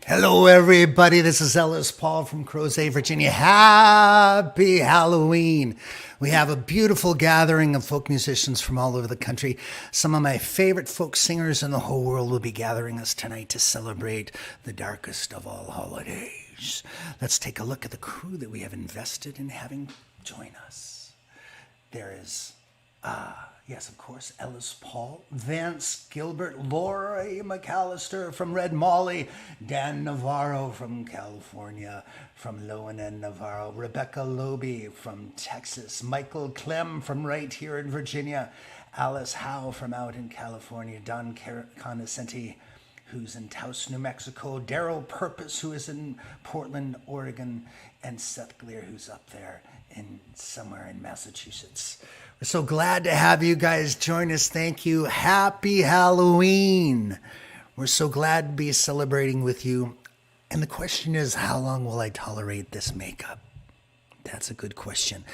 Hello, everybody. This is Ellis Paul from Crozet, Virginia. Happy Halloween. We have a beautiful gathering of folk musicians from all over the country. Some of my favorite folk singers in the whole world will be gathering us tonight to celebrate the darkest of all holidays. Let's take a look at the crew that we have invested in having join us. There is yes, of course, Ellis Paul, Vance Gilbert, Laurie MacAllister from Red Molly, Dan Navarro from California, from Lowen and Navarro, Rebecca Loebe from Texas, Michael Clem from right here in Virginia, Alice Howe from out in California, Don Conoscenti, who's in Taos, New Mexico, Darryl Purpose, who is in Portland, Oregon, and Seth Glier, who's up there in somewhere in Massachusetts. We're so glad to have you guys join us. Thank you. Happy Halloween. We're so glad to be celebrating with you. And the question is, how long will I tolerate this makeup? That's a good question.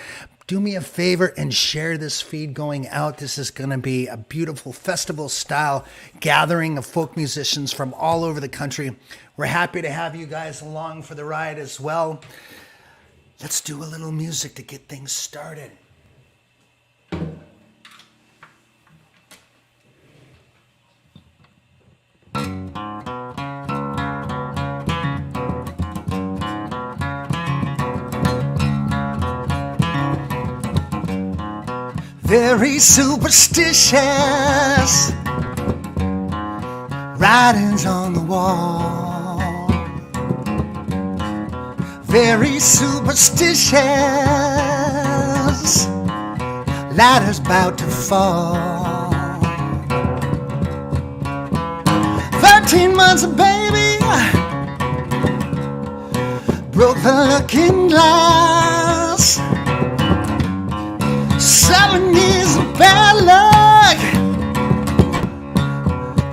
Do me a favor and share this feed going out. This is going to be a beautiful festival-style gathering of folk musicians from all over the country. We're happy to have you guys along for the ride as well. Let's do a little music to get things started. Very superstitious, writings on the wall. Very superstitious, ladder's about to fall. 13 months, baby, broke the looking glass. 7 years of bad luck,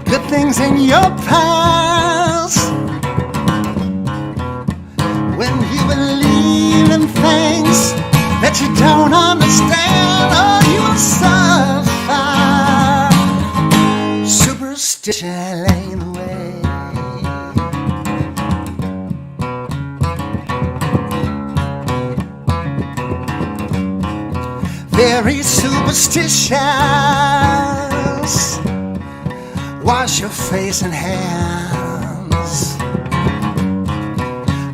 good things in your past. When you believe in things that you don't understand, oh, you will suffer. Superstition ain't the way. Very superstitious, wash your face and hands.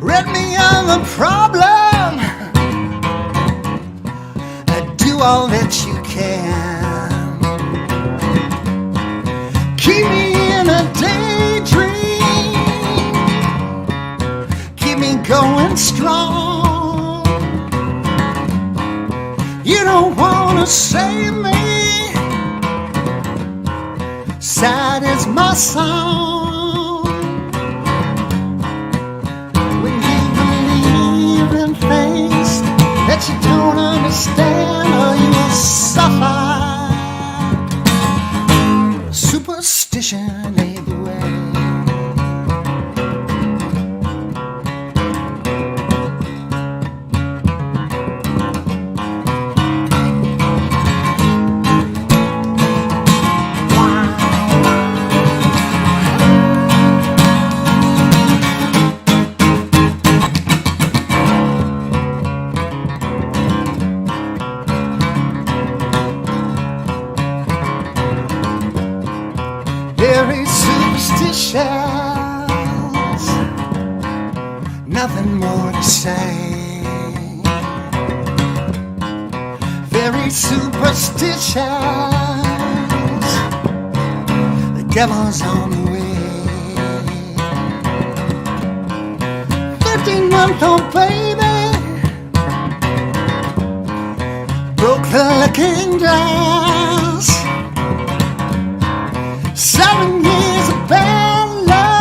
Rid me of the problem, do all that you can. Keep me in a daydream, keep me going strong. You don't wanna save me, sad is my song. When you believe in things that you don't understand, or you will suffer. Superstition ain't the way. Very superstitious, nothing more to say. Very superstitious, the devil's on the way. 13-month-old baby broke the looking glass. 7 years of bad luck,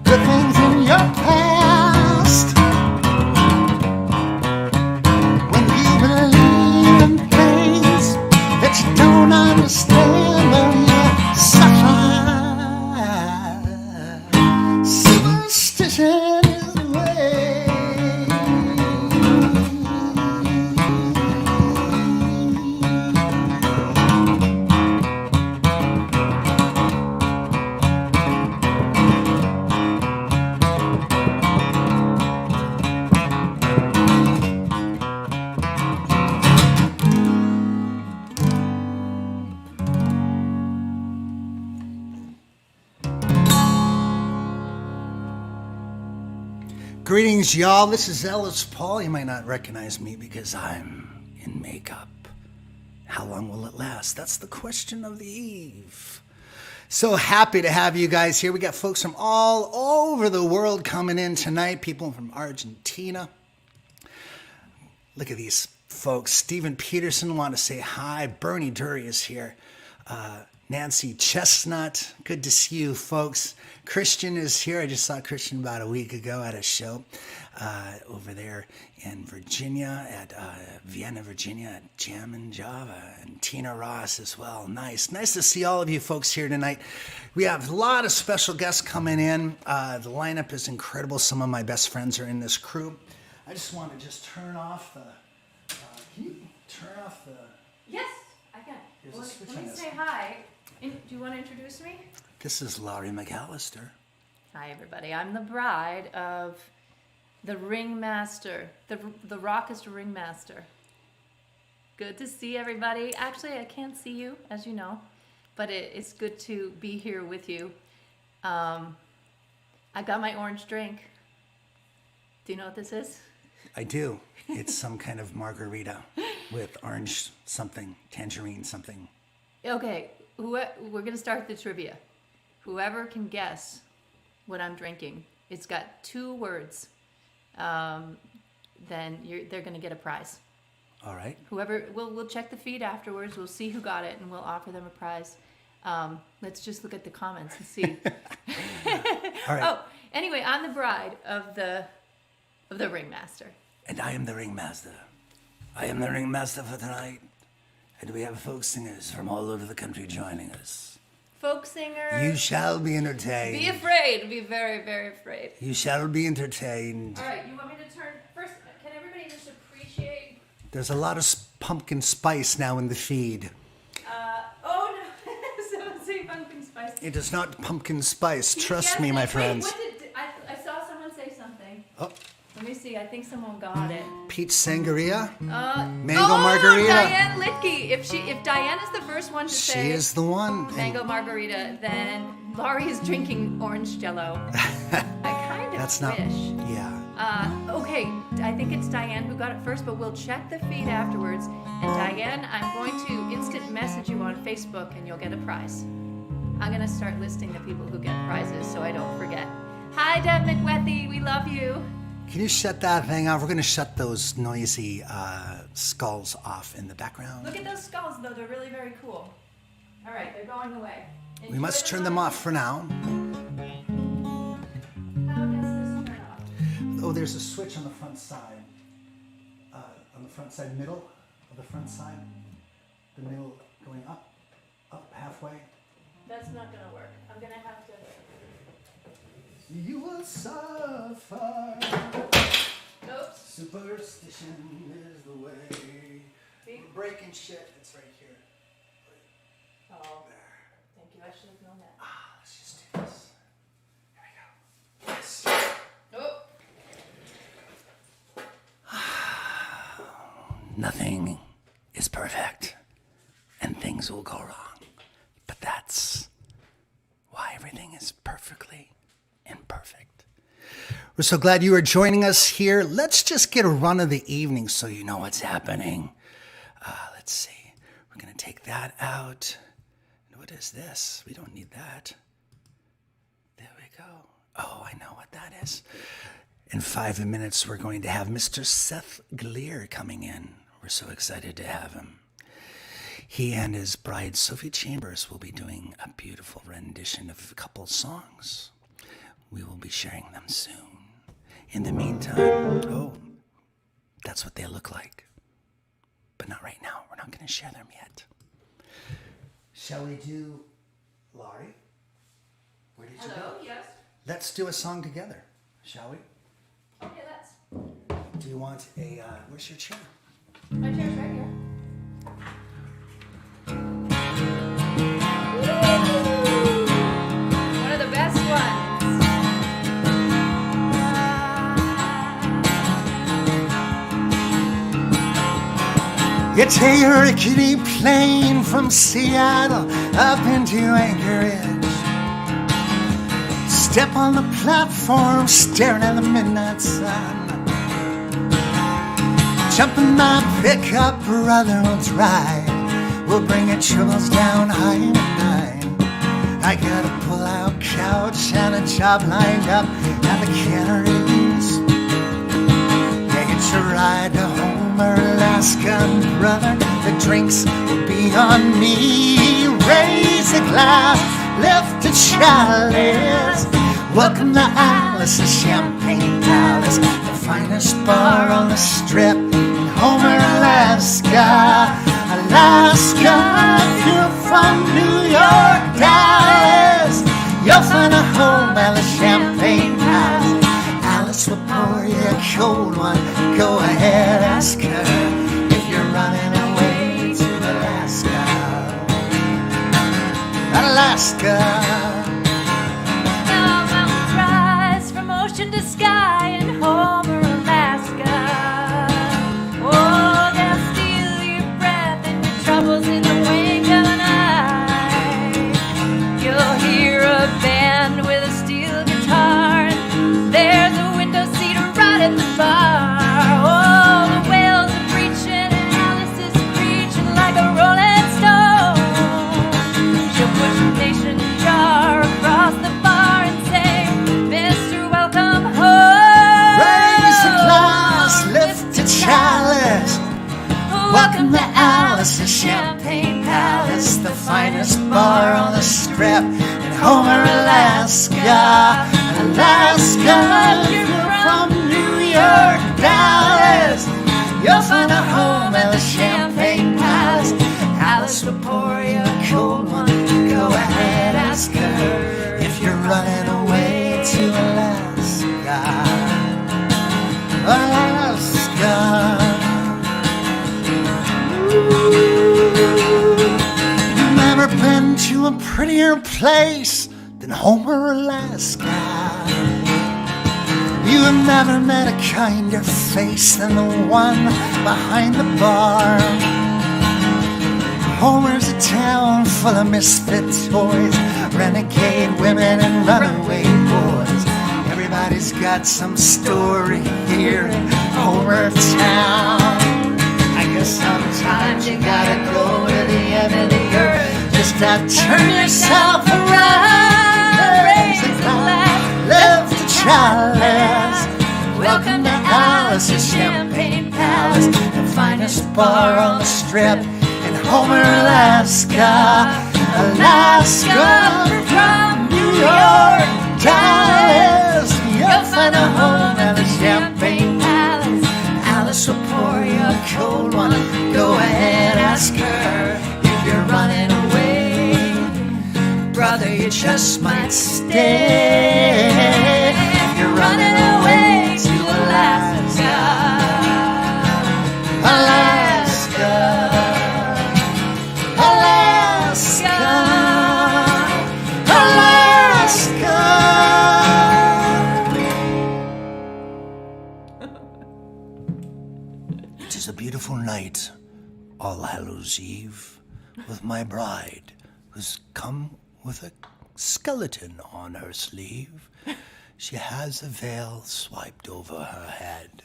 good things in your past. When you believe in things that you don't understand, well, you suffer. Superstition is the way. Greetings, y'all. This is Ellis Paul. You might not recognize me because I'm in makeup. How long will it last? That's the question of the eve. So happy to have you guys here. We got folks from all over the world coming in tonight. People from Argentina. Look at these folks. Stephen Peterson want to say hi. Bernie Dury is here. Nancy Chestnut. Good to see you, folks. Christian is here. I just saw Christian about a week ago at a show over there in Virginia, at Vienna, Virginia, at Jam and Java, and Tina Ross as well. Nice to see all of you folks here tonight. We have a lot of special guests coming in. The lineup is incredible. Some of my best friends are in this crew. I just want to just turn off the, can you turn off the? Yes, I can. Well, let me say hi. Do you want to introduce me? This is Laurie MacAllister. Hi, everybody. I'm the bride of the ringmaster, the raucous ringmaster. Good to see everybody. Actually, I can't see you, as you know, but it's good to be here with you. I got my orange drink. Do you know what this is? I do. It's some kind of margarita with orange something, tangerine something. Okay, we're going to start the trivia. Whoever can guess what I'm drinking, it's got 2 words, then they're going to get a prize. All right. Whoever, we'll check the feed afterwards. We'll see who got it, and we'll offer them a prize. Let's just look at the comments and see. All right. Oh, anyway, I'm the bride of the ringmaster. And I am the ringmaster. I am the ringmaster for tonight. And we have folk singers from all over the country joining us. Folk singer. You shall be entertained. Be afraid. Be very, very afraid. You shall be entertained. All right, you want me to turn first? Can everybody just appreciate? There's a lot of pumpkin spice now in the feed. Oh no! Someone say pumpkin spice. It is not pumpkin spice. Trust me, my friends. Wait, I saw someone say something. Oh. Let me see. I think someone got it. Peach sangria. Mango margarita. Diane Litke. If Diane is the first one to say she is the one. Mango margarita, then Laurie is drinking orange Jello. I kind of That's wish. not. Yeah. Okay, I think it's Diane who got it first, but we'll check the feed afterwards. And Diane, I'm going to instant message you on Facebook, and you'll get a prize. I'm gonna start listing the people who get prizes, so I don't forget. Hi, Deb McWethy. We love you. Can you shut that thing off? We're going to shut those noisy skulls off in the background. Look at those skulls, though. They're really very cool. All right, they're going away. We must turn them off for now. How does this turn off? Oh, there's a switch on the front side. On the front side, middle of the front side. The middle going up halfway. That's not going to work. I'm going to have to... You will suffer. Oops. Superstition is the way. See? We're breaking shit. It's right here. Oh, There. thank you. I should have known that. Let's just do this. Here we go. Yes. Oh. Nothing is perfect, and things will go wrong. But that's why everything is perfectly imperfect. We're so glad you are joining us here. Let's just get a run of the evening so you know what's happening. Let's see. We're going to take that out. What is this? We don't need that. There we go. Oh, I know what that is. In 5 minutes, we're going to have Mr. Seth Glier coming in. We're so excited to have him. He and his bride, Sophie Chambers, will be doing a beautiful rendition of a couple songs. We will be sharing them soon. In the meantime, that's what they look like. But not right now. We're not going to share them yet. Shall we do Laurie? Where did you go? Hello, yes. Let's do a song together, shall we? Okay, let's. Do you want a, where's your chair? My chair's right here. One of the best ones. It's a rickety plane from Seattle up into Anchorage. Step on the platform, staring at the midnight sun. Jump in my pickup, brother, we'll drive. We'll bring your troubles down I-9. I got a pull-out couch and a job lined up at the Canaries. Yeah, get your ride to Homer, Alaska, brother. The drinks will be on me. Raise a glass, lift a chalice. Welcome to Alice's Champagne Palace, the finest bar on the strip in Homer, Alaska. Alaska, if you're from New York, Dallas, you'll find a home at the Champagne Palace. Alice will pour you a cold one. Go ahead, ask her if you're running away to Alaska. Alaska. To sky in Homer, Alaska. Oh, they'll steal your breath and your troubles in the wink of an eye. You'll hear a band with a steel guitar. There's a window seat right at the bar. Oh, the whales are preaching and Alice is preaching like a rolling stone. She'll push a nation jar across the bar and say, Mr. Welcome home. Raise a glass, lift a chalice. Welcome to Alice's Champagne Palace, the finest bar on the strip in Homer, Alaska. Alaska, if you're from New York, Dallas, you'll find a home at the Champagne Palace. Alice will pour you a cold one. Go ahead, ask her if you're running away to Alaska. Alaska. You've never been to a prettier place than Homer, Alaska. You have never met a kinder face than the one behind the bar. Homer's a town full of misfit toys, renegade women and runaway boys. Everybody's got some story here in Homer town. I guess sometimes you gotta go to the end of the earth just to turn yourself around. Raise a glass, lift a chalice. Welcome to Alice's Champagne Palace, the finest bar on the strip in Homer, Alaska. Alaska, from New York, Dallas, you'll find a home at the Champagne Palace. Alice will pour you a cold one. Go ahead, ask her if you're running away. Brother, you just might stay if you're running away to Alaska. Alaska. Alaska. Alaska. It is a beautiful night, All Hallows Eve, with my bride, who's come with a skeleton on her sleeve. She has a veil swiped over her head.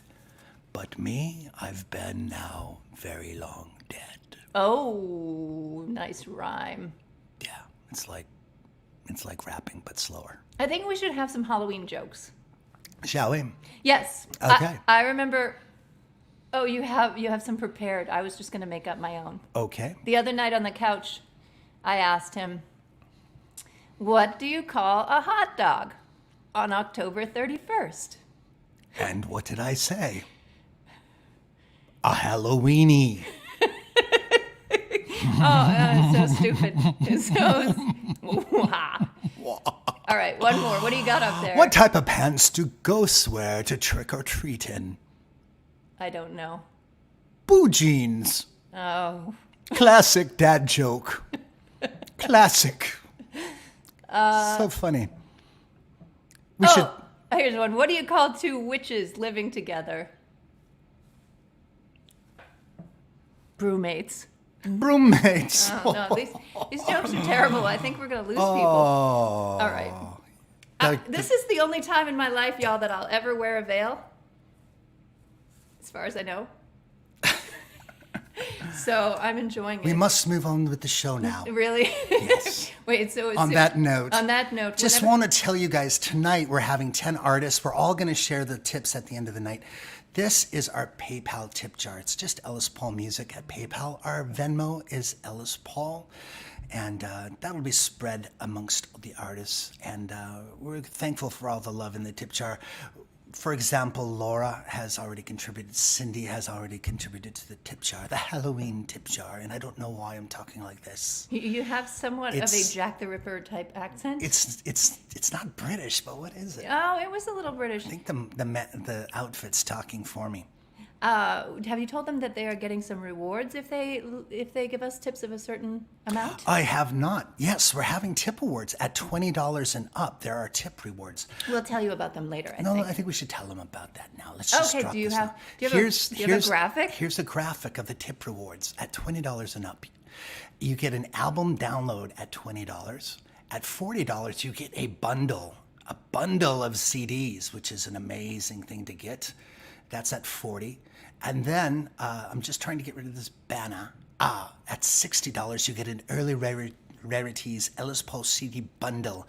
But me, I've been now very long dead. Oh, nice rhyme. Yeah, it's like rapping, but slower. I think we should have some Halloween jokes. Shall we? Yes. Okay. I remember. Oh, you have some prepared. I was just going to make up my own. Okay. The other night on the couch, I asked him, "What do you call a hot dog on October 31st?" And what did I say? A Halloweenie. Oh, so stupid. So, all right, one more. What do you got up there? What type of pants do ghosts wear to trick or treat in? I don't know. Boo jeans. Oh. Classic dad joke. Classic. So funny. We should. Here's one. What do you call two witches living together? Brewmates. Broommates. Oh, no, these jokes are terrible. I think we're going to lose people. Oh. All right. This is the only time in my life, y'all, that I'll ever wear a veil. As far as I know. So I'm enjoying it. We must move on with the show now. Really? Yes. Wait, so on that note, just whenever... want to tell you guys, tonight we're having 10 artists. We're all going to share the tips at the end of the night. This is our PayPal tip jar. It's just Ellis Paul Music at PayPal. Our Venmo is Ellis Paul. And that will be spread amongst the artists. And we're thankful for all the love in the tip jar. For example, Laura has already contributed. Cindy has already contributed to the tip jar, the Halloween tip jar. And I don't know why I'm talking like this. You have somewhat of a Jack the Ripper type accent. It's not British, but what is it? Oh, it was a little British. I think the outfit's talking for me. Have you told them that they are getting some rewards if they give us tips of a certain amount? I have not. Yes, we're having tip awards at $20 and up. There are tip rewards. We'll tell you about them later. I think we should tell them about that now. Let's just drop do you this have? now. Do you have a graphic? Here's a graphic of the tip rewards at $20 and up. You get an album download at $20. At $40, you get a bundle of CDs, which is an amazing thing to get. That's at $40. And then I'm just trying to get rid of this banner. At $60, you get an early rarities Ellis Paul CD bundle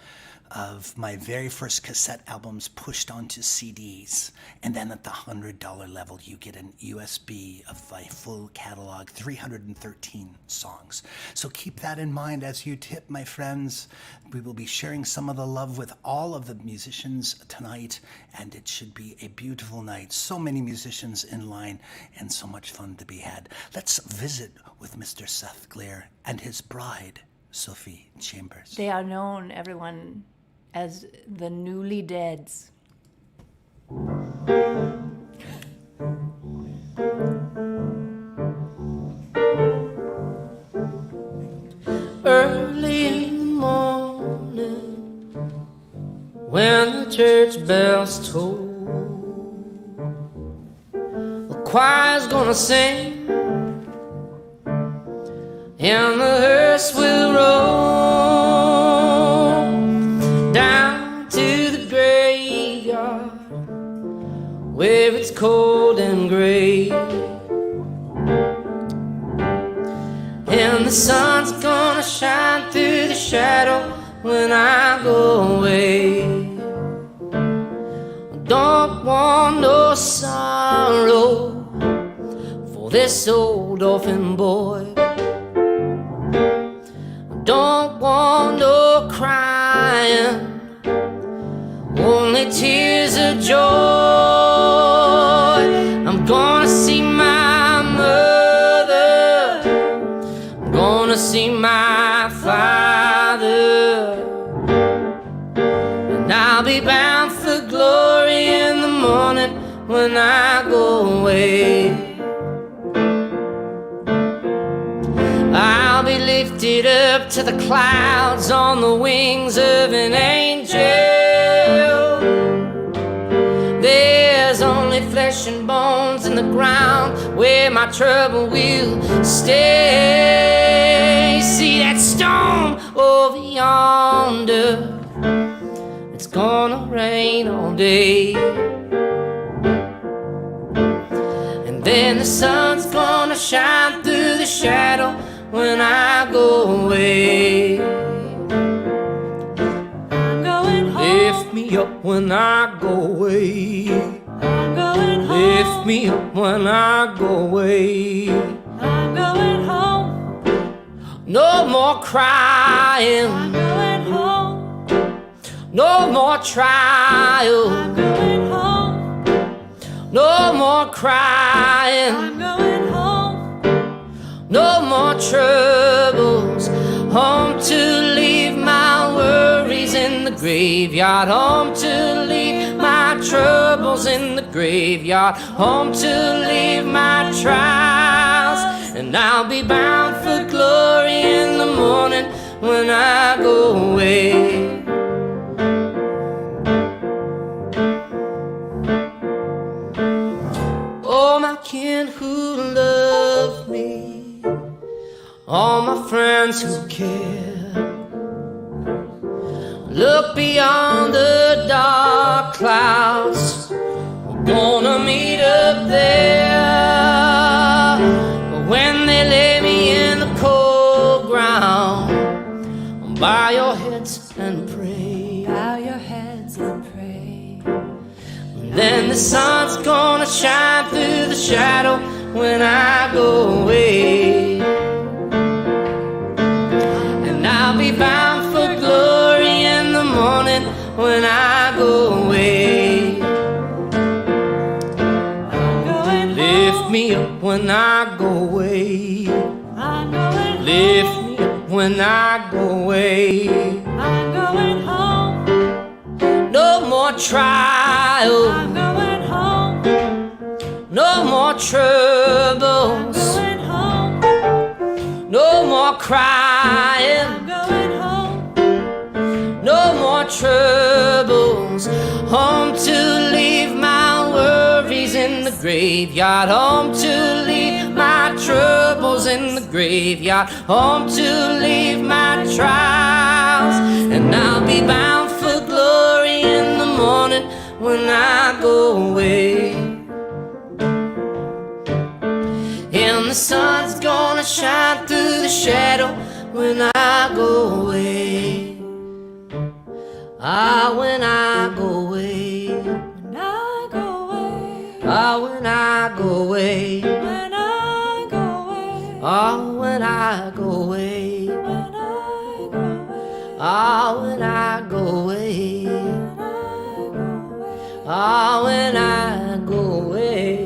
of my very first cassette albums pushed onto CDs. And then at the $100 level, you get an USB of my full catalog, 313 songs. So keep that in mind as you tip, my friends. We will be sharing some of the love with all of the musicians tonight, and it should be a beautiful night. So many musicians in line and so much fun to be had. Let's visit with Mr. Seth Glier and his bride, Sophie Chambers. They are known, everyone, as the Newly Deads. Early in the morning, when the church bells toll, the choir's gonna sing and the hearse will roll down to the graveyard where it's cold and gray, and the sun's gonna shine through the shadow when I go away. I don't want no sorrow for this old orphan boy. Don't want no crying, only tears of joy. I'm gonna see my mother, I'm gonna see my father, and I'll be bound for glory in the morning when I go away. I'll be lifted up to the clouds on the wings of an angel. There's only flesh and bones in the ground where my trouble will stay. See that storm over yonder, it's gonna rain all day, and then the sun's gonna shine through the shadow when I go away. I'm going home. Lift me up when I go away. I'm going home. Lift me up when I go away. I'm going home. No more crying. I'm going home. No more trial. I'm going home. No more crying. I'm going home. No more troubles, home to leave my worries in the graveyard, home to leave my troubles in the graveyard, home to leave my trials, and I'll be bound for glory in the morning when I go away. Oh, my kin who love me, all my friends who care, look beyond the clouds. We're gonna meet up there. But when they lay me in the cold ground, bow your heads and pray. Bow your heads and pray. Then the sun's gonna shine through the shadow when I go away. And I'll be bound for glory in the morning when I go away. I'm going Lift home. me up when I go away. I'm going Lift home. me up when I go away. I'm going home. No more trials, I'm going home. no more troubles, Going home. no more crying, I'm going home. no more troubles. Home to leave my worries in the graveyard. Home to leave my troubles in the graveyard. Home to leave my trials. And I'll be bound for glory in the morning when I go away. And the sun's gonna shine through the shadow when I go away. Ah, when I go away. When I go away. Ah, when I go away. When I go away. Ah, when I go away. When I go away. Ah, when I go away. Ah, when I go away.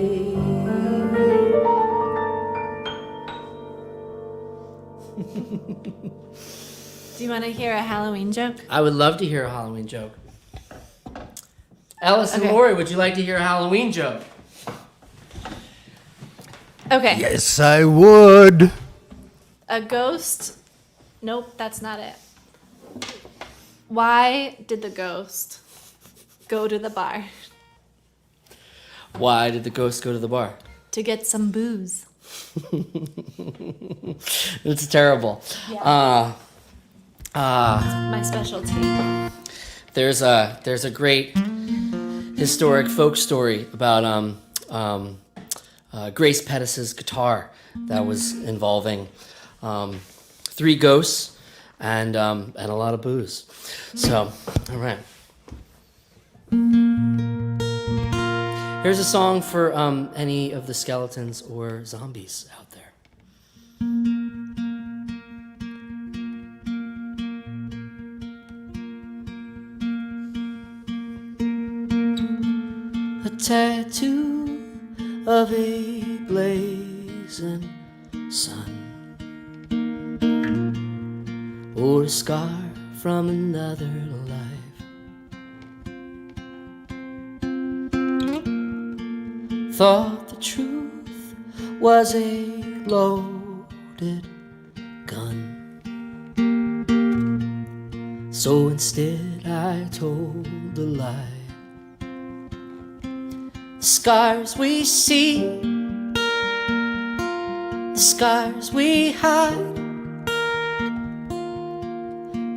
Do you want to hear a Halloween joke? I would love to hear a Halloween joke. Ellis and Okay. Laurie, would you like to hear a Halloween joke? Okay. Yes, I would. A ghost. Nope, that's not it. Why did the ghost go to the bar? Why did the ghost go to the bar? To get some booze. It's terrible. My specialty. There's a great historic folk story about Grace Pettis's guitar that was involving 3 ghosts and a lot of booze. So, all right. Here's a song for any of the skeletons or zombies out there. A tattoo of a blazing sun, or a scar from another life. Thought the truth was a loaded gun, so instead I told a lie. The scars we see, the scars we hide,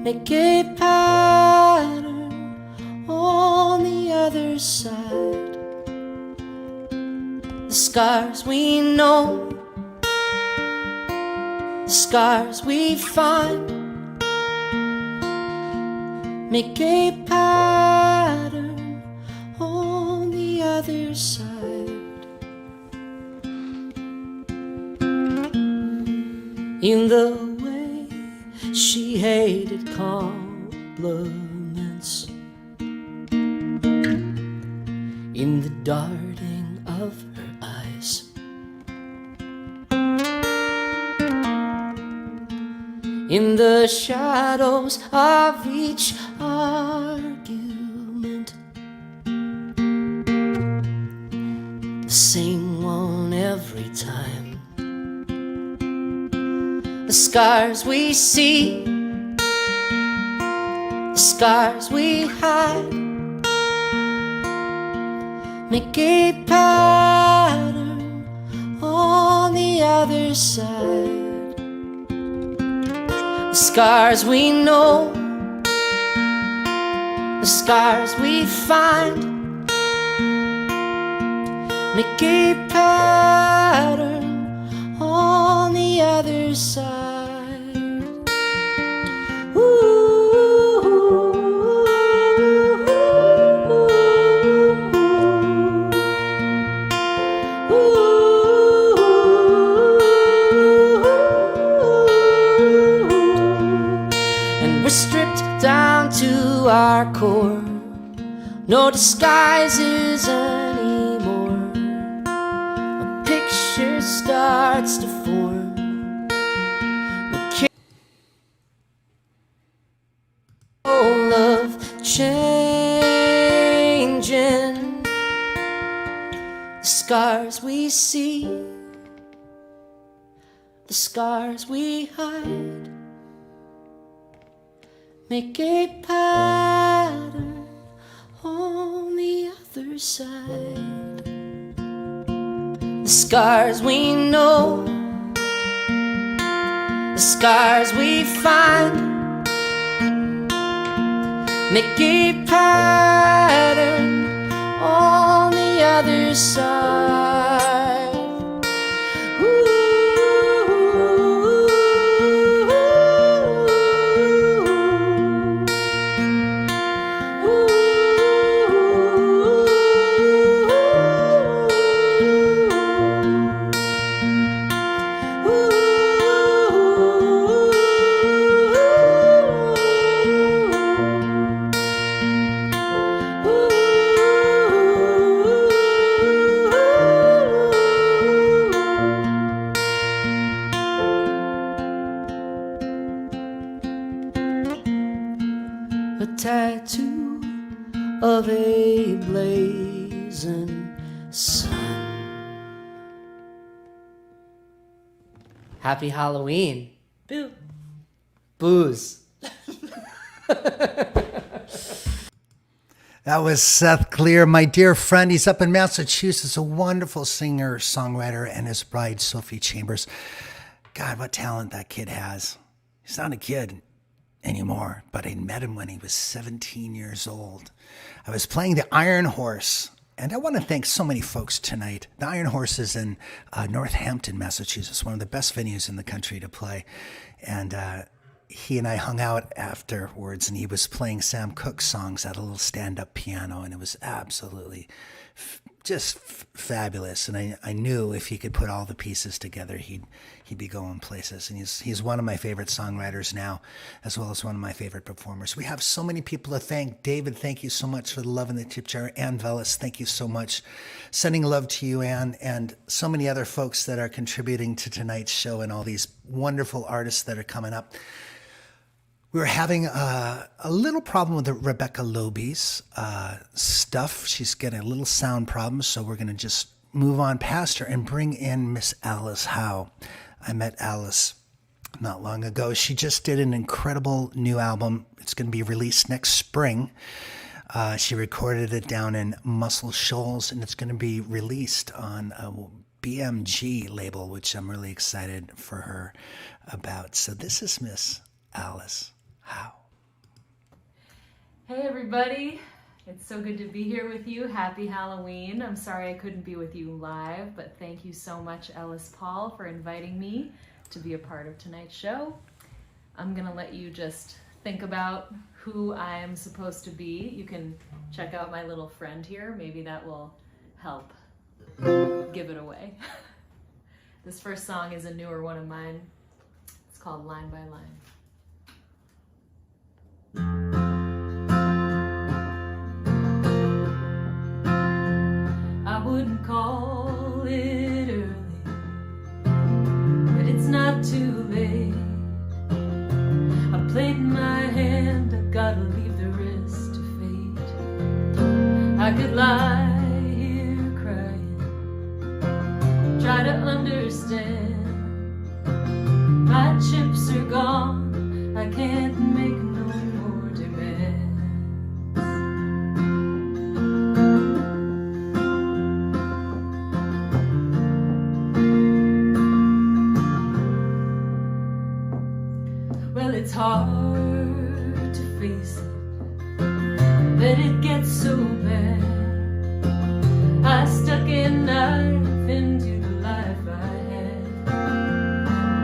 make a pattern on the other side. The scars we know, the scars we find, make a pattern on the other side. In the way she hated compliments, in the darting of her eyes, in the shadows of each argument, the same one every time. The scars we see, the scars we hide, make a pattern on the other side. The scars we know, the the scars we find make a pattern on the other side. Ooh. Down to our core, no disguises anymore. A picture starts to form. All of changing, the scars we see, the scars we hide, make a pattern on the other side. The scars we know, the scars we find, make a pattern on the other side. Tattoo of a blazing sun. Happy Halloween. Boo. Booze. That was Seth Glier, my dear friend. He's up in Massachusetts, a wonderful singer, songwriter, and his bride, Sophie Chambers. God, what talent that kid has. He's not a kid anymore, but I met him when he was 17 years old. I was playing the Iron Horse, and I want to thank so many folks tonight. The Iron Horse is in Northampton, Massachusetts, one of the best venues in the country to play. And he and I hung out afterwards, and he was playing Sam Cooke's songs at a little stand-up piano, and it was absolutely just fabulous. And I knew if he could put all the pieces together, he'd be going places. And he's one of my favorite songwriters now, as well as one of my favorite performers. We have so many people to thank. David, thank you so much for the love in the tip jar. Ann Velis, thank you so much. Sending love to you, Ann, and so many other folks that are contributing to tonight's show and all these wonderful artists that are coming up. We were having a little problem with Rebecca Loebe's stuff. She's getting a little sound problem, so we're going to just move on past her and bring in Miss Alice Howe. I met Alice not long ago. She just did an incredible new album. It's going to be released next spring. She recorded it down in Muscle Shoals, and it's going to be released on a BMG label, which I'm really excited for her about. So this is Miss Alice Howe. Hey everybody, it's so good to be here with you. Happy Halloween. I'm sorry I couldn't be with you live, but thank you so much, Ellis Paul, for inviting me to be a part of tonight's show. I'm gonna let you just think about who I am supposed to be. You can check out my little friend here. Maybe that will help give it away. This first song is a newer one of mine. It's called Line by Line. I wouldn't call it early, but it's not too late. I played my hand, I gotta leave the rest to fate. I could lie here crying, try to understand. My chips are gone, I can't make no more demands. Well, it's hard to face it. let it get so bad. I stuck a knife into the life I had.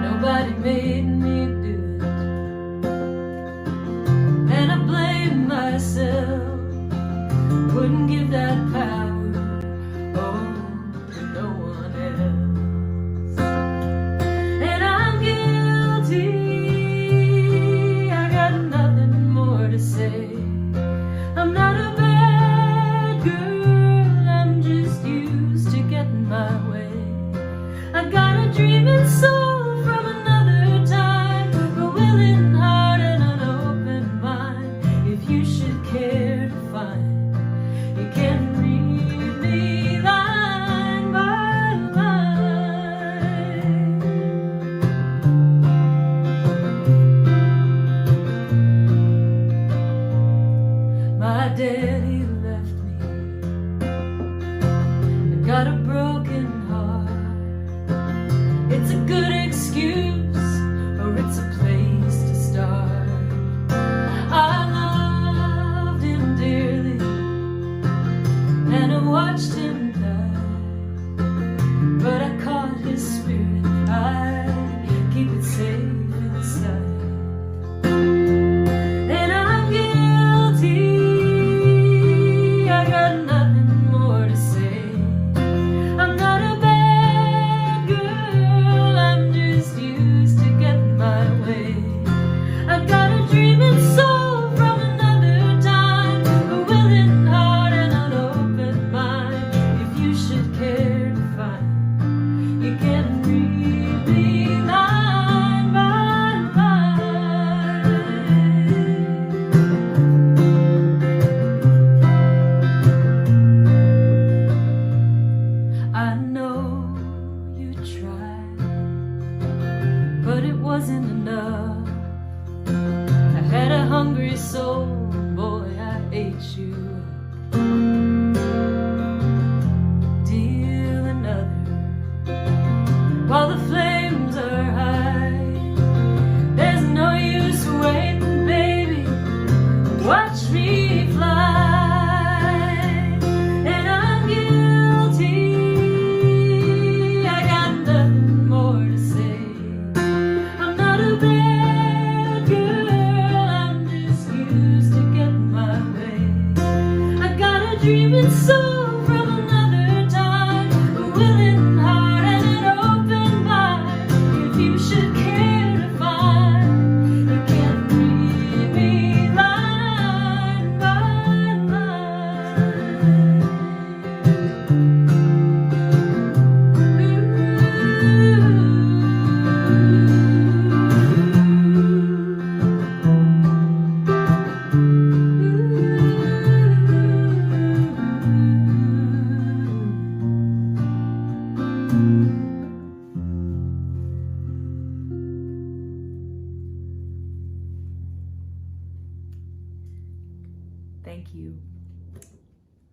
Nobody made me do it, and I blame myself. Wouldn't give that power, oh, to no one else. And I'm guilty, I got nothing more to say. I'm not a bad girl, I'm just used to getting my way. I got a dreaming soul from another time, a willing heart and an open mind. If you should care to find, you can read me line by line. My daddy left me, I got a broken heart. It's a good excuse, or it's a place to start. I loved him dearly, and I watched him die, but I caught his spirit. I keep it safe inside, and I'm guilty. I got nothing more to say. I'm not a bad girl, I'm just used to getting my way. I got a dreaming soul from another time, a willing heart and an open mind. If you should care to find, you can read me line by line. I know you tried, but it wasn't enough. I had a hungry soul, boy, I ate you up. Deal another while the flames are high. There's no use waiting, baby. Watch me fly, and I'm guilty. I got nothing more to say. I'm not a bad girl, I'm just used to getting my way. I got a dreaming soul from another time, a willing heart and an open mind. If you should care to find, you can read me line by Thank you.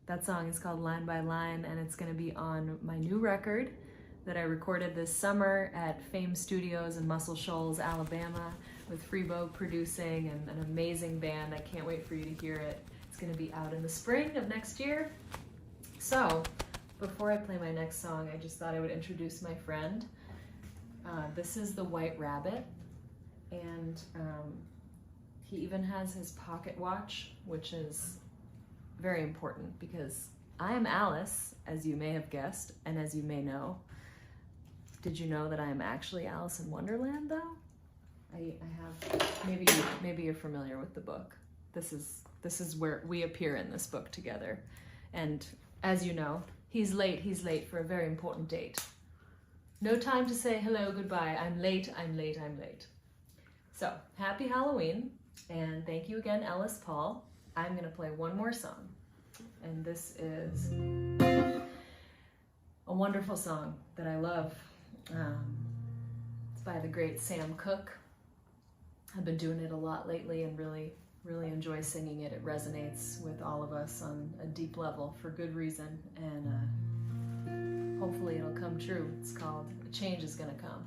That song is called Line by Line, and it's going to be on my new record that I recorded this summer at Fame Studios in Muscle Shoals, Alabama, with Freebo producing and an amazing band. I can't wait for you to hear it. It's going to be out in the spring of next year. So, before I play my next song, I just thought I would introduce my friend. This is the White Rabbit, and he even has his pocket watch, which is very important because I am Alice, as you may have guessed, and as you may know. Did you know that I am actually Alice in Wonderland, though? I have, maybe you're familiar with the book. This is where we appear in this book together. And as you know, he's late for a very important date. No time to say hello, goodbye, I'm late. So, happy Halloween, and thank you again, Ellis Paul. I'm gonna play one more song, and this is a wonderful song that I love. It's by the great Sam Cooke. I've been doing it a lot lately and really enjoy singing it. It resonates with all of us on a deep level for good reason, and hopefully it'll come true. It's called A Change Is Gonna Come.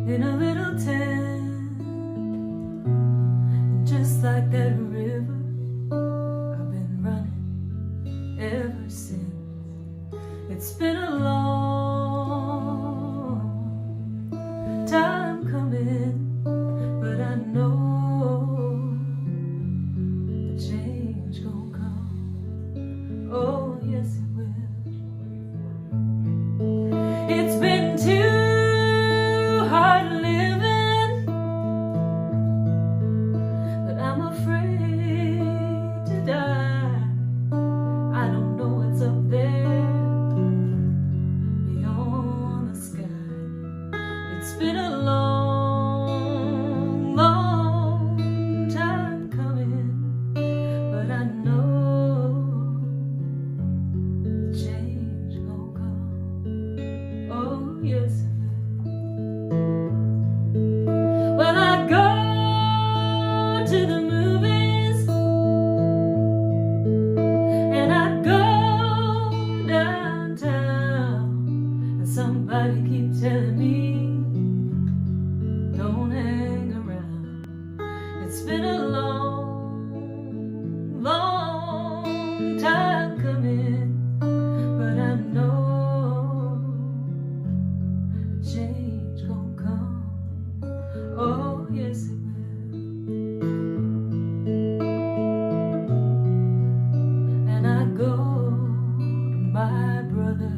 in a little tent. And just like that river, I've been running ever since. It's been a long time coming, but I know the change gon' come. Oh, yes, it will. It's been too hard living, but I'm afraid to die. I don't know what's up there beyond the sky. It's been a long, long time coming, but I know the change gon' come. Oh, yes, it will. Well, I go to the movies, and I go downtown, and somebody keeps telling me, don't hang around. It's been a long, long time coming, but I know the change gon' come. Oh, yes, it will. And I go to my brother.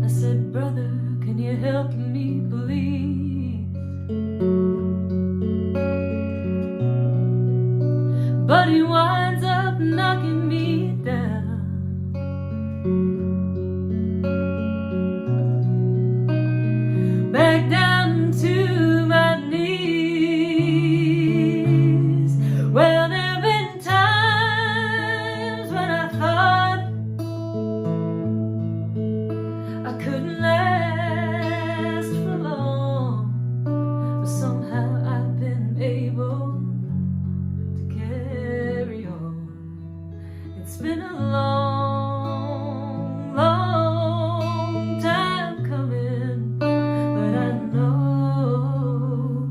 I said, brother, can you help me, please? But he winds up knocking me down. Back down to my knees. Well, there've been times when I thought I couldn't last for long, but somehow I've been able to carry on. It's been a long, long time coming, but I know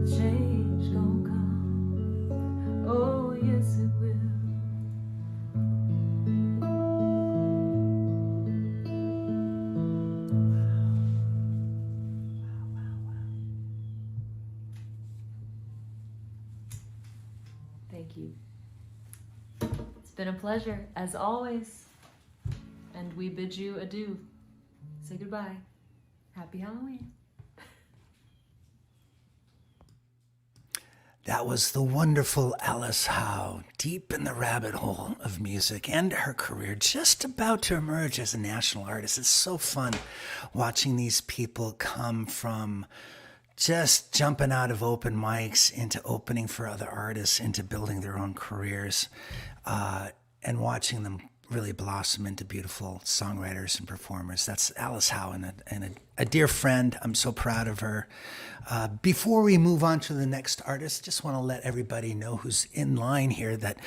the change gon' come. Oh, yes, it will. Thank you. It's been a pleasure, as always. And we bid you adieu. Say goodbye. Happy Halloween. That was the wonderful Alice Howe, deep in the rabbit hole of music and her career, just about to emerge as a national artist. It's so fun watching these people come from just jumping out of open mics into opening for other artists, into building their own careers, and watching them really blossom into beautiful songwriters and performers. That's Alice Howe, and a dear friend. I'm so proud of her. Before we move on to the next artist, just want to let everybody know who's in line here that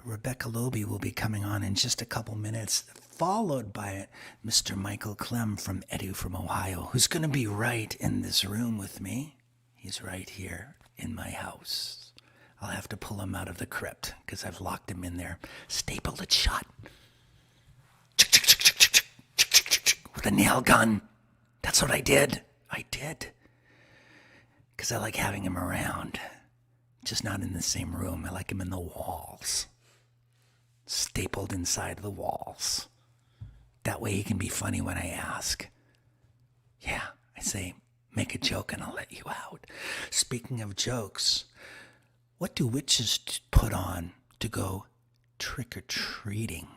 Rebecca Loebe will be coming on in just a couple minutes, followed by Mr. Michael Clem from Edu from Ohio, who's going to be right in this room with me. He's right here in my house. I'll have to pull him out of the crypt because I've locked him in there, stapled it shut with a nail gun. That's what I did. Because I like having him around, just not in the same room. I like him in the walls, stapled inside the walls. That way he can be funny when I ask. Yeah, I say, make a joke and I'll let you out. Speaking of jokes, what do witches put on to go trick-or-treating?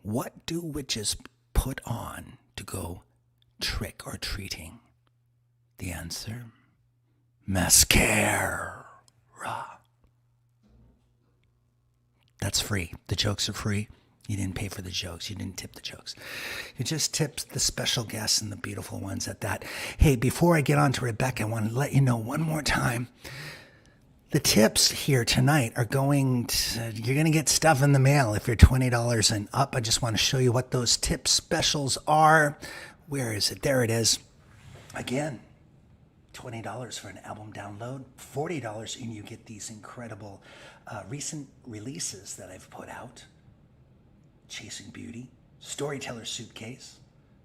What do witches put on to go trick-or-treating? The answer, mascara. That's free. The jokes are free. You didn't pay for the jokes. You didn't tip the jokes. You just tipped the special guests and the beautiful ones at that. Hey, before I get on to Rebecca, I want to let you know one more time. The tips here tonight are you're going to get stuff in the mail if you're $20 and up. I just want to show you what those tip specials are. Where is it? There it is. Again, $20 for an album download, $40 and you get these incredible recent releases that I've put out. Chasing Beauty, Storyteller Suitcase,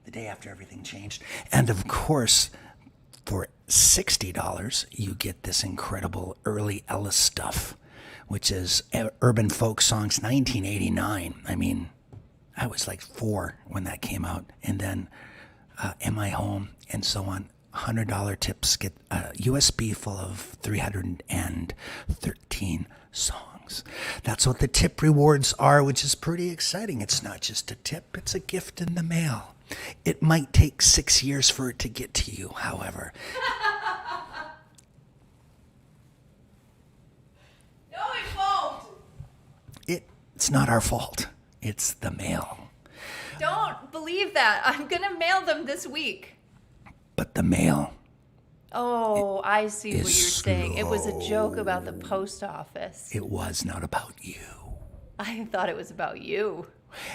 The Day After Everything Changed, and of course, for $60, you get this incredible early Ellis stuff, which is Urban Folk Songs 1989. I mean, I was like 4 when that came out. And then Am I Home and so on. $100 tips get a USB full of 313 songs. That's what the tip rewards are, which is pretty exciting. It's not just a tip, it's a gift in the mail. It might take 6 years for it to get to you, however. No, it won't. It's not our fault. It's the mail. Don't believe that. I'm going to mail them this week. But the mail. Oh, I see what you're is saying. It was a joke about the post office. It was not about you. I thought it was about you.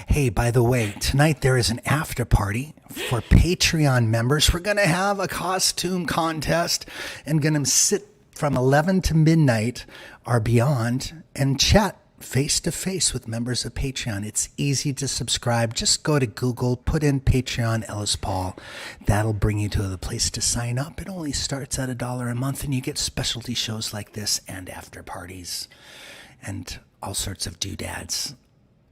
Hey, by the way, tonight there is an after party for Patreon members. We're going to have a costume contest and going to sit from 11 to midnight or beyond and chat face-to-face with members of Patreon. It's easy to subscribe. Just go to Google, put in Patreon Ellis Paul. That'll bring you to the place to sign up. It only starts at $1 a month, and you get specialty shows like this and after parties and all sorts of doodads.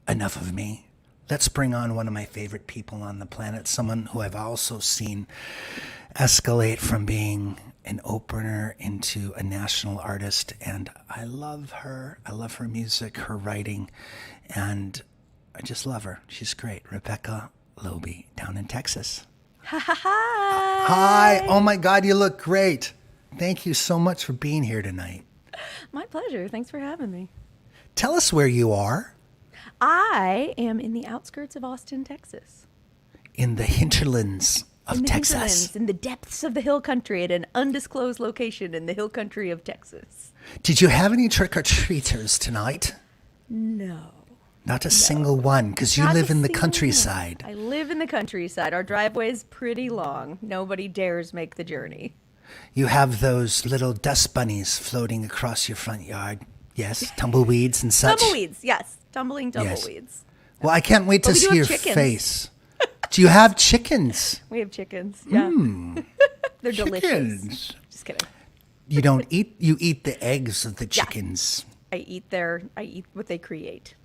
Enough of me. Let's bring on one of my favorite people on the planet, someone who I've also seen escalate from being an opener into a national artist, and I love her. I love her music, her writing, and I just love her. She's great. Rebecca Loebe down in Texas. Hi. Oh my God, you look great. Thank you so much for being here tonight. My pleasure. Thanks for having me. Tell us where you are. I am in the outskirts of Austin, Texas. In the hinterlands of Texas. Hinterlands, in the depths of the hill country at an undisclosed location in the hill country of Texas. Did you have any trick-or-treaters tonight? No. Not a single one, because you Not live a in the single countryside. one. I live in the countryside. Our driveway's pretty long. Nobody dares make the journey. You have those little dust bunnies floating across your front yard. Yes, tumbleweeds and such. Tumbleweeds, yes. Tumbling Yes. tumbleweeds. Well, I can't wait to But we do see your have chickens. face. Do you have chickens? We have chickens. Yeah. They're delicious. Chickens. Just kidding. You don't eat, you eat the eggs of the chickens. I eat what they create.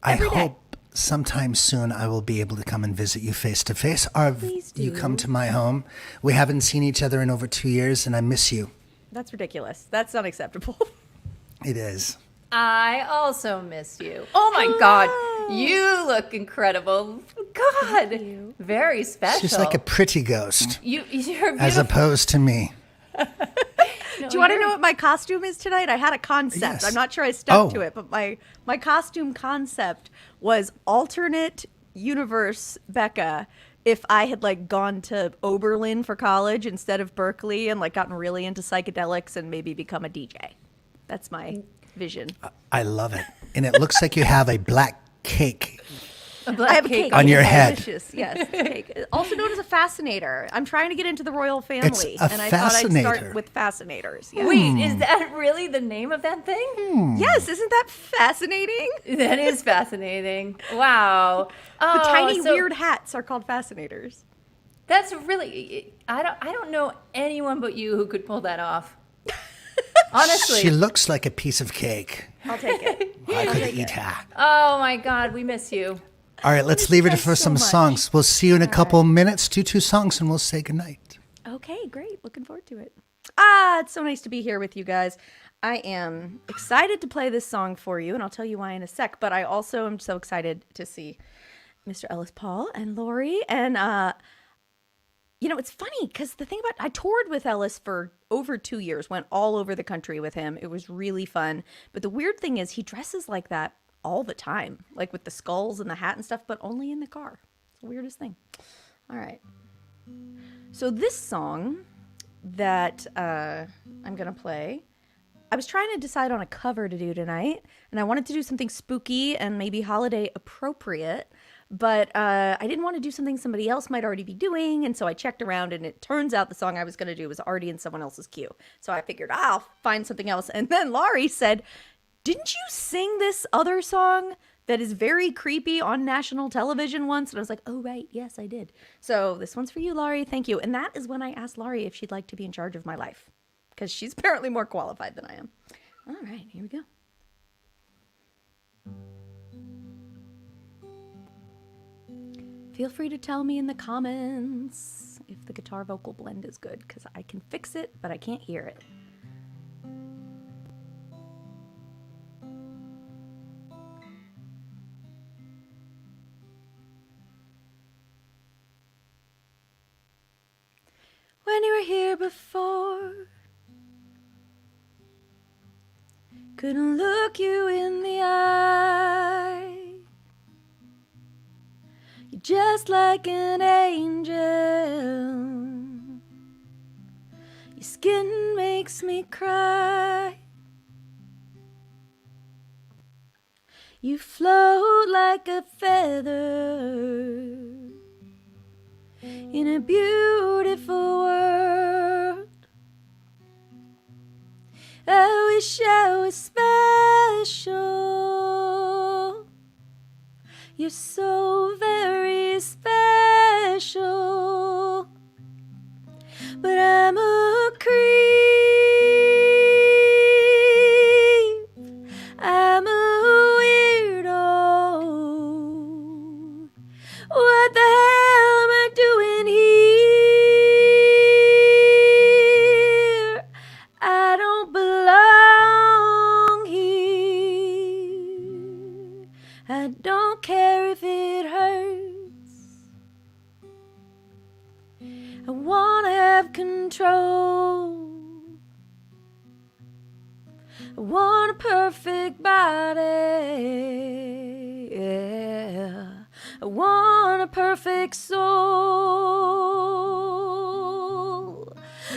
I every day. hope sometime soon I will be able to come and visit you face to face. Or Please you do. come to my home. We haven't seen each other in over 2 years, and I miss you. That's ridiculous. That's unacceptable. It is. I also miss you. Oh my God, you look incredible. God, you. very special. She's like a pretty ghost, you're as beautiful. opposed to me. Do you want to know what my costume is tonight? I had a concept. Yes. I'm not sure I stuck Oh. to it, but my costume concept was alternate universe Becca if I had like gone to Oberlin for college instead of Berkeley and like gotten really into psychedelics and maybe become a DJ. That's my vision. I love it. And it looks like you have a black cake. A black I have a cake cake on your It's head. Delicious. Yes, cake. Also known as a fascinator. I'm trying to get into the royal family, It's a and I thought I'd fascinator. start with fascinators. Yeah. Wait, is that really the name of that thing? Yes, isn't that fascinating? That is fascinating. Wow. The Oh, tiny so weird hats are called fascinators. That's really. I don't know anyone but you who could pull that off. Honestly. She looks like a piece of cake. I'll take it. I could eat her. Oh my God, we miss you. All right, let's leave it guys for so some much. songs. We'll see you in a couple minutes. Do 2 songs and we'll say goodnight. Okay, great. Looking forward to it. It's so nice to be here with you guys. I am excited to play this song for you, and I'll tell you why in a sec. But I also am so excited to see Mr. Ellis Paul and Laurie. And, it's funny because the thing about I toured with Ellis for over 2 years, went all over the country with him. It was really fun. But the weird thing is he dresses like that all the time, like with the skulls and the hat and stuff, but only in the car. It's the weirdest thing. All right. So this song that I'm going to play I was trying to decide on a cover to do tonight, and I wanted to do something spooky and maybe holiday appropriate, but I didn't want to do something somebody else might already be doing, and so I checked around, and it turns out the song I was going to do was already in someone else's queue. So I figured I'll find something else, and then Laurie said, "Didn't you sing this other song that is very creepy on national television once?" And I was like, "Oh, right. Yes, I did." So this one's for you, Laurie. Thank you. And that is when I asked Laurie if she'd like to be in charge of my life, because she's apparently more qualified than I am. All right, here we go. Feel free to tell me in the comments if the guitar vocal blend is good, because I can fix it, but I can't hear it. When you were here before, couldn't look you in the eye. You're just like an angel. Your skin makes me cry. You float like a feather in a beautiful world. I wish I was special. You're so very special. But I'm a creep. I'm a weirdo. What the hell am I doing here? I don't belong here. I don't care if it hurts. I wanna have control. I want a perfect body. Yeah. I want a perfect soul.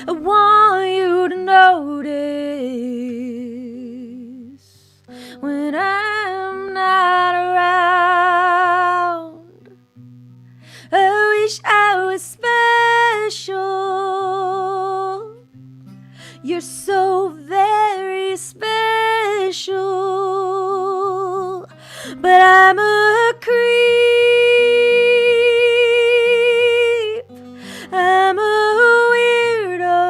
I want you to notice when I'm not around. I wish I was special. You're so very special. But I'm a creep. I'm a weirdo.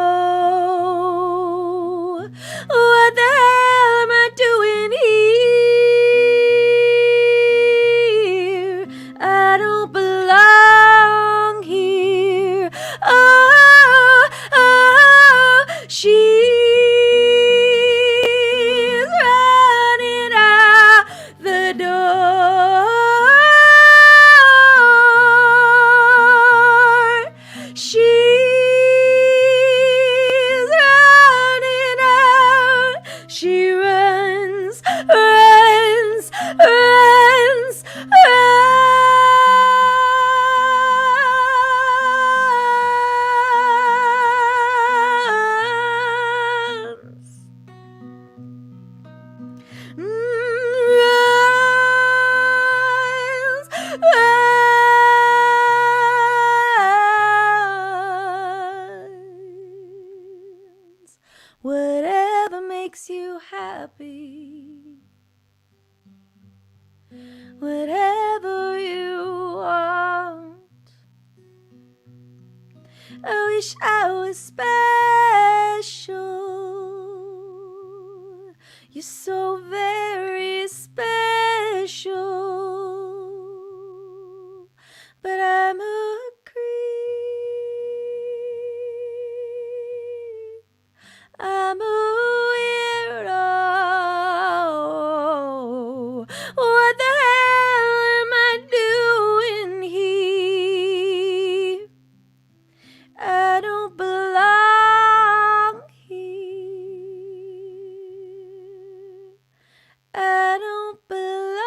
What the hell am I doing here? I don't belong here. Oh, oh, she's running out the door. She's running out. She runs, runs, runs, runs. Runs, runs. Whatever makes you happy, whatever you want. I wish I was special. You're so very special. But I'm a creep. I'm a weirdo. What the hell am I doing here? I don't belong here. I don't belong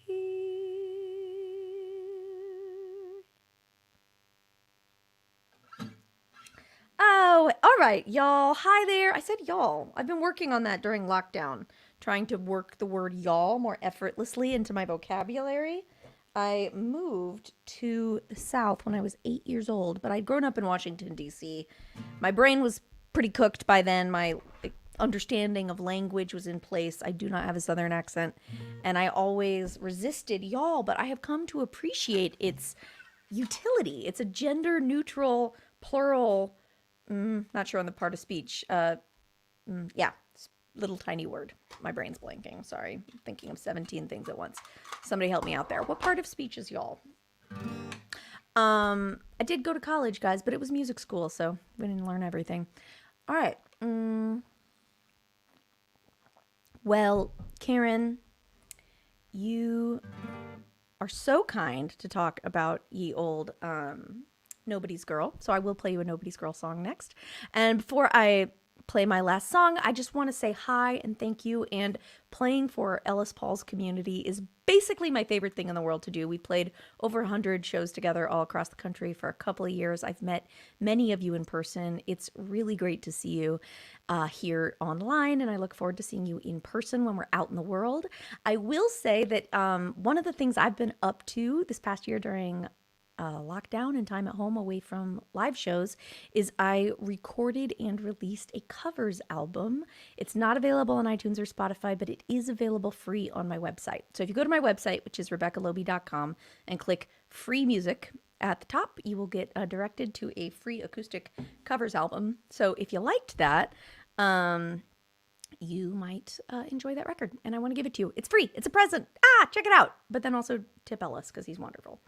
here. right, y'all. Hi there. I said y'all. I've been working on that during lockdown, trying to work the word y'all more effortlessly into my vocabulary. I moved to the South when I was 8 years old, but I'd grown up in Washington, D.C. My brain was pretty cooked by then. My understanding of language was in place. I do not have a Southern accent, and I always resisted y'all, but I have come to appreciate its utility. It's a gender neutral, plural, not sure on the part of speech. Little tiny word. My brain's blanking. Sorry. I'm thinking of 17 things at once. Somebody help me out there. What part of speech is y'all? I did go to college, guys, but it was music school, so we didn't learn everything. All right. Well, Karen, you are so kind to talk about ye old Nobody's Girl. So I will play you a Nobody's Girl song next. And before I play my last song, I just want to say hi and thank you. And playing for Ellis Paul's community is basically my favorite thing in the world to do. We played over 100 shows together all across the country for a couple of years. I've met many of you in person. It's really great to see you here online, and I look forward to seeing you in person when we're out in the world. I will say that one of the things I've been up to this past year during lockdown and time at home away from live shows is I recorded and released a covers album. It's not available on iTunes or Spotify, but it is available free on my website. So if you go to my website, which is RebeccaLoebe.com, and click free music at the top, you will get directed to a free acoustic covers album. So if you liked that, you might enjoy that record, and I want to give it to you. It's free. It's a present. Check it out. But then also tip Ellis because he's wonderful.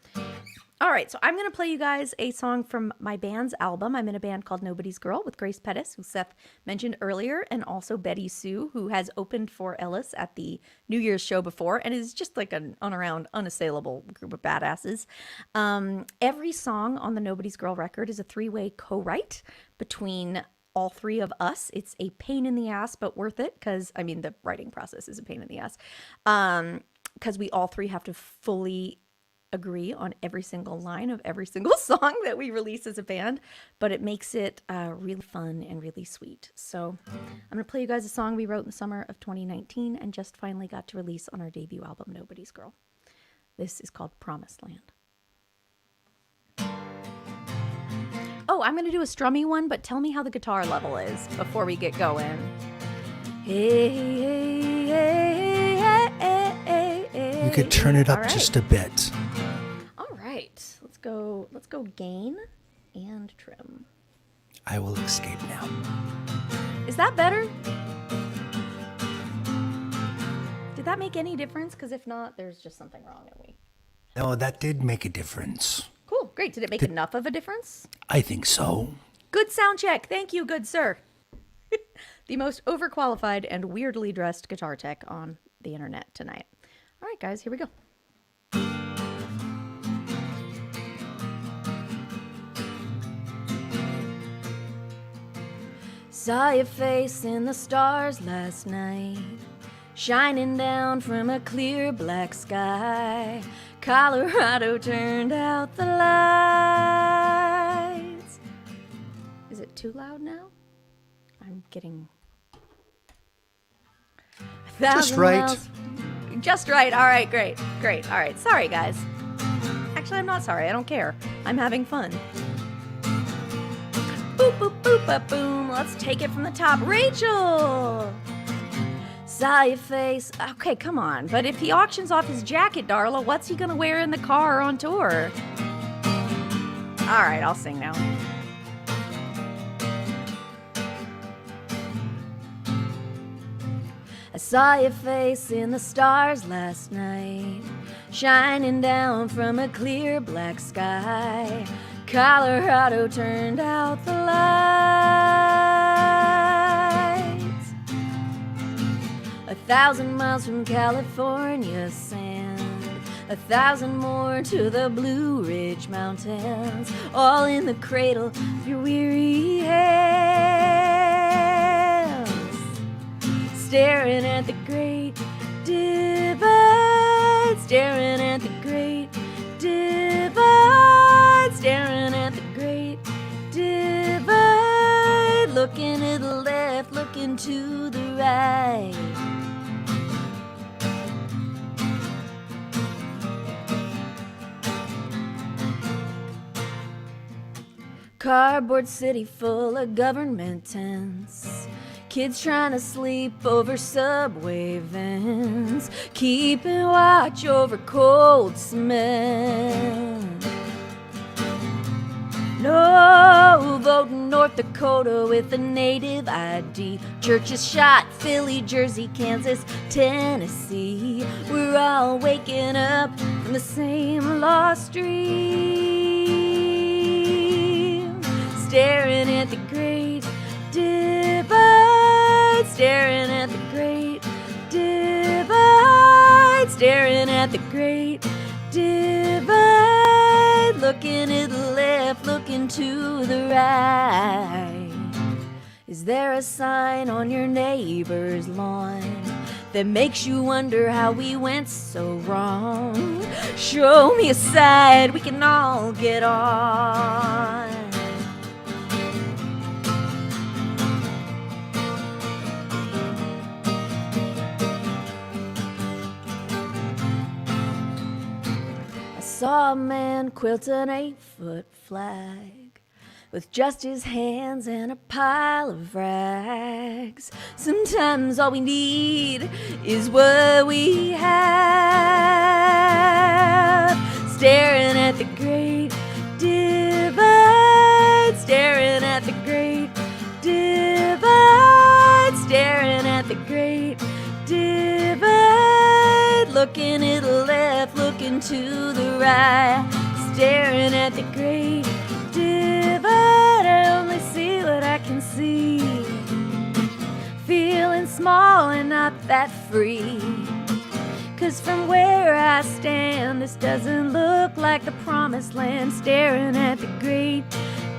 All right, so I'm going to play you guys a song from my band's album. I'm in a band called Nobody's Girl with Grace Pettis, who Seth mentioned earlier, and also Betty Sue, who has opened for Ellis at the New Year's show before and is just like an on-around, unassailable group of badasses. Every song on the Nobody's Girl record is a three-way co-write between all three of us. It's a pain in the ass, but worth it, because, I mean, the writing process is a pain in the ass, because we all three have to fully agree on every single line of every single song that we release as a band, but it makes it really fun and really sweet. So I'm going to play you guys a song we wrote in the summer of 2019 and just finally got to release on our debut album, Nobody's Girl. This is called Promised Land. Oh, I'm going to do a strummy one, but tell me how the guitar level is before we get going. Hey, hey, hey, hey, hey, hey, hey. You could turn it up just a bit. All right. Let's go gain and trim. I will escape now. Is that better? Did that make any difference? Because if not, there's just something wrong in me. No, that did make a difference. Cool. Great. Did it make enough of a difference? I think so. Good sound check. Thank you, good sir. The most overqualified and weirdly dressed guitar tech on the internet tonight. All right, guys, here we go. Saw your face in the stars last night, shining down from a clear black sky. Colorado turned out the lights. Is it too loud now? I'm getting... Just right. miles. Just right. All right, great. Great. All right. Sorry, guys. Actually, I'm not sorry. I don't care. I'm having fun. Boop, boop, boop, ba, boom. Let's take it from the top. Rachel! Saw your face. Okay, come on. But if he auctions off his jacket, Darla, what's he gonna wear in the car or on tour? All right, I'll sing now. I saw your face in the stars last night, shining down from a clear black sky. Colorado turned out the lights. 1,000 miles from California sand, 1,000 more to the Blue Ridge Mountains, all in the cradle of your weary hands. Staring at the great divide, staring at the great divide, staring at the great divide. Look Cardboard city full of government tents. Kids trying to sleep over subway vents. Keeping watch over cold cement. No voting North Dakota with a native ID. Churches shot Philly, Jersey, Kansas, Tennessee. We're all waking up from the same lost dream. Staring at the great divide. Staring at the great divide. Staring at the great divide. Looking to the left, looking to the right. Is there a sign on your neighbor's lawn that makes you wonder how we went so wrong? Show me a side we can all get on. Saw a man quilt an 8-foot flag with just his hands and a pile of rags. Sometimes all we need is what we have. Staring at the great divide. Staring at the great divide. Staring at the great divide. Looking to the left, looking to the right. Staring at the great divide. I only see what I can see. Feeling small and not that free. 'Cause from where I stand, this doesn't look like the promised land. Staring at the great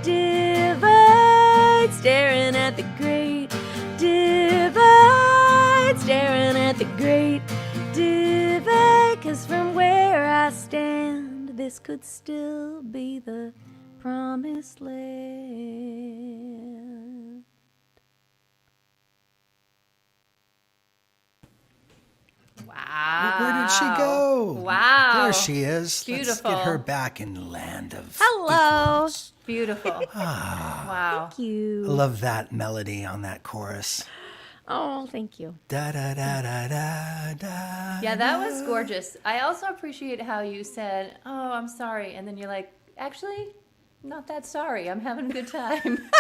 divide. Staring at the great divide. Staring at the great divide. 'Cause from where I stand, this could still be the promised land. Wow. Where did she go? Wow. There she is. Beautiful. Let's get her back in the land of Hello. equals. Beautiful. Wow. Thank you. I love that melody on that chorus. Oh, thank you. Da da da da da da. Yeah, that was gorgeous. I also appreciate how you said, "Oh, I'm sorry," and then you're like, "Actually, not that sorry. I'm having a good time."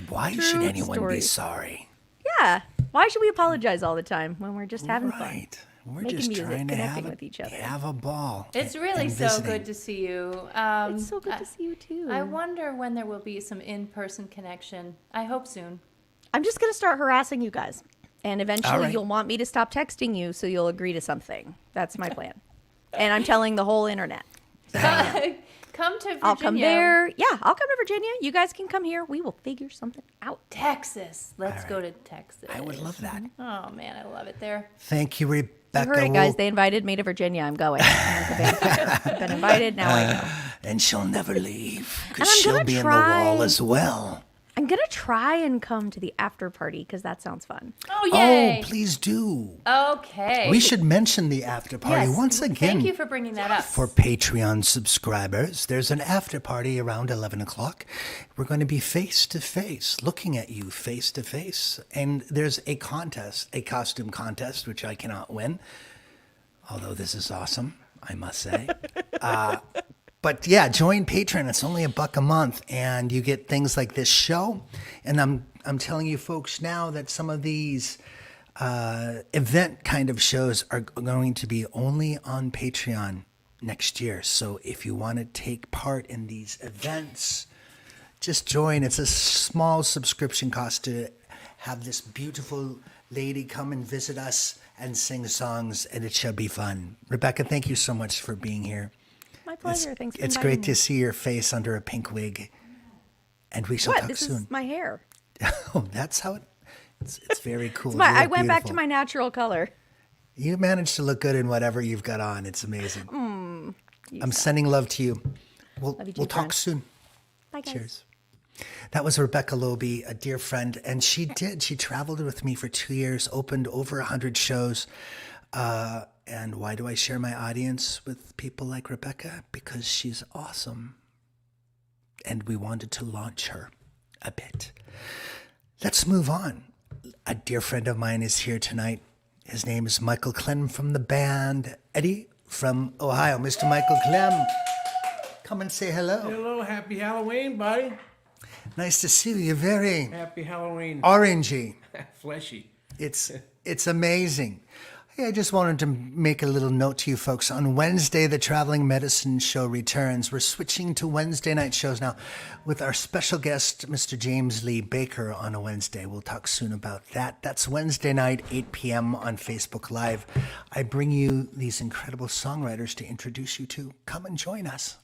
Why True should anyone story. be sorry? Yeah. Why should we apologize all the time when we're just having fun? Right. We're Making just music, trying to connecting have with each other. have a ball. It's really and so visiting. good to see you. It's so good to see you too. I wonder when there will be some in-person connection. I hope soon. I'm just going to start harassing you guys. And eventually All right. you'll want me to stop texting you so you'll agree to something. That's my plan. And I'm telling the whole internet. Come to Virginia. I'll come there. Yeah, I'll come to Virginia. You guys can come here. We will figure something out. Texas. Let's All go right. to Texas. I would love that. Oh man, I love it there. Thank you, You Rebecca. heard it, guys. They invited me to Virginia. I'm going. I'm like a vampire. I've been invited. Now I go. And she'll never leave And because I'm she'll gonna be try- in the wall as well. I'm going to try and come to the after party because that sounds fun. Oh yay! Oh, please do. Okay. We should mention the after party Yes. once again. Thank you for bringing that up. For Patreon subscribers, there's an after party around 11 o'clock. We're going to be face to face, looking at you face to face. And there's a contest, a costume contest, which I cannot win. Although this is awesome, I must say. But yeah, join Patreon. It's only $1 a month, and you get things like this show. And I'm telling you folks now that some of these event kind of shows are going to be only on Patreon next year. So if you want to take part in these events, just join. It's a small subscription cost to have this beautiful lady come and visit us and sing songs, and it should be fun. Rebecca, thank you so much for being here. My pleasure. Thanks for It's inviting great me. to see your face under a pink wig, and we shall What? talk This soon. is my hair. Oh, that's how it's very cool. You I look went back to beautiful. my natural color. You managed to look good in whatever you've got on. It's amazing. I'm sending love to you. We'll Love you too, we'll talk friend. soon. Bye, guys. Cheers. That was Rebecca Loebe, a dear friend, and she traveled with me for 2 years, opened over 100 shows. And why do I share my audience with people like Rebecca? Because she's awesome. and we wanted to launch her a bit. Let's move on. A dear friend of mine is here tonight. His name is Michael Clem from the band Eddie from Ohio. Mr. Michael Clem, come and say hello. Hello, happy Halloween, buddy. Nice to see you. You're very Happy Halloween. orangey. Fleshy. It's amazing. Hey, I just wanted to make a little note to you folks. On Wednesday, the Traveling Medicine Show returns. We're switching to Wednesday night shows now with our special guest, Mr. James Lee Baker, on a Wednesday. We'll talk soon about that. That's Wednesday night, 8 p.m. on Facebook Live. I bring you these incredible songwriters to introduce you to. Come and join us.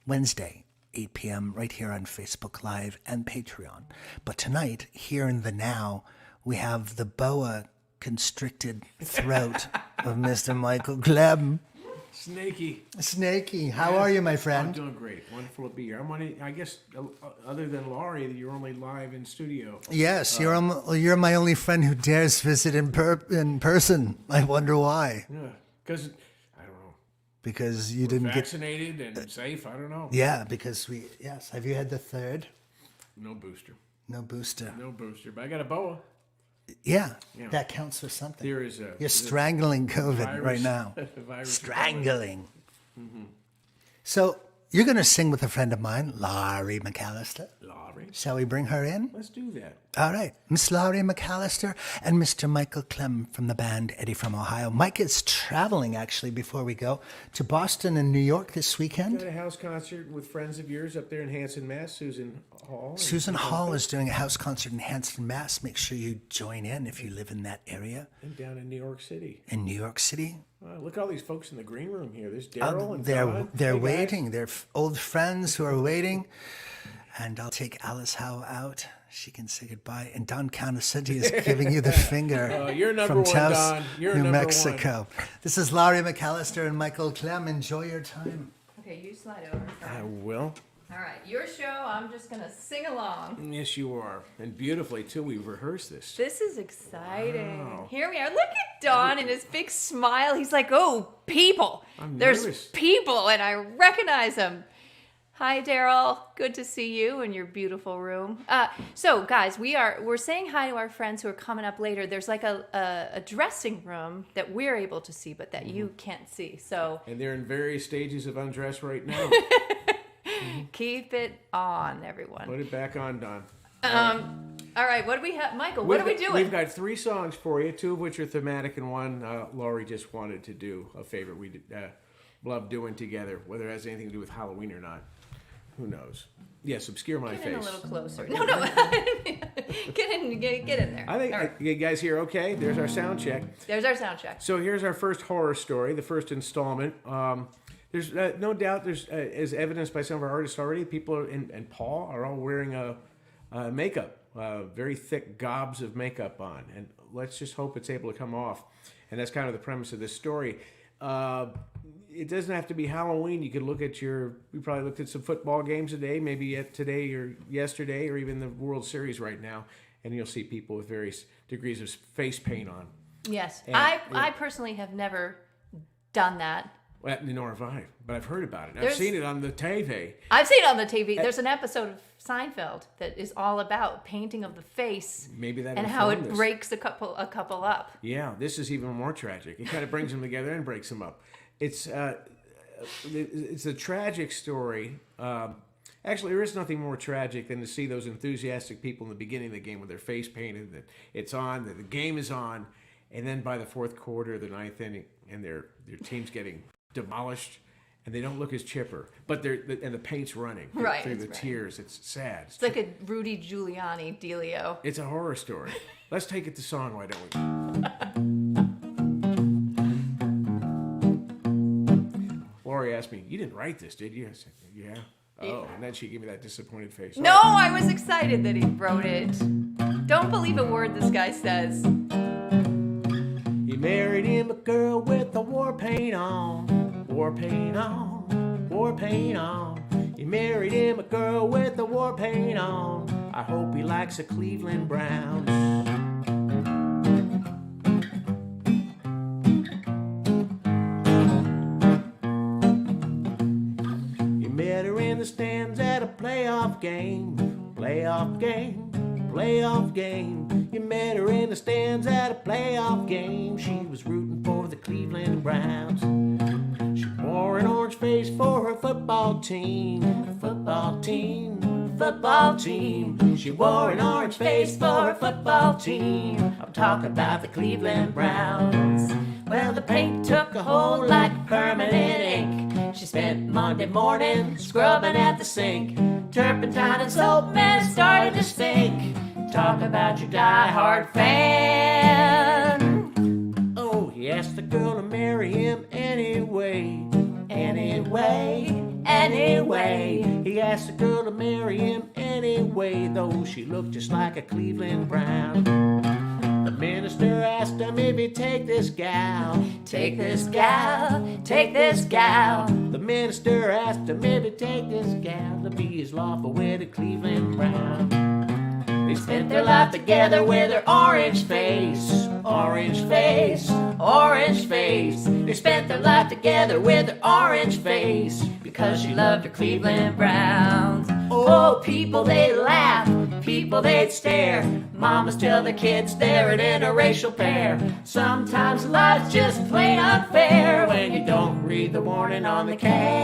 Wednesday, 8 p.m. right here on Facebook Live and Patreon. But tonight, here in the now, we have the boa constricted throat of Mr. Michael Clem. Snaky. How are you, my friend? I'm doing great. Wonderful to be here. I guess, other than Laurie, you're only live in studio. Yes, you're my only friend who dares visit in person. I wonder why. Yeah, because, I don't know. Because you didn't vaccinated and safe, I don't know. Yeah, because yes. Have you had the third? No booster. No booster. No booster, but I got a boa. Yeah, that counts for something. There is You're strangling COVID virus, right now. virus Strangling. Mm-hmm. So you're going to sing with a friend of mine, Laurie MacAllister. Laurie. Shall we bring her in? Let's do that. All right. Miss Laurie MacAllister and Mr. Michael Clem from the band Eddie from Ohio. Mike is traveling, actually, before we go, to Boston and New York this weekend. Got a house concert with friends of yours up there in Hanson, Mass. Susan Hall. Susan Hall is doing a house concert in Hanson, Mass. Make sure you join in if you live in that area. And down in New York City. In New York City? Look at all these folks in the green room here. There's Darryl and They're Don. they're Hey, waiting. guys. They're old friends who are waiting. And I'll take Alice Howe out. She can say goodbye. And Don Countercity is giving you the finger You're number from one, Taos, Don. You're New number Mexico. This is Laurie MacAllister and Michael Clem. Enjoy your time. Okay, you slide over. I will. All right, your show. I'm just gonna sing along. Yes, you are. And beautifully, too. We've rehearsed this. This is exciting. Wow. Here we are. Look at Don and his big smile. He's like, oh, people. I'm There's nervous. people, and I recognize them. Hi, Darryl. Good to see you in your beautiful room. So, guys, we're saying hi to our friends who are coming up later. There's like a dressing room that we're able to see, but that you can't see. So And they're in various stages of undress right now. keep it on, everyone. Put it back on, Don. All right, what do we have, Michael? What are we doing? We've got 3 songs for you, 2 of which are thematic, and one Laurie just wanted to do, a favorite we love doing together, whether it has anything to do with Halloween or not. Who knows? Yes, obscure my Get face. in a little closer. No. Get in there. I think All right. you guys here okay? There's our sound check. There's our sound check. So here's our first horror story, the first installment. There's no doubt, as evidenced by some of our artists already, people and Paul are all wearing makeup, very thick gobs of makeup on. And let's just hope it's able to come off. And that's kind of the premise of this story. It doesn't have to be Halloween. You could look at you probably looked at some football games today, maybe today or yesterday, or even the World Series right now, and you'll see people with various degrees of face paint on. Yes. And- I personally have never done that. Well, nor have I, but I've heard about it. I've There's- seen it on the TV. I've seen it on the TV. There's an episode of Seinfeld that is all about painting of the face Maybe that and how it informed us. breaks a couple up. Yeah, this is even more tragic. It kind of brings them together and breaks them up. It's a tragic story. Actually, there is nothing more tragic than to see those enthusiastic people in the beginning of the game with their face painted, that it's on, that the game is on, and then by the 4th quarter, the 9th inning, and their team's getting demolished, and they don't look as chipper, but and the paint's running Right, through the it's right. tears. It's sad. It's like a Rudy Giuliani dealio. It's a horror story. Let's take it to song, why don't we? Laurie asked me, "You didn't write this, did you?" I said, "Yeah." Oh, and then she gave me that disappointed face. No, I was excited that he wrote it. Don't believe a word this guy says. He married him a girl with a war paint on, war paint on, war paint on. He married him a girl with a war paint on. I hope he likes the Cleveland Browns. He met her in the stands at a a playoff game. Playoff game, playoff game. You met her in the stands at a playoff game. She was rooting for the Cleveland Browns. She wore an orange face for her football team. Football team, football team. She wore an orange face for her football team. I'm talking about the Cleveland Browns. Well, the paint took a hold like permanent ink. She spent Monday morning scrubbing at the sink. Turpentine and soap and it started to stink. Talk about your die-hard fan. Oh, he asked the girl to marry him anyway. Anyway, anyway. He asked the girl to marry him anyway, though she looked just like a Cleveland Brown. The minister asked him if he'd take this gal. Take this gal, take this gal. The minister asked him if he'd take this gal to be his lawful wedded Cleveland Brown. They spent their life together with her orange face. Orange face, orange face. They spent their life together with her orange face because she loved her Cleveland Browns. Oh, people they'd laugh, people they'd stare. Mamas tell their kids they're an interracial pair. Sometimes life's just plain unfair when you don't read the warning on the can.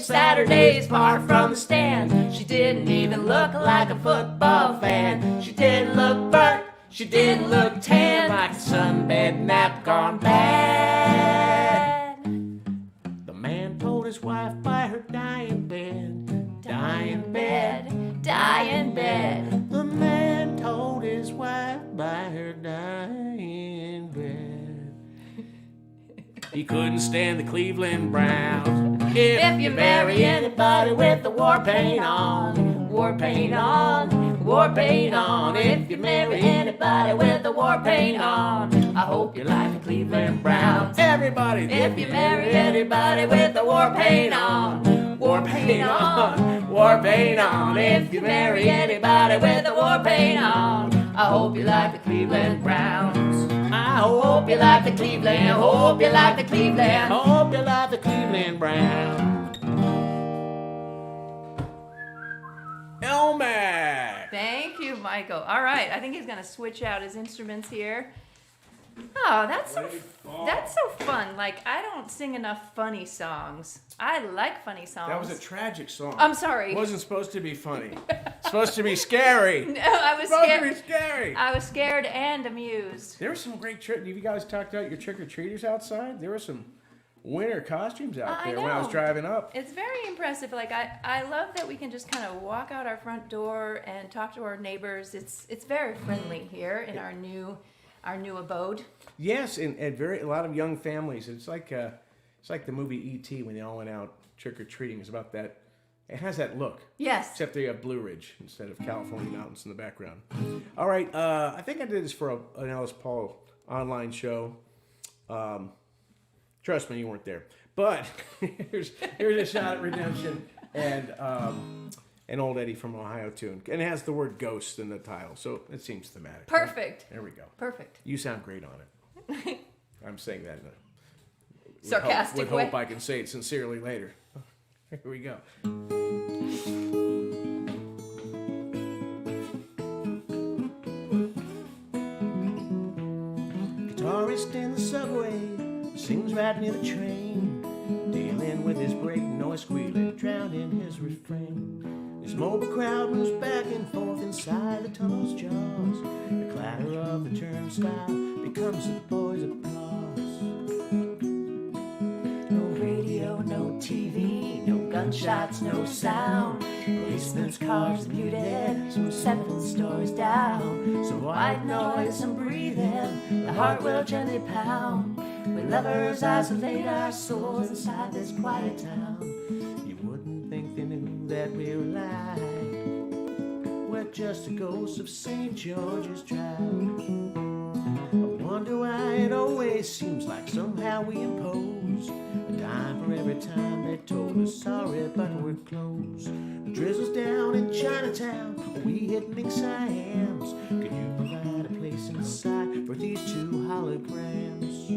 Saturdays far from the stand. She didn't even look like a football fan. She didn't look burnt, she didn't look tan, like a sunbed nap gone bad. The man told his wife by her dying bed. Dying bed, dying bed. The man told his wife by her dying bed. He couldn't stand the Cleveland Browns. If you marry anybody with the war paint on, war paint on, war paint on. If you marry anybody with the war paint on, I hope you like the Cleveland Browns. Everybody, if you marry anybody with the war paint on, war paint on, war paint on. If you marry anybody with the war paint on, I hope you like the Cleveland Browns. I hope you like the Cleveland, hope you like the Cleveland, hope you like the Cleveland Browns. Elmac! Thank you, Michael. All right, I think he's going to switch out his instruments here. Oh, that's so fun. Like, I don't sing enough funny songs. I like funny songs. That was a tragic song. I'm sorry. It wasn't supposed to be funny. It's supposed to be scary. No, I was supposed scared. to be scary. I was scared and amused. There were some great you guys talked about your trick-or-treaters outside? There were some winter costumes out there when I was driving up. It's very impressive. Like, I love that we can just kind of walk out our front door and talk to our neighbors. It's very friendly here in our new abode. Yes, and a lot of young families. It's like the movie E.T. when they all went out trick-or-treating. It's about that. It has that look. Yes. Except they have Blue Ridge instead of California mountains in the background. All right, I think I did this for an Ellis Paul online show. Trust me, you weren't there. But here's a shot at redemption and an old Eddie from Ohio tune. And it has the word ghost in the title, so it seems thematic. Perfect. There we go. Perfect. You sound great on it. I'm saying that in a sarcastic with way. hope I can say it sincerely later. Here we go. Guitarist in the subway sings right near the train, dealing with his brake noise squealing, drowned in his refrain. This mobile crowd moves back and forth inside the tunnel's jaws. The clatter of the turnstile becomes the boys' applause. No radio, no TV, no gunshots, no sound. Policemen's cars muted, some 7 stories down. Some white noise, some breathing, the heart will gently pound. We lovers isolate our souls inside this quiet town. You wouldn't think they knew that we were alive. We're just a ghost of St. George's Drive. wonder why it always seems like somehow we impose a dime for every time they told us sorry, but we're closed. The drizzle's down in Chinatown, we hitting Siams. Could you provide a place inside for these two holograms?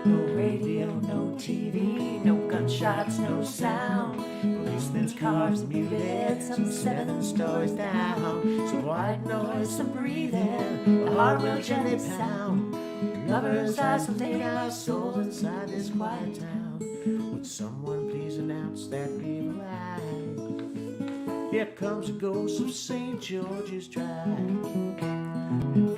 No radio, no TV, no gunshots, no sound. Policemen's cars muted, some 7 stories down. Some white noise, some breathing, the heart will gently pound. Lovers isolate our souls inside this quiet town. Would someone please announce that we've arrived? Here comes the ghost of St. George's Drive.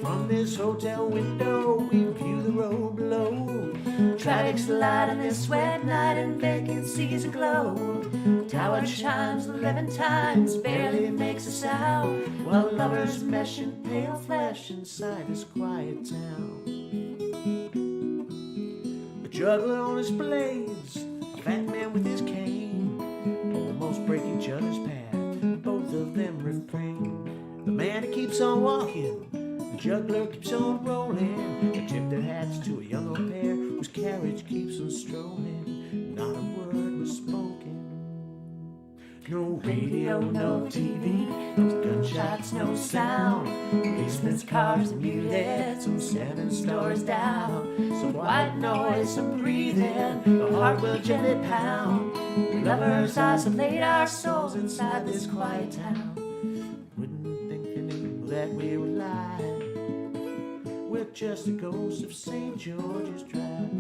From this hotel window, we view the road below. Traffic's light on this wet night and vacancies aglow. Tower chimes 11 times, barely makes a sound, while lovers mesh in pale flesh inside this quiet town. A juggler on his blades, a fat man with his cane, almost break each other's path, both of them refrain. The man who keeps on walking, the juggler keeps on rolling. They tip their hats to a young old pair whose carriage keeps on strolling. Not a word was spoken. No radio, no TV, no gunshots, no sound. Policemen's cars muted, some 7 stories down. Some white noise, some breathing, the heart will gently pound. Lovers isolate our souls inside this quiet town. Wouldn't think they knew that we were alive. We're just the ghosts of St. George's Drive.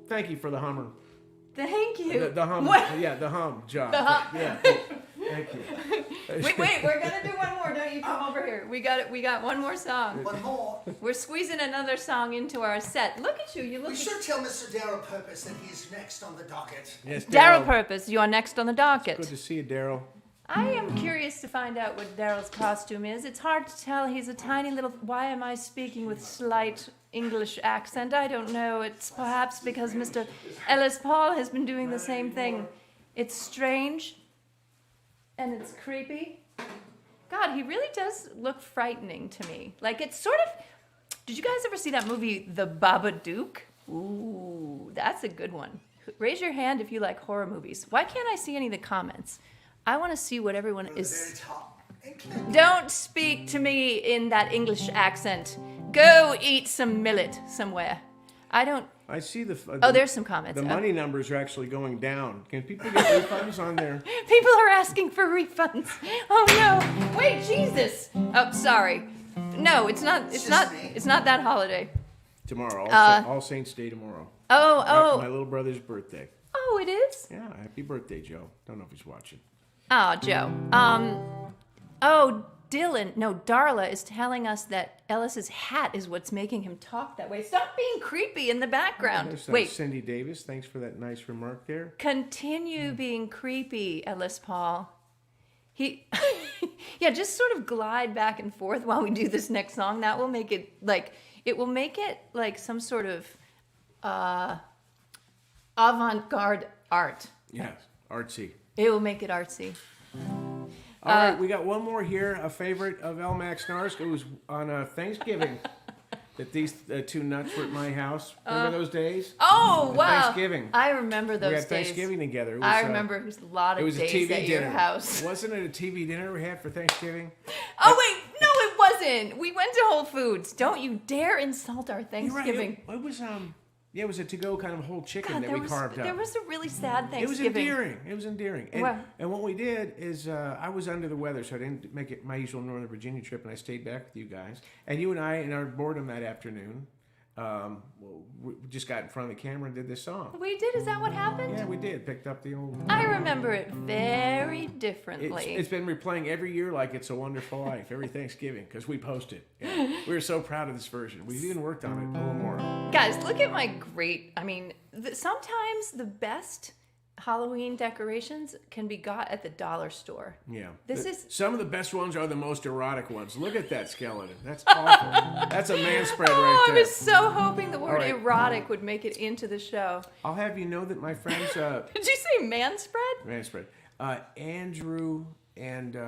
Thank you for the hummer. Thank you. The hum. What? Yeah, the hum job. The hum. Yeah. Thank you. Wait, we're gonna do one more. Don't you come over here. We got one more song. One more. We're squeezing another song into our set. Look at you. You look. We should tell Mr. Darryl Purpose that he's next on the docket. Yes, Darryl Purpose, you are next on the docket. Good to see you, Darryl. I am curious to find out what Darryl's costume is. It's hard to tell. He's a tiny little... Why am I speaking with slight English accent? I don't know. It's perhaps because Mr. Ellis Paul has been doing the same thing. It's strange. And it's creepy. God, he really does look frightening to me. Like, it's sort of... Did you guys ever see that movie, The Babadook? Ooh, that's a good one. Raise your hand if you like horror movies. Why can't I see any of the comments? I want to see what everyone is... Don't speak to me in that English accent. Go eat some millet somewhere. I don't... I see the Oh, there's some comments. The money numbers are actually going down. Can people get refunds on there? People are asking for refunds. Oh no! Wait, Jesus! Oh, sorry. No, it's not. It's not. It's not that holiday. Tomorrow, All Saints Day tomorrow. Oh. My little brother's birthday. Oh, it is. Yeah, happy birthday, Joe. Don't know if he's watching. Oh, Joe. Oh, Dylan. No, Darla is telling us that Ellis's hat is what's making him talk that way. Stop being creepy in the background. Wait. Cindy Davis, thanks for that nice remark there. Continue being creepy, Ellis Paul. He, yeah, just sort of glide back and forth while we do this next song. That will make it like some sort of avant-garde art. Yes, artsy. It will make it artsy. All right, we got one more here, a favorite of El Max Nars. It was on Thanksgiving that these two nuts were at my house. Remember those days? Oh, wow. Thanksgiving. I remember those days. We had Thanksgiving together. It was, I remember it was a lot of days at dinner. your house. Wasn't it a TV dinner we had for Thanksgiving? Oh, wait. No, it wasn't. We went to Whole Foods. Don't you dare insult our Thanksgiving. You're right. It was it was a to-go kind of whole chicken that we carved up. There was a really sad Thanksgiving. It was endearing. And what we did is I was under the weather, so I didn't make it my usual Northern Virginia trip, and I stayed back with you guys. And you and I, in our boredom that afternoon, we just got in front of the camera and did this song. We did? Is that what happened? Yeah, we did. Picked up the old... I remember it very differently. It's been replaying every year like It's a Wonderful Life, every Thanksgiving, because we post it. Yeah. We were so proud of this version. We've even worked on it a little more. Guys, look at my great... I mean, sometimes the best Halloween decorations can be got at the dollar store. Yeah. This is Some of the best ones are the most erotic ones. Look at that skeleton. That's awful. That's a man spread Oh, right I there. was so hoping the word right. erotic would make it into the show. I'll have you know that my friends, Did you say man spread? man spread, Andrew and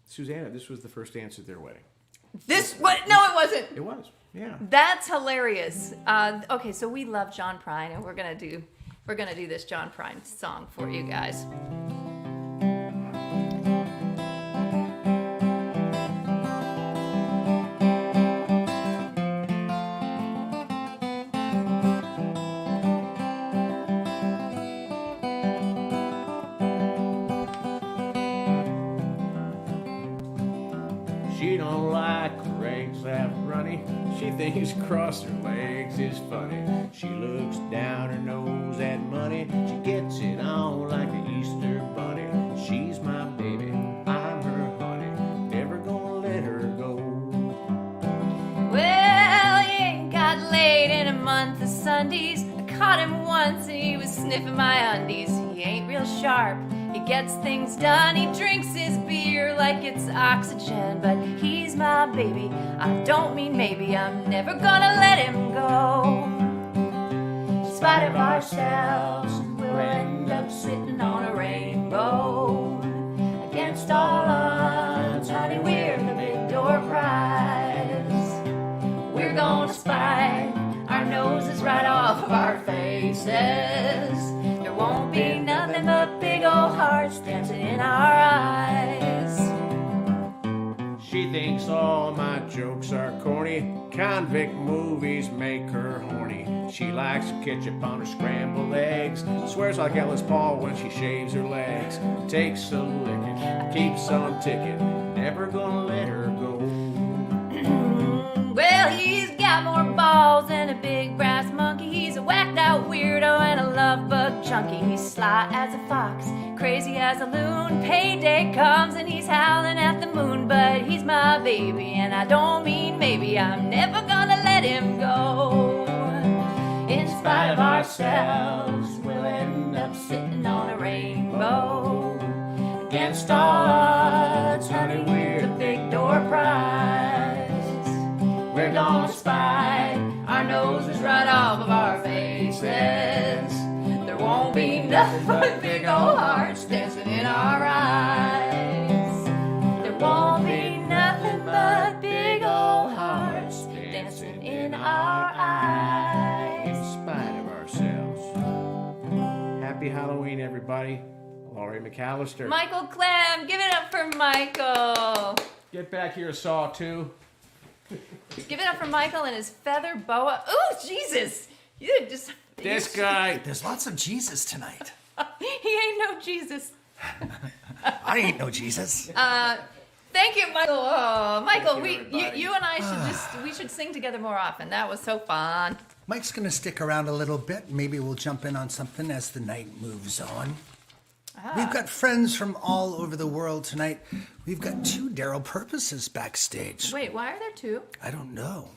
Susanna, this was the first dance at their wedding. This what? No, it wasn't. It was, yeah. That's hilarious. Okay, so we love John Prine, and we're gonna do this John Prine song for you guys. She don't like legs that runny. She thinks cross her legs is funny. She looks down her nose at money. She gets it on like an Easter bunny. She's my baby, I'm her honey. Never gonna let her go. Well, he ain't got laid in a month of Sundays. I caught him once and he was sniffing my undies. He ain't real sharp, he gets things done. He drinks his beer like it's oxygen. But he's my baby, I don't mean maybe. I'm never gonna let him go. In spite of ourselves, we'll end up sitting on a rainbow. Against all odds, honey, we're the big door prize. We're gonna spy our noses right off of our faces. There won't be nothing but big old hearts dancing in our eyes. She thinks all my jokes are corny. Convict movies make her horny. She likes ketchup on her scrambled eggs. Swears like Ellis Paul when she shaves her legs. Takes a licking, keeps on ticking. Never gonna let her go. Well, he's got more balls than a big brass monkey. He's a whacked out weirdo and a love bug junkie. He's sly as a fox, crazy as a loon. Payday comes and he's howling at the moon. But he's my baby and I don't mean maybe. I'm never gonna let him go. In spite of ourselves, we'll end up sitting on a rainbow. Against all odds, honey, we're the big door prize. We're gonna spy our noses right off of our faces. There won't be nothing but big old hearts dancing in our eyes. There won't be nothing but big old hearts dancing in our eyes. In spite of ourselves. Happy Halloween, everybody. Laurie MacAllister. Michael Clem, give it up for Michael. Get back here, Saw 2. Give it up for Michael and his feather boa. Ooh, Jesus! You just This guy. There's lots of Jesus tonight. he ain't no Jesus. I ain't no Jesus. Thank you, Michael. Oh, Michael, you and I we should sing together more often. That was so fun. Mike's going to stick around a little bit. Maybe we'll jump in on something as the night moves on. We've got friends from all over the world tonight. We've got 2 Darryl Purposes backstage. Wait, why are there 2? I don't know.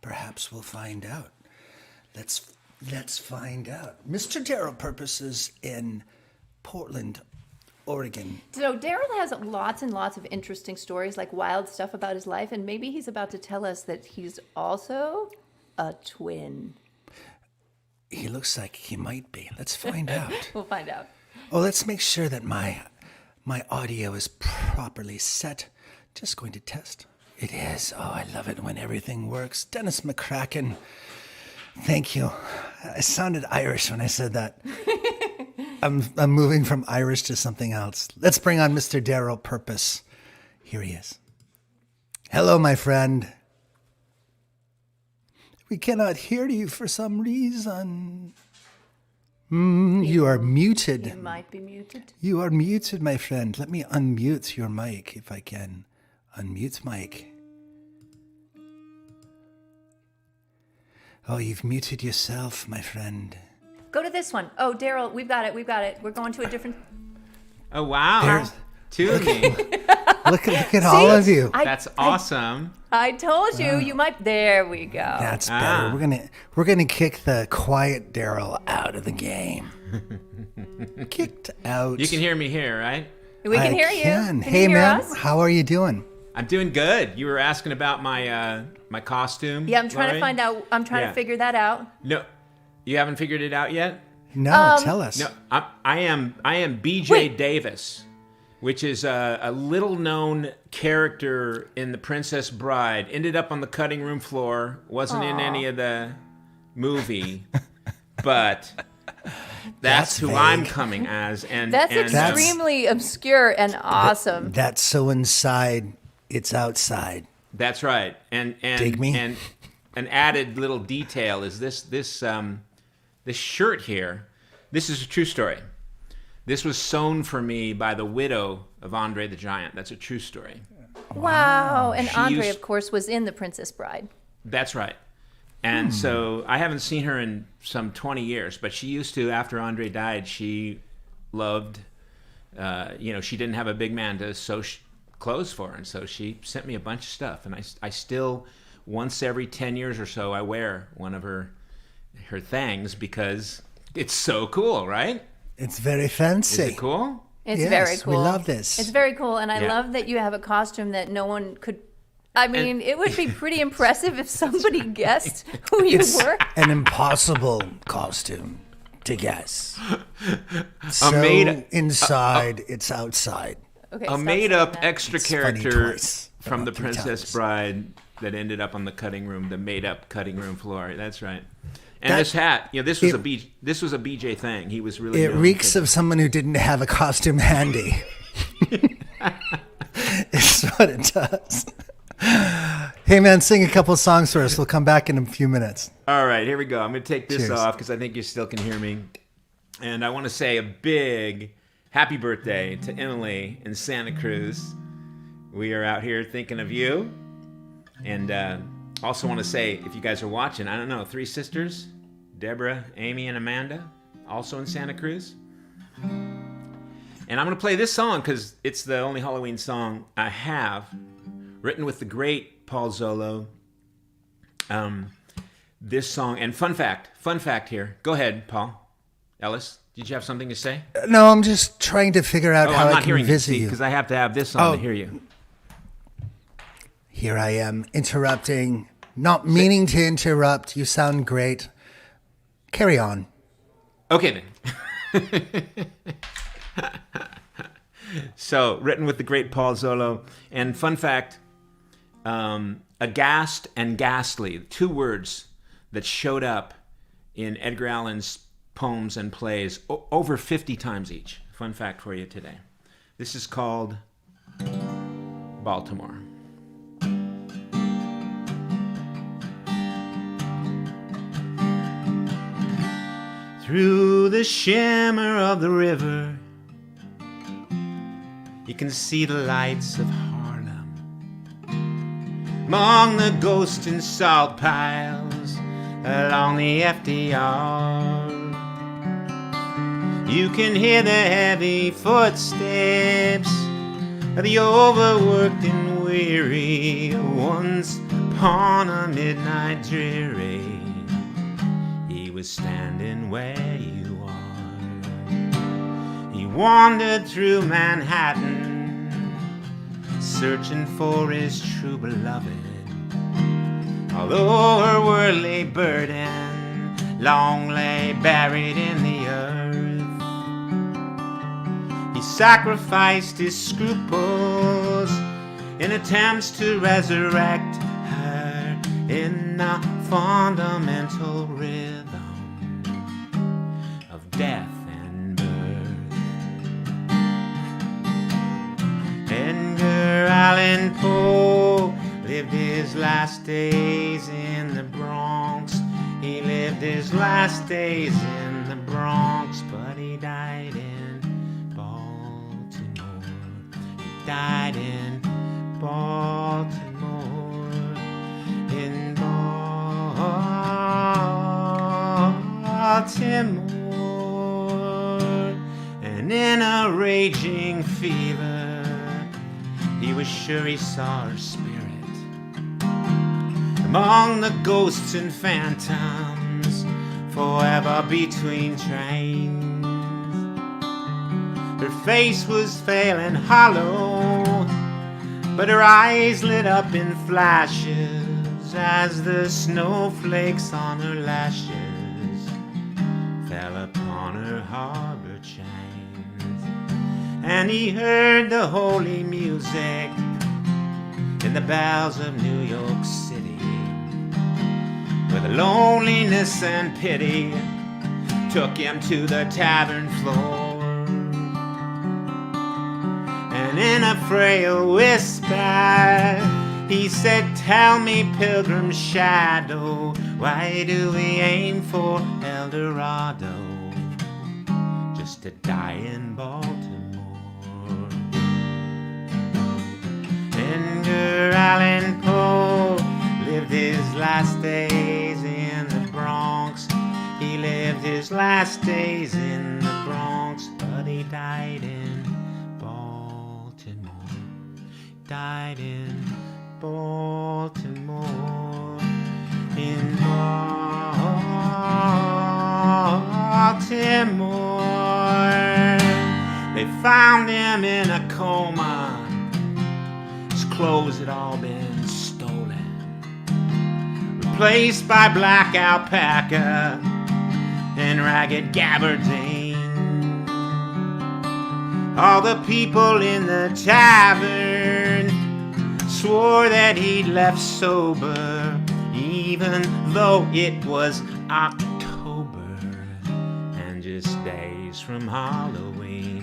Perhaps we'll find out. Let's find out. Mr. Darryl Purposes in Portland, Oregon. So Darryl has lots and lots of interesting stories, like wild stuff about his life, and maybe he's about to tell us that he's also a twin. He looks like he might be. Let's find out. We'll find out. Oh, let's make sure that my audio is properly set. Just going to test. It is. Oh, I love it when everything works. Dennis McCracken, thank you. I sounded Irish when I said that. I'm moving from Irish to something else. Let's bring on Mr. Darryl Purpose. Here he is. Hello, my friend. We cannot hear you for some reason. You are muted. You might be muted. You are muted, my friend. Let me unmute your mic if I can. Unmute mic. Oh, you've muted yourself, my friend. Go to this one. Oh, Darryl, we've got it. We're going to a different... Oh, wow. There's- 2 of me. Look at all of you. That's awesome. I told you, you might... There we go. That's better. We're gonna kick the quiet Darryl out of the game. Kicked out. You can hear me here, right? We can hear you. Can. Can Hey, you hear man. us? How are you doing? I'm doing good. You were asking about my my costume. Yeah, I'm trying to Laurie? find out. I'm trying Yeah. to figure that out. No, you haven't figured it out yet. No, tell us. No, I am BJ Wait. Davis, which is a little known character in The Princess Bride. Ended up on the cutting room floor. Wasn't in any of the movie, but that's who vague. I'm coming as. And That's and, extremely obscure and awesome. That's so inside, it's outside. That's right. And Dig me? And an added little detail is this shirt here. This is a true story. This was sewn for me by the widow of Andre the Giant. That's a true story. Wow. And She Andre, used- of course, was in The Princess Bride. That's right. And so I haven't seen her in some 20 years, but she used to, after Andre died, she loved, she didn't have a big man to sew clothes for. And so she sent me a bunch of stuff. And I still, once every 10 years or so, I wear one of her things because it's so cool, right? It's very fancy. Is it cool? It's Yes, very we cool. love this. It's very cool. And I Yeah. love that you have a costume that no one could. I mean, it would be pretty impressive if somebody guessed who you were. An impossible costume to guess. So made- inside, it's outside. Okay, A stop made-up saying that. extra It's funny character twice, from The about 3 Princess times. Bride that ended up on the made-up cutting room floor. That's right. And That- this hat, this was this was a BJ thing. He was really It known reeks for- of someone who didn't have a costume handy. It's what it does. Hey, man, sing a couple songs for us. We'll come back in a few minutes. All right, here we go. I'm going to take this Cheers. off because I think you still can hear me. And I want to say a big happy birthday to Emily in Santa Cruz. We are out here thinking of you. And also want to say, if you guys are watching, I don't know, 3 sisters, Deborah, Amy, and Amanda, also in Santa Cruz. And I'm going to play this song because it's the only Halloween song I have, written with the great Paul Zolo. This song, and fun fact here. Go ahead, Paul. Ellis, did you have something to say? No, I'm just trying to figure out how I'm I not can hearing visit you you. because I have to have this on Oh. to hear you. Here I am, interrupting, not meaning to interrupt. You sound great. Carry on. Okay then. So, written with the great Paul Zolo. And fun fact, aghast and ghastly, 2 words that showed up in Edgar Allan's poems and plays over 50 times each. Fun fact for you today. This is called Baltimore. Through the shimmer of the river, you can see the lights of Harlem. Among the ghosts and salt piles along the FDR, you can hear the heavy footsteps of the overworked and weary. Once upon a midnight dreary, he was standing where you are. He wandered through Manhattan, searching for his true beloved. Although her worldly burden long lay buried in the earth, he sacrificed his scruples in attempts to resurrect her in a fundamental rhythm of death and birth. Edgar Allan Poe lived his last days in the Bronx. He lived his last days in the Bronx, but he died in Baltimore. He died in Baltimore. In Baltimore. And in a raging fever, he was sure he saw her spirit among the ghosts and phantoms, forever between trains. Her face was pale and hollow, but her eyes lit up in flashes as the snowflakes on her lashes fell upon her harbor chains. And he heard the holy music in the bells of New York City, where the loneliness and pity took him to the tavern floor. And in a frail whisper he said, "Tell me, pilgrim shadow, why do we aim for El Dorado just to die in Baltimore?" Edgar Allan Poe lived his last days in the Bronx. He lived his last days in the Bronx, but he died in Baltimore. Died in Baltimore. In Baltimore. They found him in a coma. His clothes had all been stolen, replaced by black alpaca and ragged gabardine. All the people in the tavern swore that he'd left sober, even though it was October and just days from Halloween.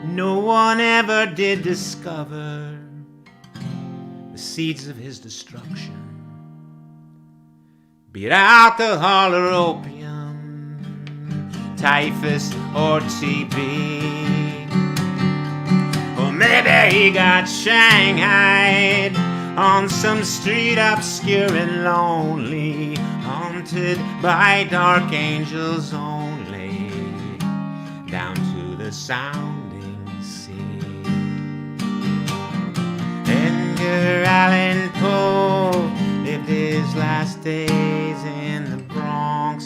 No one ever did discover the seeds of his destruction, be it alcohol or opium, typhus or TB. Or maybe he got shanghaied on some street obscure and lonely, haunted by dark angels only, down to the sounding sea. Edgar Allan Poe lived his last days in the Bronx.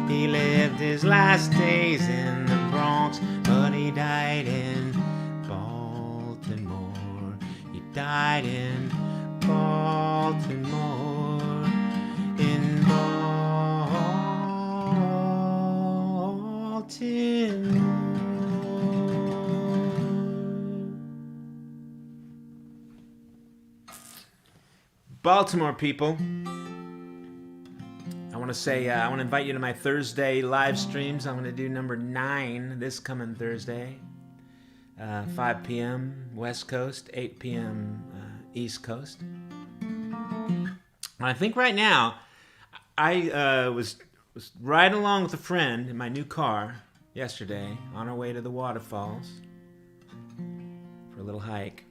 He lived his last days in the Bronx, but he died in Baltimore. He died in Baltimore. In Baltimore. Baltimore people, I want to invite you to my Thursday live streams. I'm going to do number 9 this coming Thursday, 5 p.m. West Coast, 8 p.m. East Coast. I think right now, I was riding along with a friend in my new car yesterday on our way to the waterfalls for a little hike.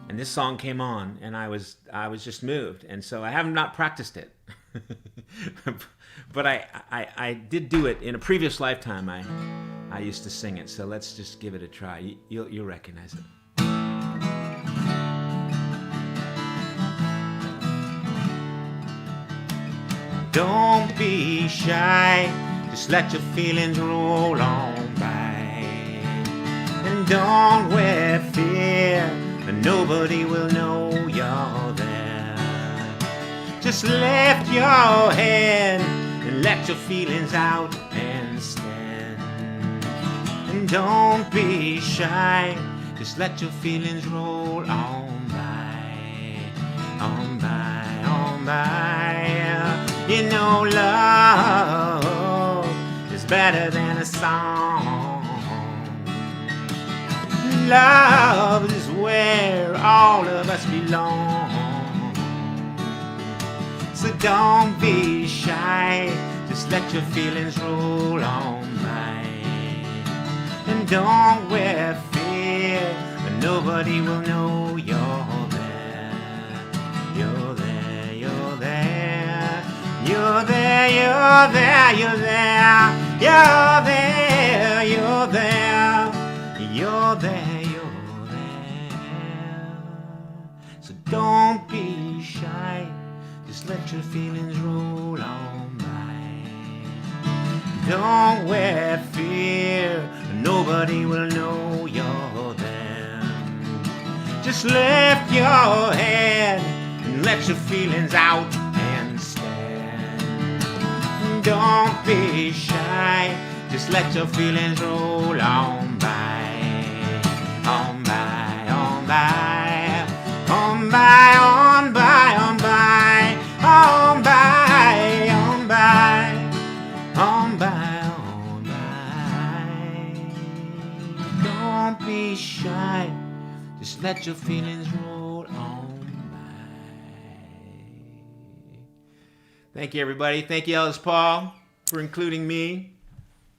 And this song came on, and I was just moved, and so I have not practiced it, but I did do it in a previous lifetime. I used to sing it, so let's just give it a try. You'll recognize it. Don't be shy, just let your feelings roll on by, and don't wear fear. And nobody will know you're there. Just lift your head and let your feelings out and stand. And don't be shy, just let your feelings roll on by, on by, on by. You know love is better than a song. Love is where all of us belong. So don't be shy, just let your feelings roll on by. And don't wear fear, but nobody will know you're there. You're there, you're there. You're there, you're there, you're there. You're there, you're there. You're there, you're there. So don't be shy, just let your feelings roll on by. Don't wear fear, nobody will know you're there. Just lift your head and let your feelings out and stand. Don't be shy, just let your feelings roll on by. On by, on by, on by, on by, on by, on by, on by, on by, on by. Don't be shy, just let your feelings roll on by. Thank you, everybody. Thank you, Ellis Paul, for including me.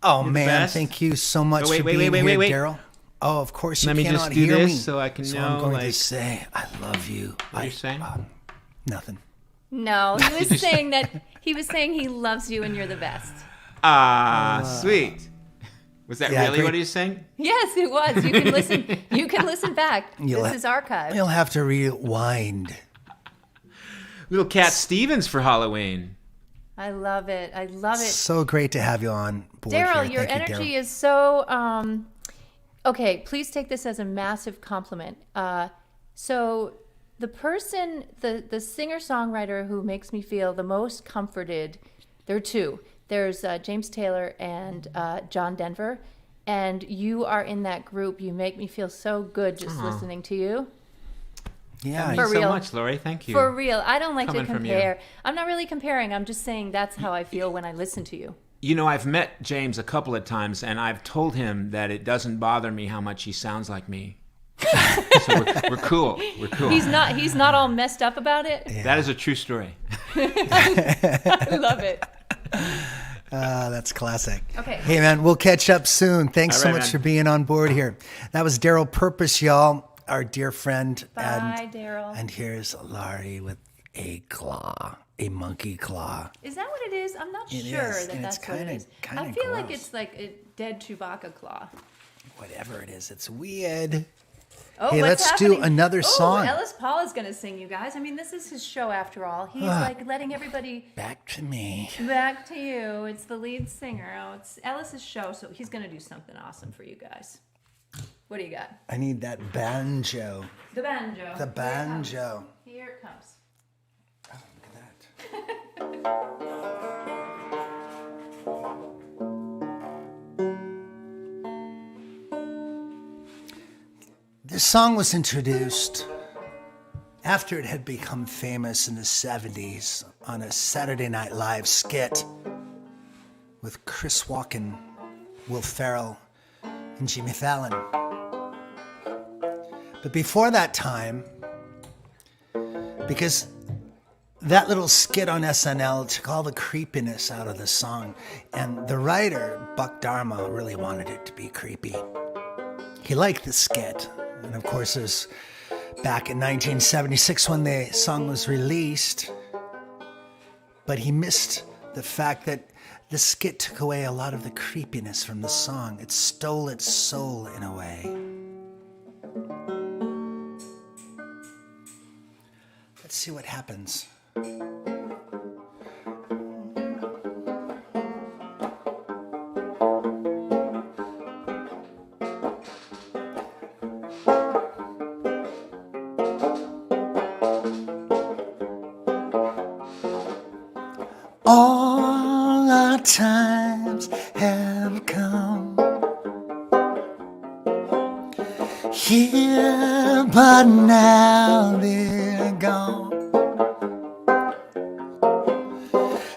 Oh, You're the man, best. thank you so much Oh, wait, for wait, being wait, here, wait. Darryl. Oh, of course you Let me cannot just do hear this me. so I can so know, I'm going to like- say, I love you. What are you saying? Nothing. No, he was saying that he loves you and you're the best. Sweet. Was that Yeah, really great. what he was saying? Yes, it was. You can listen. You can listen back. You'll This ha- is archived. You'll have to rewind. Little Cat Stevens for Halloween. I love it. I love it. So great to have you on board Darryl, here. your Thank you, energy Darryl. is so. Okay, please take this as a massive compliment. So the person, the singer-songwriter who makes me feel the most comforted, there are two. There's James Taylor and John Denver, and you are in that group. You make me feel so good just listening to you. Yeah, For Thanks real. so much, Laurie. Thank you. For real. I don't like Coming to from you. compare. I'm not really comparing. I'm just saying that's how I feel when I listen to you. You know, I've met James a couple of times, and I've told him that it doesn't bother me how much he sounds like me. So we're cool. We're cool. He's not all messed up about it. That is a true story. I love it. that's classic. Okay. Hey, man, we'll catch up soon. Thanks All so right, much man. for being on board here. That was Darryl Purpose, y'all, our dear friend. Bye, Darryl. And here's Laurie with a claw, a monkey claw. Is that what it is? I'm not It sure is, that and that's it's what it kinda- is. kinda I feel like gross. it's like a dead Chewbacca claw. Whatever it is, it's weird. Oh, Hey, what's let's do happening? another Oh, song. Ellis Paul is going to sing, you guys. I mean, this is his show after all. He's like letting everybody Back to me. back to you. It's the lead singer. Oh, it's Ellis's show, so he's going to do something awesome for you guys. What do you got? I need that banjo. The banjo. The Here it comes. banjo. Here it comes. Oh, look at that. This song was introduced after it had become famous in the 70s on a Saturday Night Live skit with Chris Walken, Will Ferrell, and Jimmy Fallon. But before that time, because that little skit on SNL took all the creepiness out of the song, and the writer, Buck Dharma, really wanted it to be creepy. He liked the skit, and of course it was back in 1976 when the song was released, but he missed the fact that the skit took away a lot of the creepiness from the song. It stole its soul in a way. Let's see what happens. All our times have come here, but now they're gone.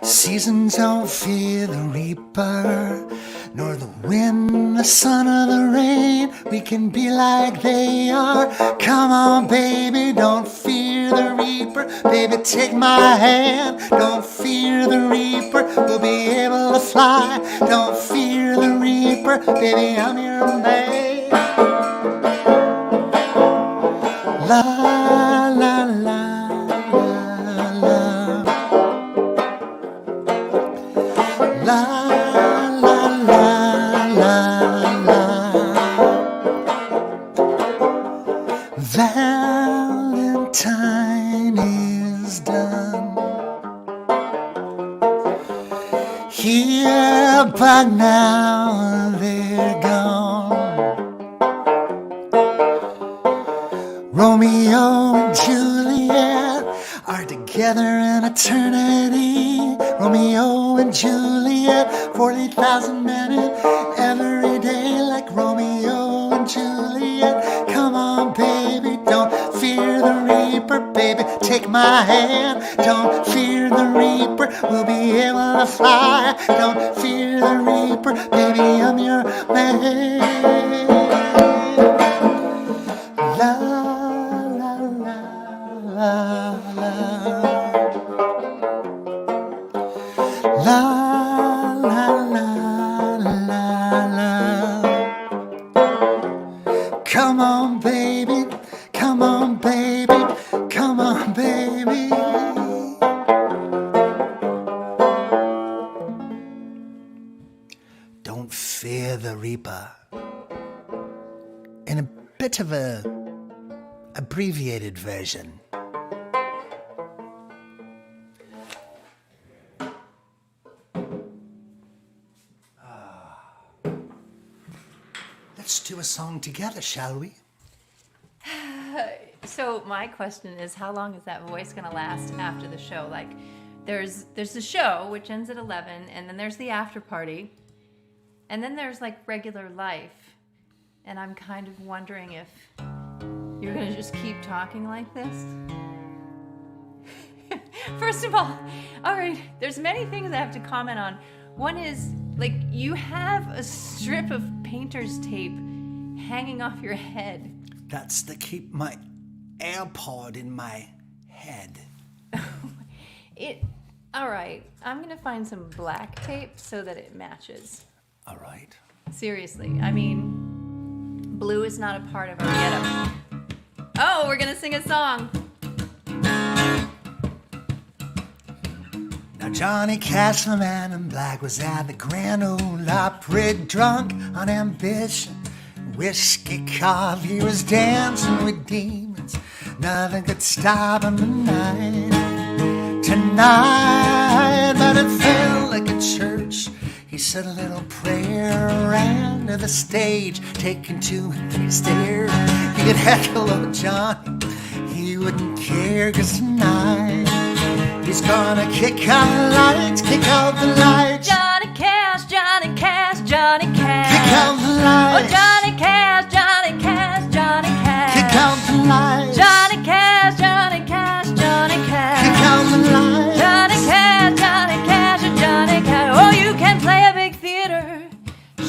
Seasons don't fear the reaper, nor the wind, the sun, or the rain. We can be like they are. Come on, baby, don't fear the reaper. Baby, take my hand. Don't fear the reaper. We'll be able to fly. Don't fear the reaper. Baby, I'm your man. La, la, la, la, la. La, la, la, la, la. Valentine is done. Here, but now they're gone. Romeo and Juliet are together in eternity. Romeo and Juliet, 40,000 men in every day like Romeo and Juliet. Come on, baby, don't fear the reaper, baby, take my hand. Don't fear the reaper, we'll be able to fly. Don't fear the reaper, baby, I'm your man. La la la la la la la la la la. Come on, baby, come on, baby, come on, baby. Don't fear the reaper. In a bit of a abbreviated version. Let's do a song together, shall we? So my question is, how long is that voice going to last after the show? Like, there's the show, which ends at 11, and then there's the after party, and then there's, like, regular life. And I'm kind of wondering if you're going to just keep talking like this. First of all right, there's many things I have to comment on. One is, like, you have a strip of painter's tape hanging off your head. That's to keep my AirPod in my head. All right, I'm going to find some black tape so that it matches. All right. Seriously, I mean, blue is not a part of our getup. Oh, we're going to sing a song. Now Johnny Cash, the man in black, was at the Grand Ole Opry, drunk on ambition, whiskey cough. He was dancing with demons, nothing could stop him tonight, but it felt like a church. He said a little prayer, ran to the stage, taking 2 and 3 stairs. He could heckle old Johnny, he wouldn't care, 'cause tonight he's gonna kick out the lights, kick out the lights. Johnny Cash, Johnny Cash, Johnny Cash. Kick out the lights. Oh, Johnny Cash, Johnny Cash, Johnny Cash. Kick out the lights. Johnny Cash, Johnny Cash, Johnny Cash. Kick out the lights. Johnny Cash, Johnny Cash, Johnny Cash. Oh, you can play a big theater,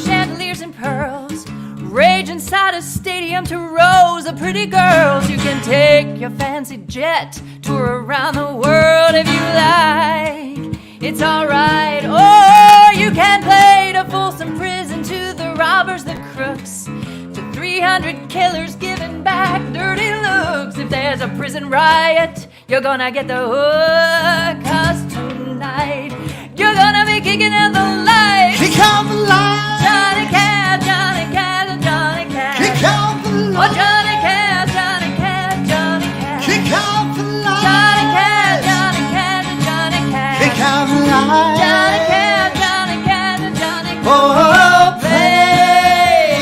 chandeliers and pearls, rage inside a stadium to rows of pretty girls. You can take your fancy jet, tour around the world if you like. It's alright. Or you can play to Folsom Prison, to the robbers, the crooks, to 300 killers giving back dirty looks. If there's a prison riot, you're gonna get the hook, 'cause tonight you're gonna be kicking out the lights. Kick out the lights. Johnny Cash, Johnny Cash, Johnny Cash. Kick out the Oh, lights. Johnny Cash, Johnny Cash, Johnny Cash. Kick out the lights. Johnny Cash, Johnny Cash, Johnny Cash. Kick out the lights. Johnny Cash, Johnny Cash, Johnny Cash. Oh,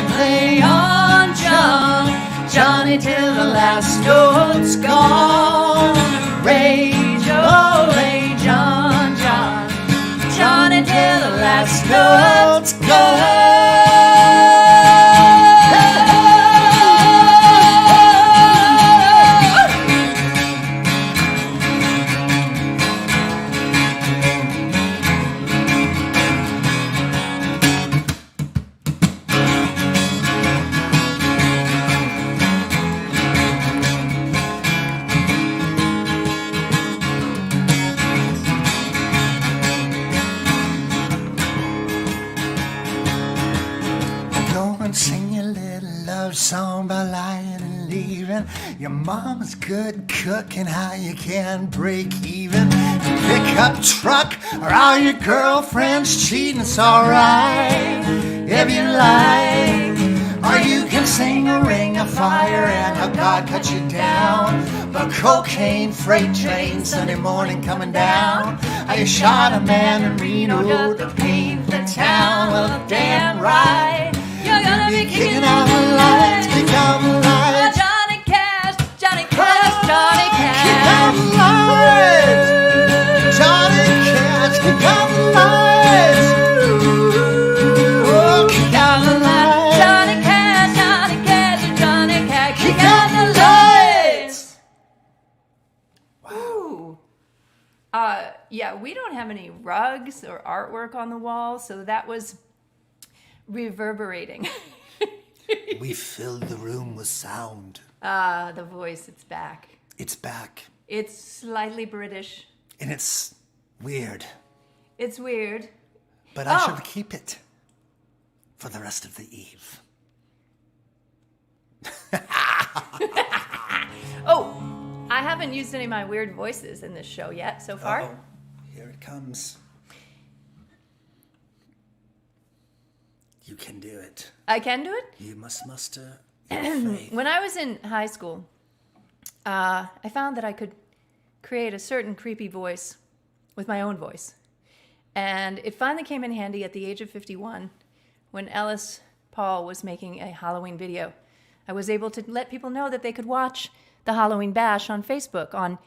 Play on, John, Johnny, till the last note's gone. Rage, oh, rage on, John, Johnny, till the last note's gone. Sing your little love song by lying and leaving. Your mama's good cooking, how you can break even. Pick up truck, or all your girlfriends cheating. It's alright if you like. Or you can sing a ring of fire and how God cut you down. But cocaine, freight train, Sunday morning coming down. How you shot a man in Reno to pave the town. Well, damn right. You're gonna be kicking out the lights, kick out the lights. Johnny Cash, Yeah, we don't have any rugs or artwork on the wall, so that was reverberating. We filled the room with sound. Ah, the voice, it's back. It's back. It's slightly British. And it's weird. It's weird. But I shall keep it for the rest of the eve. Oh, I haven't used any of my weird voices in this show yet so far. Uh-oh. Here it comes. You can do it. I can do it? You must muster your faith. When I was in high school, I found that I could create a certain creepy voice with my own voice. And it finally came in handy at the age of 51 when Ellis Paul was making a Halloween video. I was able to let people know that they could watch the Halloween Bash on Facebook on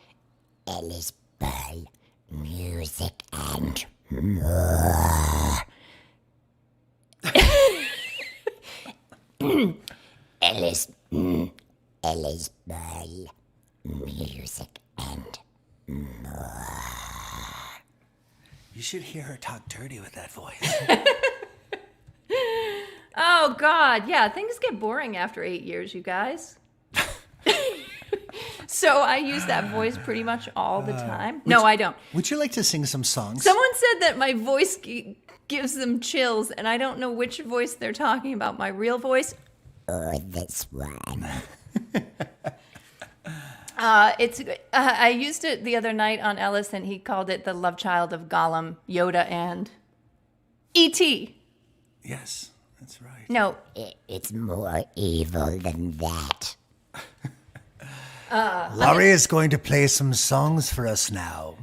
Ellis Paul, music and more. Ellis Paul, music and more. You should hear her talk dirty with that voice. Oh, God. Yeah, things get boring after 8 years, you guys. So I use that voice pretty much all the time. No, I don't. Would you like to sing some songs? Someone said that my voice gives them chills, and I don't know which voice they're talking about, my real voice. Or this one. I used it the other night on Ellis, and he called it the love child of Gollum, Yoda, and E.T. Yes, that's right. No. It's more evil than that. Laurie is going to play some songs for us now.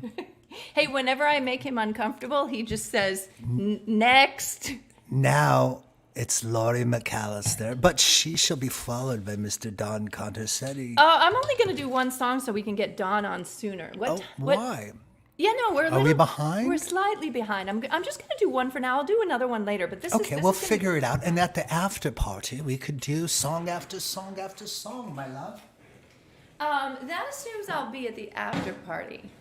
Hey, whenever I make him uncomfortable, he just says, next. Now it's Laurie MacAllister, but she shall be followed by Mr. Don Contersetti. I'm only going to do one song so we can get Dawn on sooner. Why? Yeah, no, we're a little... Are we behind? We're slightly behind. I'm just going to do one for now. I'll do another one later, but this is... Okay, we'll figure it out. And at the after party, we could do song after song after song, my love. That assumes I'll be at the after party.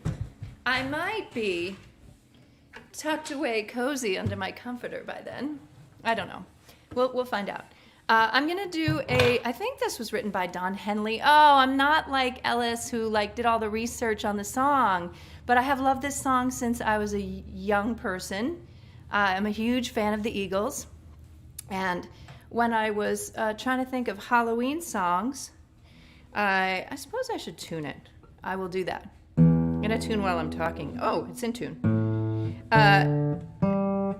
I might be tucked away cozy under my comforter by then. I don't know. We'll find out. I'm gonna do I think this was written by Don Henley. Oh, I'm not like Ellis who did all the research on the song, but I have loved this song since I was a young person. I'm a huge fan of the Eagles. And when I was trying to think of Halloween songs, I suppose I should tune it. I will do that. I'm gonna tune while I'm talking. Oh, it's in tune.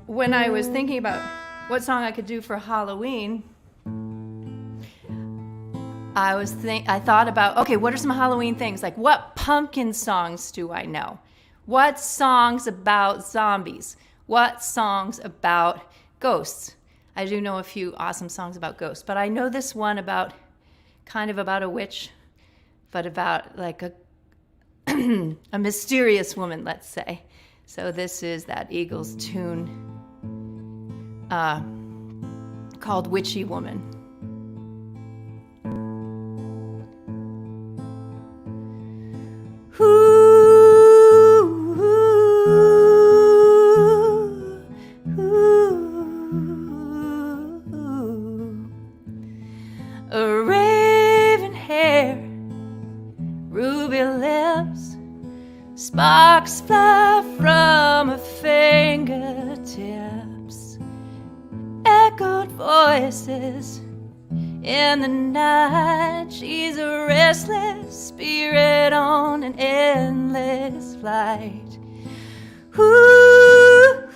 When I was thinking about what song I could do for Halloween, I thought about, okay, what are some Halloween things? Like, what pumpkin songs do I know? What songs about zombies? What songs about ghosts? I do know a few awesome songs about ghosts, but I know this one about a witch, but about a mysterious woman, let's say. So this is that Eagles tune called Witchy Woman. Sparks fly from her fingertips, echoed voices in the night. She's a restless spirit on an endless flight. Ooh,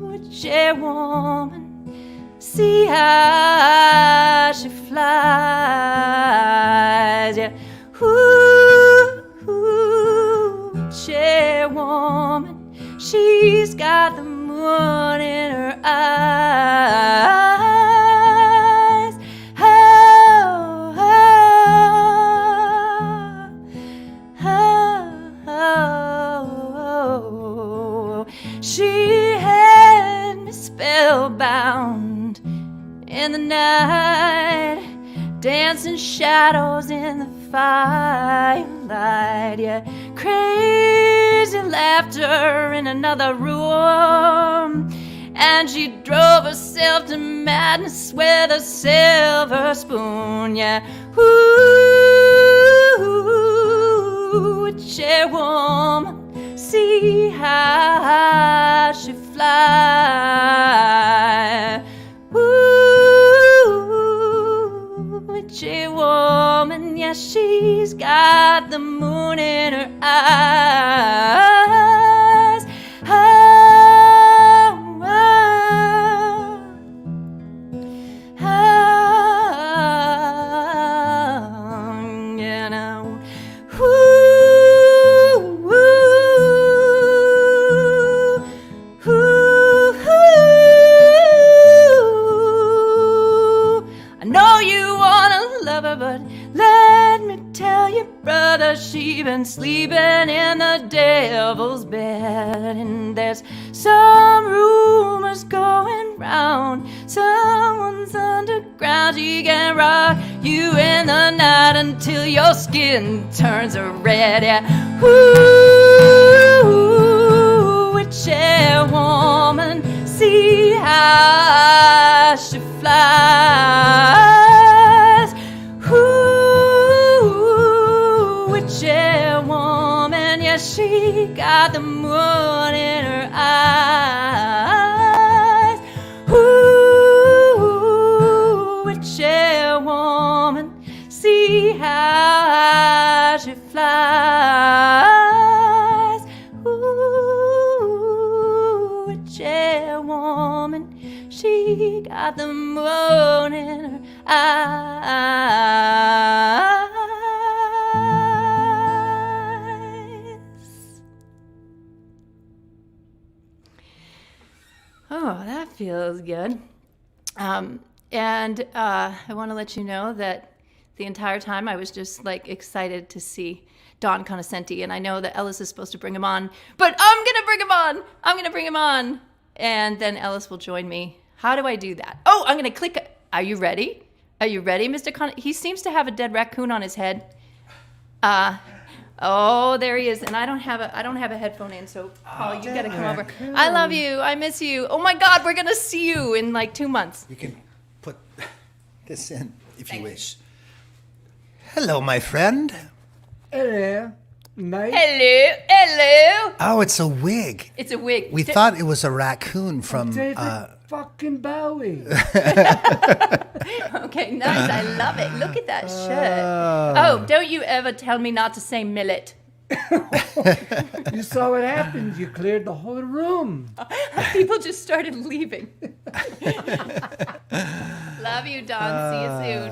witchy woman, see how she flies. Yeah. Witchy woman, she's got the moon in her eyes. Oh, oh, oh, oh. She had me spellbound in the night. dancing shadows in the firelight. Yeah, crazy laughter in another room. And she drove herself to madness with a silver spoon. Yeah, ooh, a chairwoman, see how she fly. Ooh, a chairwoman, yeah, she's got the moon in her eyes. But let me tell you, brother, she been sleeping in the devil's bed. And there's some rumors going round, someone's underground. She can rock you in the night until your skin turns red. Yeah, ooh, a chairwoman, see how she flies. Ooh, a chairwoman, yeah, she got the moon in her eyes. Ooh, a chairwoman, see how she flies. Ooh, a chairwoman, she got the moon in her eyes. Oh, that feels good. And I want to let you know that the entire time I was just like excited to see Don Conoscenti, and I know that Ellis is supposed to bring him on, but I'm gonna bring him on. I'm gonna bring him on, and then Ellis will join me. How do I do that? Oh, I'm gonna click. Are you ready? Are you ready, Mr. He seems to have a dead raccoon on his head. Oh, there he is, and I don't have a headphone in, so Paul, you gotta come over. I love you. I miss you. Oh my God, we're gonna see you in like 2 months. You can put this in if you wish. Hello, my friend. Hello, mate. Hello, hello. Oh, it's a wig. It's a wig. We thought it was a raccoon from. David fucking Bowie. Okay, nice. I love it. Look at that shirt. Oh, don't you ever tell me not to say millet. You saw what happened. You cleared the whole room. People just started leaving. Love you, Don. See you soon.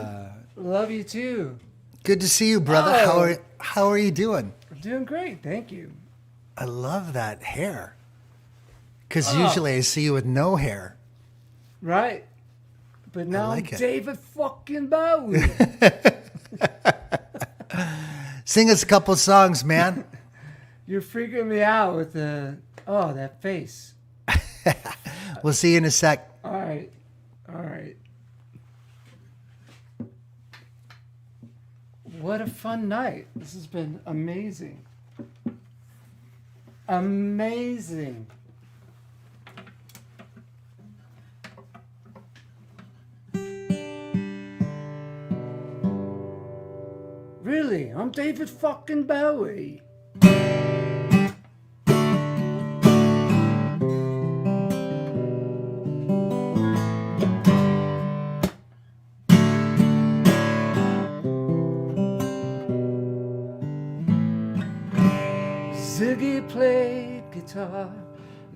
Love you too. Good to see you, brother. Oh. How are you doing? I'm doing great, thank you. I love that hair. Because usually I see you with no hair. Right. But now like I'm it. David fucking Bowie. Sing us a couple songs, man. You're freaking me out with that face. We'll see you in a sec. All right. What a fun night. This has been amazing. Amazing. Really, I'm David fucking Bowie. Ziggy played guitar,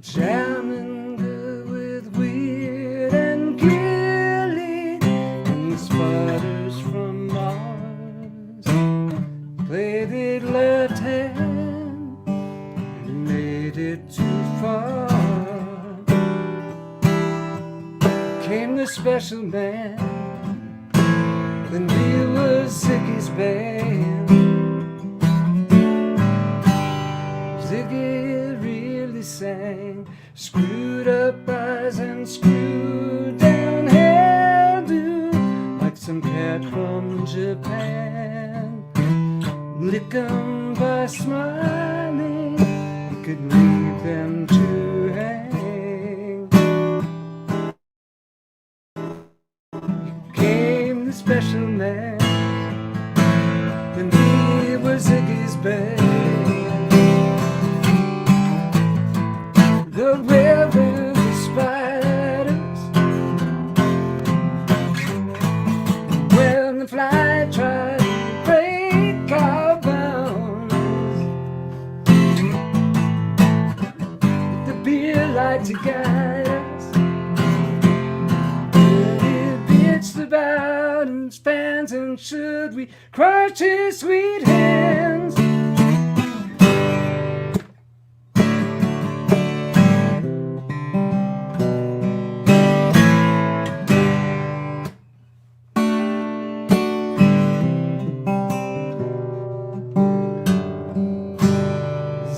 jamming good with Weird and Gilly, and the spotters from Mars played it left hand and made it too far. Came the special man, then we were Ziggy's band. Ziggy really sang, screwed up eyes and screwed down hairdo, like some cat from Japan. Lick 'em by smiling, you could leave them to hang. Came the special man, and he was Ziggy's bed. The river, the spiders, when the fly tried to break our bounds, the beer light to guide us, it bitched about and spans, and should we crush his sweet hands?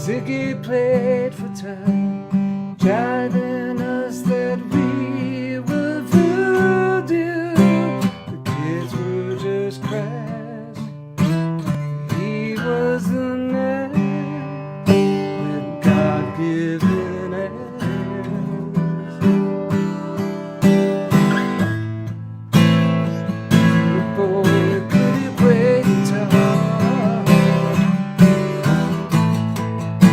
Ziggy played for time, jiving us that we were voodoo. The kids were just crass. He was the man with God-given ass. Boy, could he play guitar?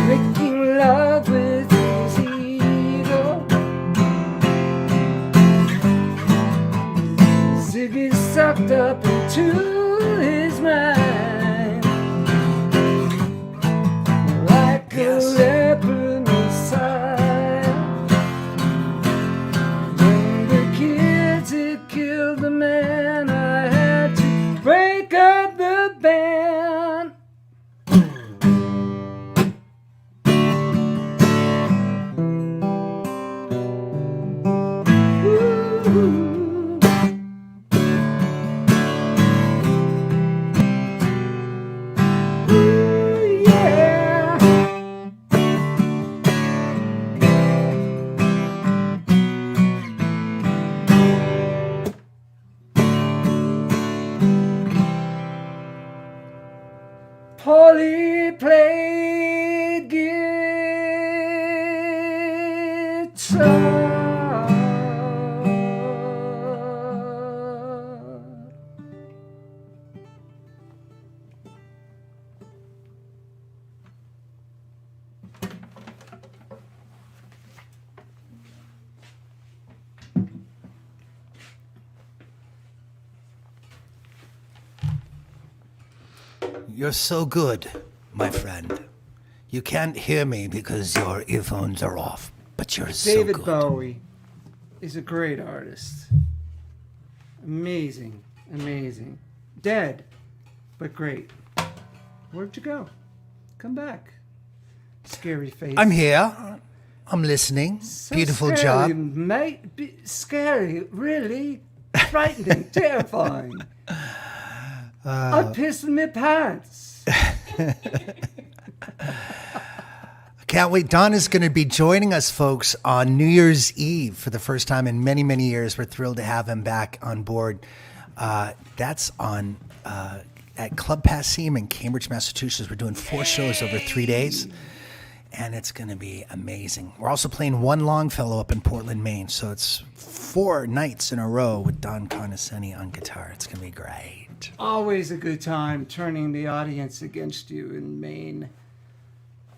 Making love with his ego. Ziggy sucked up into his mind like a leopard messiah. When the kids had killed the man, I had to break up the band. Polly played guitar. You're so good, my friend. You can't hear me because your earphones are off, but you're so David good. Bowie is a great artist. Amazing, amazing. Dead, but great. Where'd you go? Come back. Scary face. I'm here. I'm listening. So Beautiful scary, job. mate. Scary, really frightening, terrifying. I pissed in my pants. Can't wait. Don is going to be joining us, folks, on New Year's Eve for the first time in many, many years. We're thrilled to have him back on board. That's on at Club Passim in Cambridge, Massachusetts. We're doing 4 shows over 3 days, and it's going to be amazing. We're also playing One Longfellow up in Portland, Maine. So it's 4 nights in a row with Don Carneseni on guitar. It's going to be great. Always a good time turning the audience against you in Maine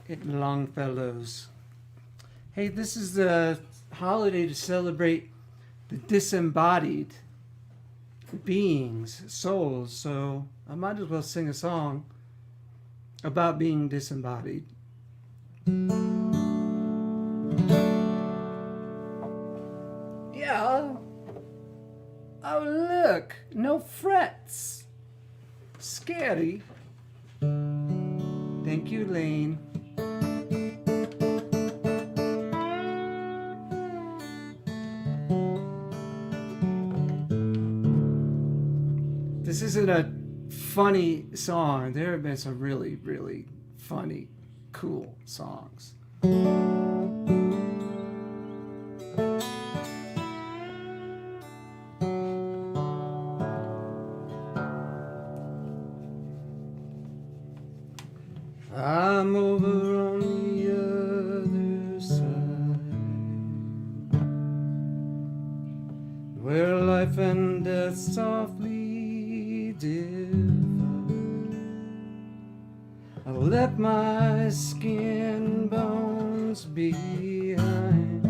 at Longfellow's. Hey, this is the holiday to celebrate the disembodied beings, souls, so I might as well sing a song about being disembodied. Yeah. Oh, look, no frets. Scary. Thank you, Lane. This isn't a funny song. There have been some really, really funny, cool songs. I'm over on the other side, where life and death softly divide. I left my skin bones behind.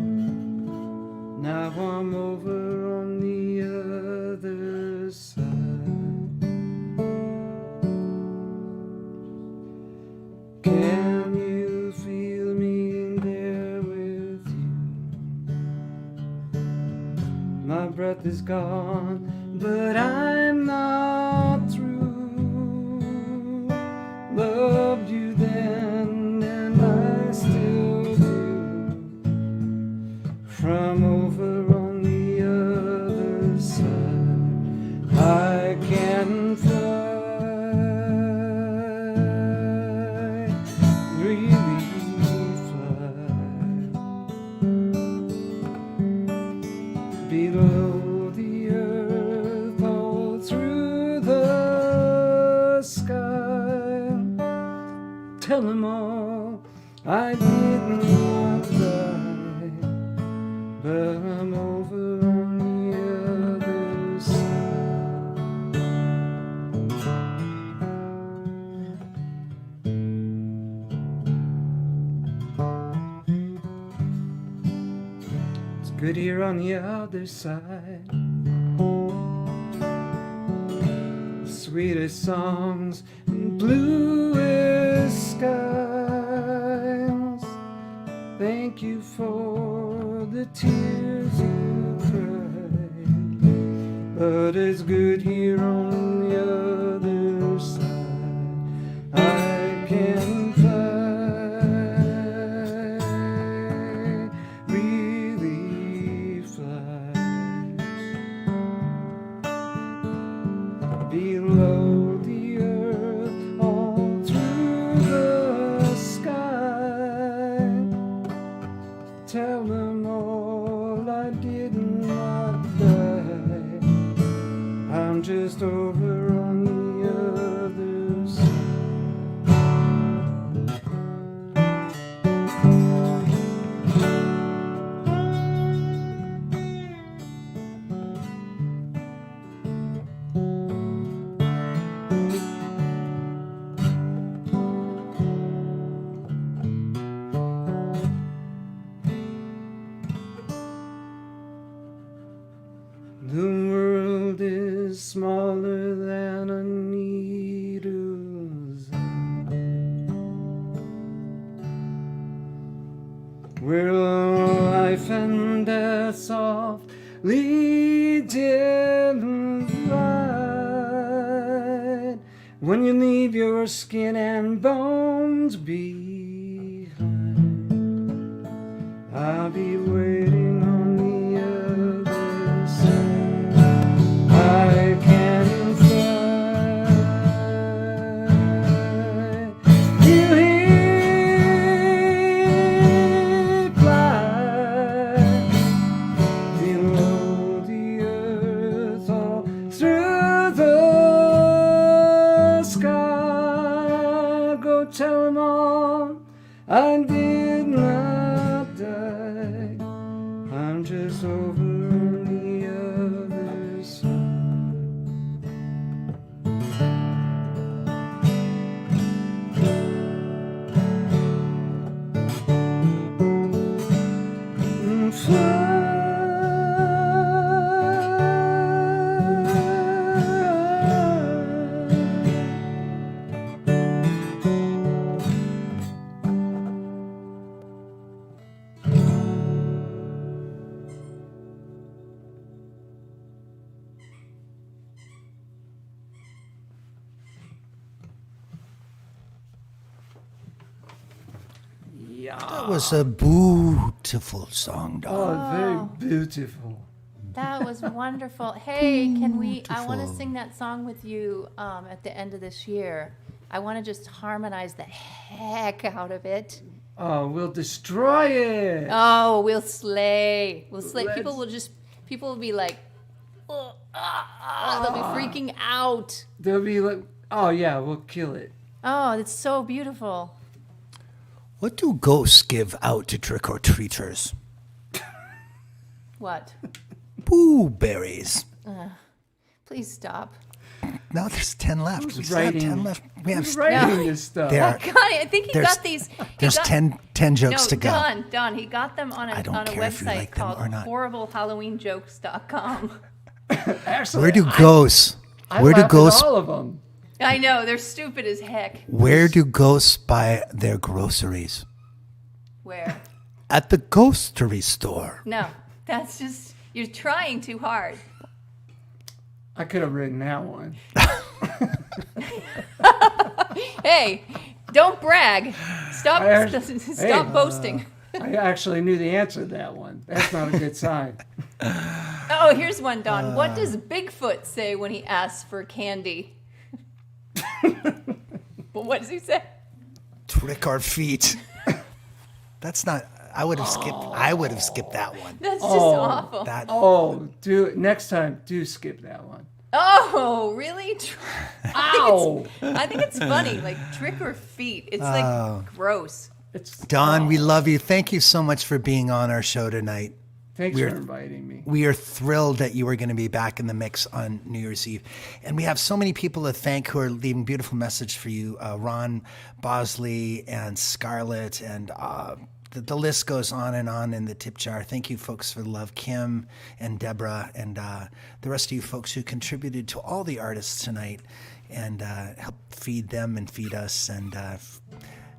Now I'm over on the other side. Can you feel me there with you? My breath is gone, but I'm not through. Loved you then, and I still do. From over on the other side, I can fly, really fly, below the earth, all through the sky. Tell them all I did not die, but I'm over on the other side. It's good here on the other side. The sweetest songs and bluest skies. Thank you for the tears you cried, but it's good here on the other side. I can fly, really fly, below the earth, all through the sky. Tell them all I did not die. I'm just over on the other side. The world is smaller than a needle's eye, where life and death softly divide. When you leave your skin and bones behind, I'll be waiting on the other side. I can fly, really fly, below the earth, all through the sky. Go tell them all I did not die. I'm just over on the other side. That was a beautiful song, dog. Oh, very beautiful. That was wonderful. Hey, can we? I want to Beautiful. sing that song with you at the end of this year. I want to just harmonize the heck out of it. Oh, we'll destroy it. Oh, we'll slay. We'll slay. Let's- People will be like, oh, they'll be freaking out. They'll be like, oh yeah, we'll kill it. Oh, it's so beautiful. What do ghosts give out to trick-or-treaters? What? Boo berries. Please stop. No, there's 10 left. Who's We still have writing? 10 left. We have Who's writing this stuff? There. God, I think he There's- got these. There's 10 jokes to go. Don, he got them on a I don't on a care if you website like them called or not. horriblehalloweenjokes.com. Actually, Where do ghosts? I Where do laugh at ghosts? all of them. I know, they're stupid as heck. Where do ghosts buy their groceries? Where? At the ghostery store. No, that's just, you're trying too hard. I could have written that one. Hey, don't brag. Stop, I actually- stop boasting. I actually knew the answer to that one. That's not a good sign. Oh, here's one, Don. What does Bigfoot say when he asks for candy? Well, what does he say? Trick or feet. That's not. I would have skipped that one. That's just awful. That Oh, do next time. Do skip that one. Oh, really? Ow! I think it's funny, like trick or feet. It's like gross. It's Don, we love you. Thank you so much for being on our show tonight. Thanks for inviting me. We are thrilled that you are going to be back in the mix on New Year's Eve. And we have so many people to thank who are leaving beautiful message for you. Ron Bosley and Scarlett and the list goes on in the tip jar. Thank you folks for the love. Kim and Deborah and the rest of you folks who contributed to all the artists tonight and help feed them and feed us. And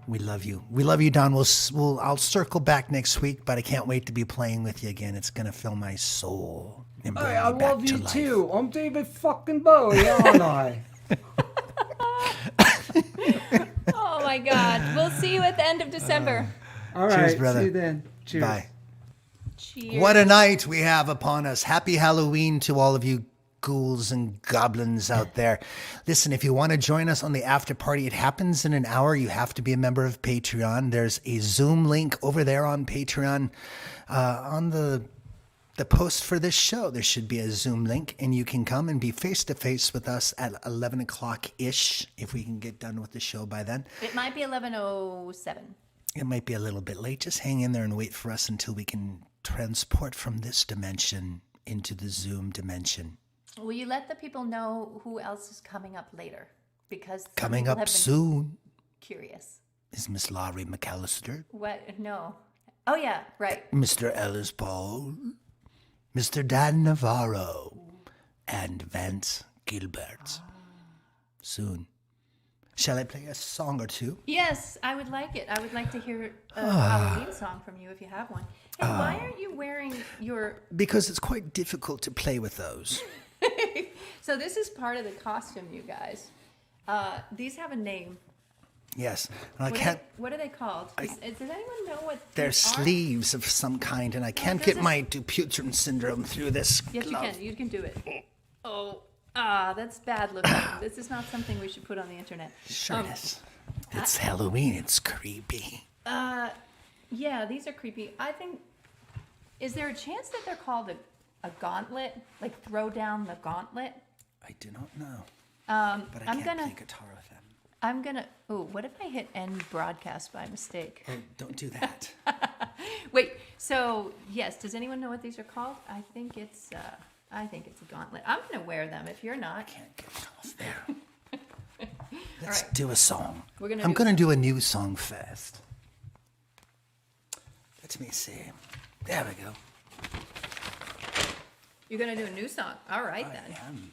we love you. We love you, Don. I'll circle back next week, but I can't wait to be playing with you again. It's going to fill my soul and bring I me back love to you life. too. I'm David fucking Bowie, aren't I? Oh my God. We'll see you at the end of December. All Cheers, right, brother. see you then. Cheers. Bye. Cheers. What a night we have upon us. Happy Halloween to all of you ghouls and goblins out there. Listen, if you want to join us on the after party, it happens in an hour. You have to be a member of Patreon. There's a Zoom link over there on Patreon. On the post for this show, there should be a Zoom link, and you can come and be face-to-face with us at 11 o'clock-ish, if we can get done with the show by then. It might be 11:07. It might be a little bit late. Just hang in there and wait for us until we can transport from this dimension into the Zoom dimension. Will you let the people know who else is coming up later? Because some Coming people up have been soon Curious. is Miss Laurie MacAllister, What? No. Oh yeah, right. Mr. Ellis Paul, Mr. Dan Navarro, and Vance Gilbert. Soon. Shall I play a song or two? Yes, I would like it. I would like to hear a Halloween song from you if you have one. And why aren't you wearing your... Because it's quite difficult to play with those. So this is part of the costume, you guys. These have a name. Yes. And I can't... What are they called? Does anyone know what They're these are? sleeves of some kind, and I can't this get is- my Dupuytren syndrome through this Yes, glove. you can. You can do it. Oh, that's bad looking. This is not something we should put on the internet. Sure it is. It's Halloween. It's creepy. Yeah, these are creepy. I think... Is there a chance that they're called a gauntlet? Like throw down the gauntlet? I do not know. But I I'm can't gonna- play guitar with them. I'm gonna... Oh, what if I hit end broadcast by mistake? Oh, don't do that. Wait, so, yes, does anyone know what these are called? I think it's a gauntlet. I'm gonna wear them if you're not. Can't get it off there. Let's right. do a song. We're gonna I'm do- going to do a new song first. Let me see. There we go. You're gonna do a new song. All right, then.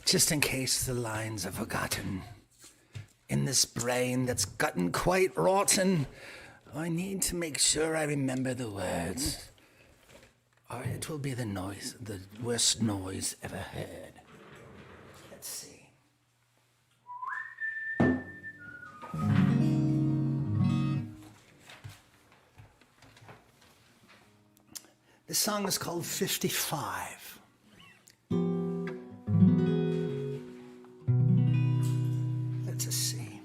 Just in case the lines are forgotten. In this brain that's gotten quite rotten, I need to make sure I remember the words. Or it will be the worst noise ever heard. Let's see. This song is called 55. Let's just see.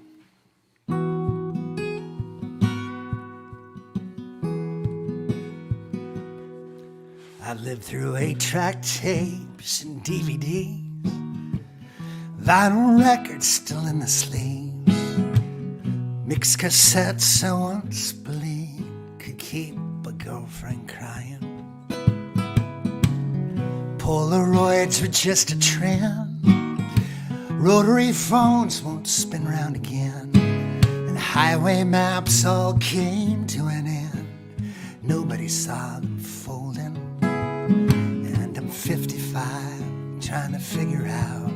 I lived through 8-track tapes and DVDs, vinyl records still in the sleeves, Mixed cassettes I once believed could keep a girlfriend crying. Polaroids were just a trend. Rotary phones won't spin round again. And highway maps all came to an end. Nobody saw them folding. And I'm 55, trying to figure out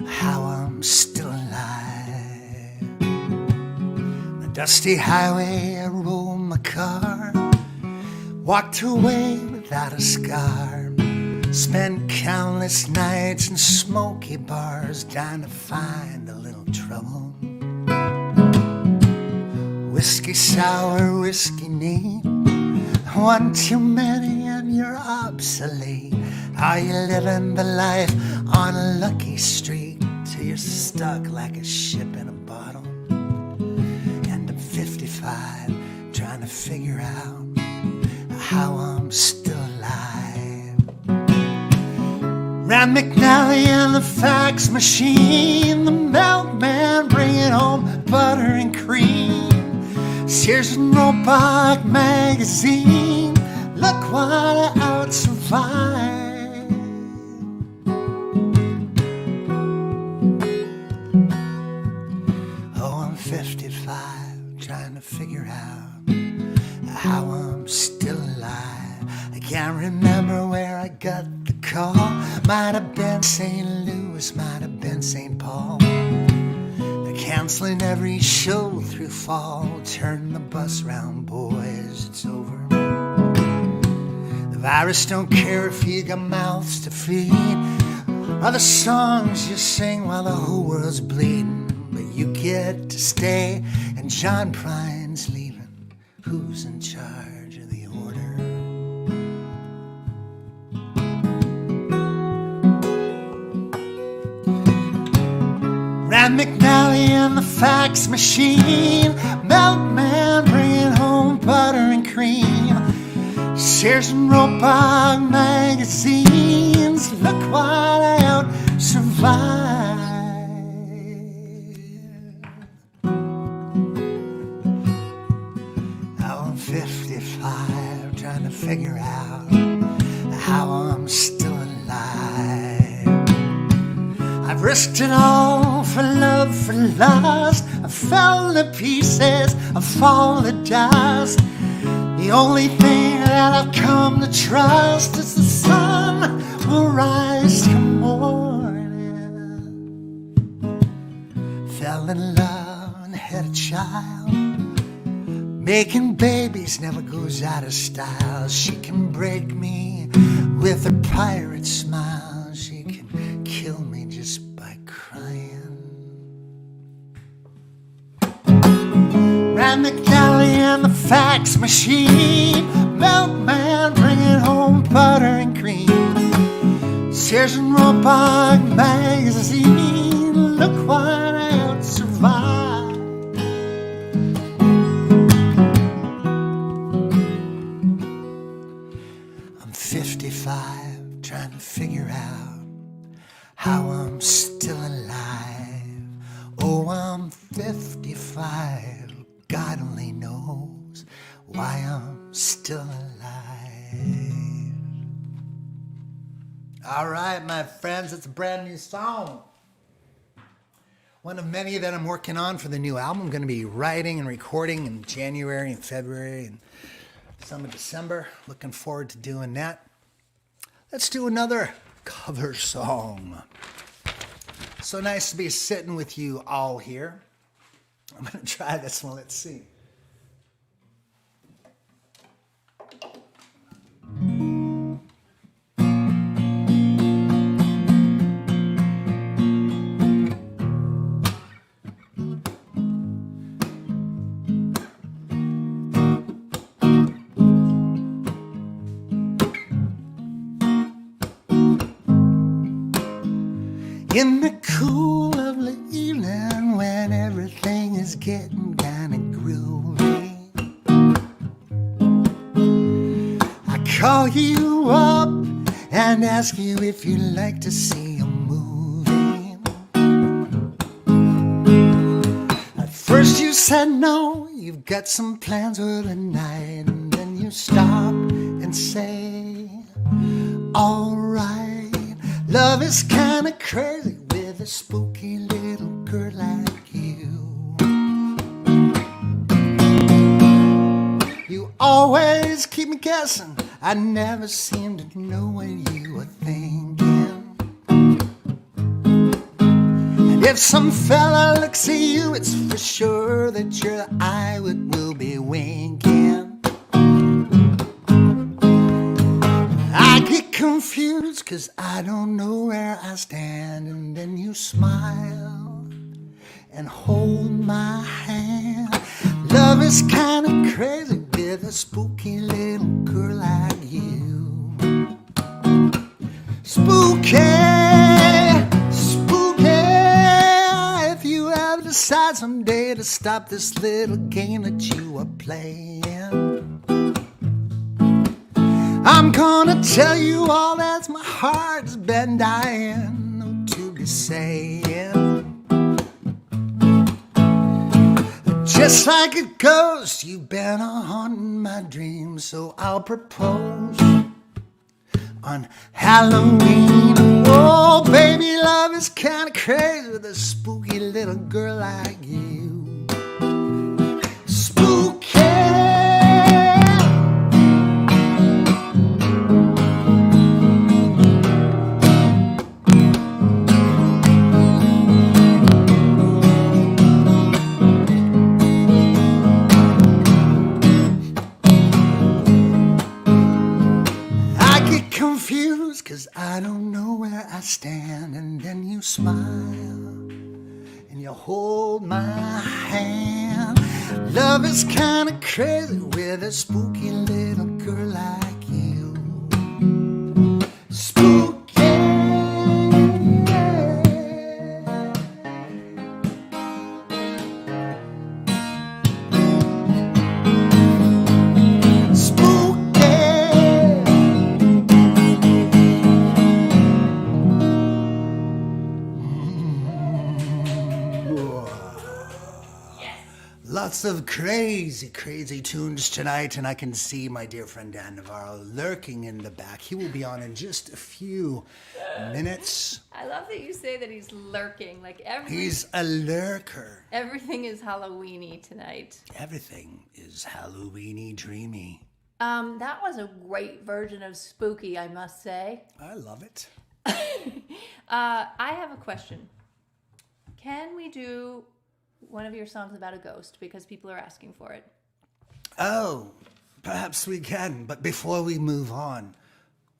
how I'm still alive. On a dusty highway, I rolled my car. Walked away without a scar. Spent countless nights in smoky bars trying to find a little trouble. Whiskey sour, whiskey neat. One too many and you're obsolete. Are you living the life on a lucky street till you're stuck like a ship in a bottle? And I'm 55 trying to figure out how I'm still alive. Ran McNally and the fax machine, the milkman bringing home butter and cream. Sears and Roebuck magazine, look what I out survived. Oh, I'm 55, trying to figure out how I'm still alive. I can't remember where I got the call. Might have been St. Louis, might have been St. Paul. They're canceling every show through fall. Turn the bus round, boys, it's over. The virus don't care if you got mouths to feed, or the songs you sing while the whole world's bleeding. But you get to stay, and John Prine's leaving. Who's in charge of the order? Ran McNally and the fax machine, milkman bringing home butter and cream. Sears and Roebuck magazines, look what I out survived. Now I'm 55, trying to figure out how I'm still alive. I've risked it all for love, for lust. I fell to pieces, I fall to dust. The only thing that I've come to trust is the sun will rise come morning. Fell in love and had a child. Making babies never goes out of style. She can break me with her pirate smile. She can kill me just by crying. Ran McNally and the fax machine, milkman bringing home butter and cream. Sears and Roebuck magazine, look what I out survived. I'm 55, trying to figure out how I'm still alive. Oh, I'm 55. God only knows why I'm still alive. All right, my friends, it's a brand new song. One of many that I'm working on for the new album. I'm going to be writing and recording in January and February and some of December. Looking forward to doing that. Let's do another cover song. So nice to be sitting with you all here. I'm going to try this one. Let's see. In the cool, lovely evening when everything is getting kind of groovy, I call you up and ask you if you'd like to see a movie. At first you said no, you've got some plans for the night, and then you stop and say, all right. Love is kind of crazy with a spooky little girl like you. You always keep me guessing. I never seem to know what you were thinking. And if some fella looks at you, it's for sure that your eye will be winking. I get confused 'cause I don't know where I stand. And then you smile and hold my hand. Love is kind of crazy with a spooky little girl like you. Spooky, spooky. If you ever decide someday to stop this little game that you are playing, I'm gonna tell you all that's my heart's been dying to be saying. Just like a ghost, you've been haunting my dreams, so I'll propose on Halloween. Oh, baby, love is kind of crazy with a spooky little girl like you. Spooky. Confused 'cause I don't know where I stand. And then you smile and you hold my hand. Love is kind of crazy with a spooky little girl like you. Spooky. Lots of crazy tunes tonight, and I can see my dear friend Dan Navarro lurking in the back. He will be on in just a few minutes. I love that you say that he's lurking. Like He's a lurker. everything is Halloweeny tonight. Everything is Halloweeny dreamy. That was a great version of Spooky, I must say. I love it. I have a question. Can we do one of your songs about a ghost, because people are asking for it? Oh, perhaps we can, but before we move on,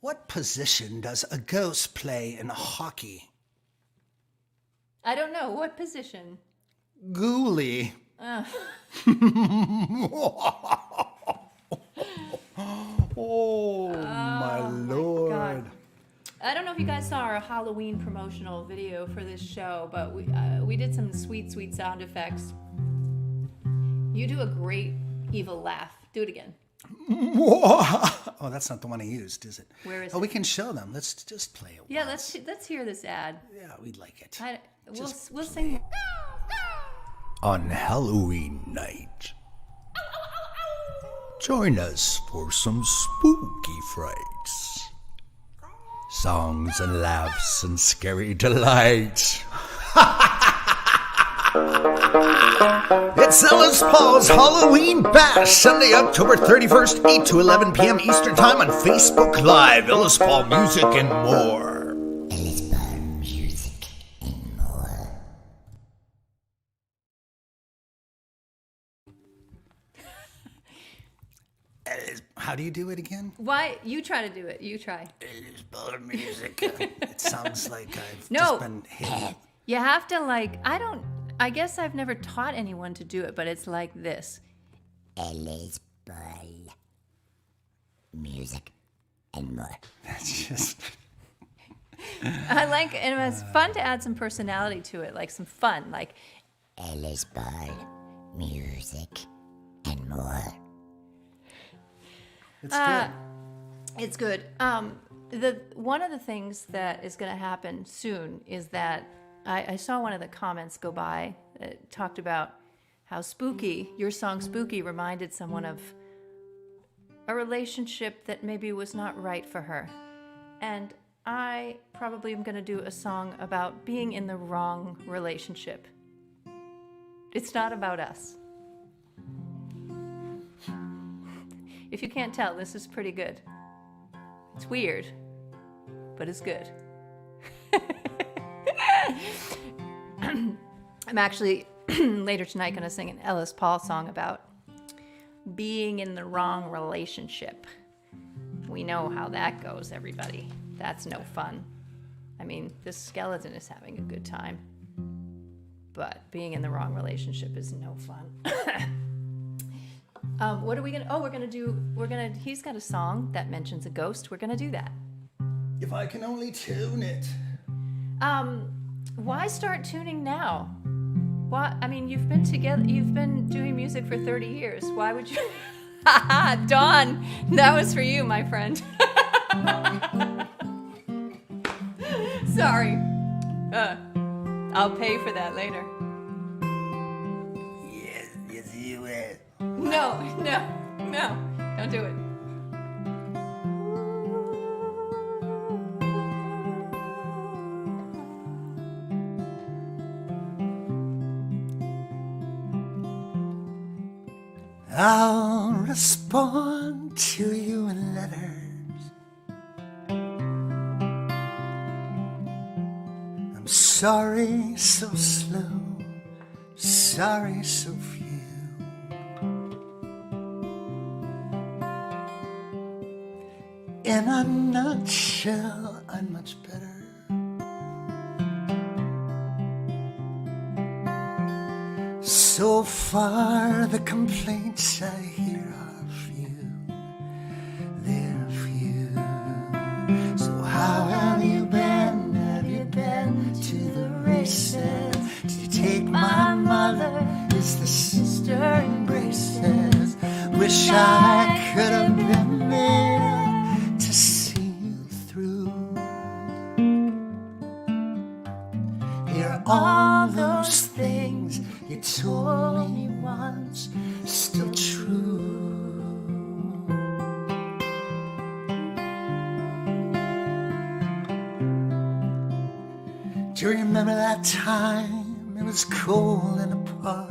what position does a ghost play in hockey? I don't know. What position? Ghoulie. Oh, my Lord. God. I don't know if you guys saw our Halloween promotional video for this show, but we did some sweet sound effects. You do a great evil laugh. Do it again. Oh, that's not the one I used, is it? Where is Oh, it? we can show them. Let's just play it. Yeah, once. let's hear this ad. Yeah, we'd like it. We'll sing. On Halloween night, join us for some spooky frights. Songs and laughs and scary delights. It's Ellis Paul's Halloween Bash, Sunday, October 31st, 8 to 11 p.m. Eastern Time on Facebook Live. Ellis Paul Music and more. Ellis Paul Music and more. How do you do it again? Why? You try to do it. You try. Ellis Paul Music. It sounds like I've No. just been hit. You have to I guess I've never taught anyone to do it, but it's like this. Ellis Paul Music and more. That's just... And it's fun to add some personality to it, like some fun, like Ellis Paul Music and more. It's good. it's good. One of the things that is going to happen soon is that I saw one of the comments go by that talked about how Spooky, your song Spooky, reminded someone of a relationship that maybe was not right for her. And I probably am going to do a song about being in the wrong relationship. It's not about us. If you can't tell, this is pretty good. It's weird, but it's good. I'm actually later tonight going to sing an Ellis Paul song about being in the wrong relationship. We know how that goes, everybody. That's no fun. I mean, this skeleton is having a good time, but being in the wrong relationship is no fun. What are we gonna, he's got a song that mentions a ghost. We're gonna do that. If I can only tune it. Why start tuning now? Why? I mean, you've been doing music for 30 years. Why would you? Dawn, that was for you, my friend. Sorry. I'll pay for that later. Yes, you will. No, don't do it. I'll respond to you in letters. I'm sorry so slow, sorry so few. In a nutshell, I'm much better. So far, the complaints I hear are few. They're few. So how have you been? Have you been to the races? Did you take my mother? Is the sister in braces? Wish I could have been there to see you through. Hear all those things you told me once, still true. Do you remember that time? It was cold in the park.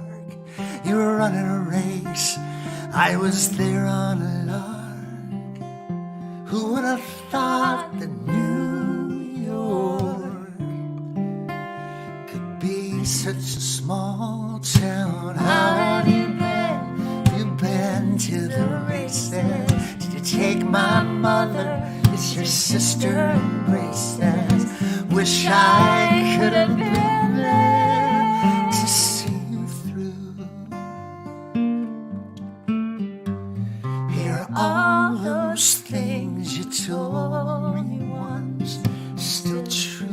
You were running a race. I was there on a lark. Who would have thought that New York could be such a small town? How have you been? Have you been to the races? Did you take my mother? Is your sister in braces? Wish I could have been there to see you through. Hear all those things you told me once, still true.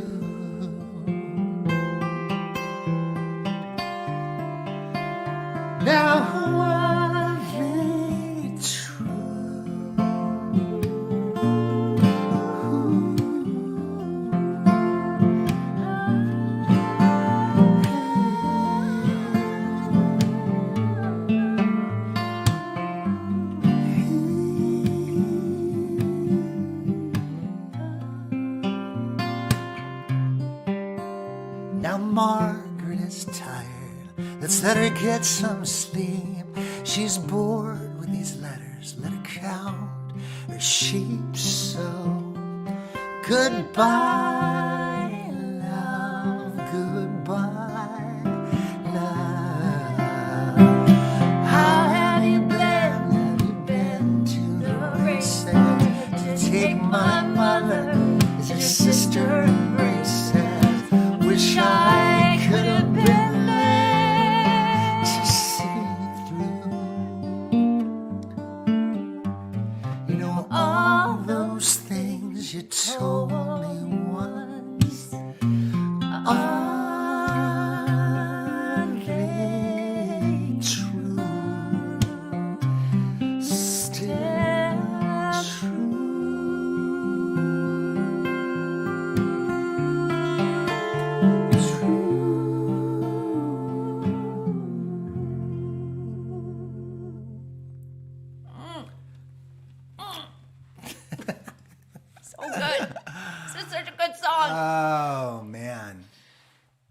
Now are they true? Now Margaret is tired. Let's let her get some sleep. She's bored with these letters. Let her count her sheep. So goodbye, love. Goodbye, love. How have you been? Have you been to the races? Did you take my mother? Is your sister in braces? Wish I could have been there to see through. You know all those things you told me once.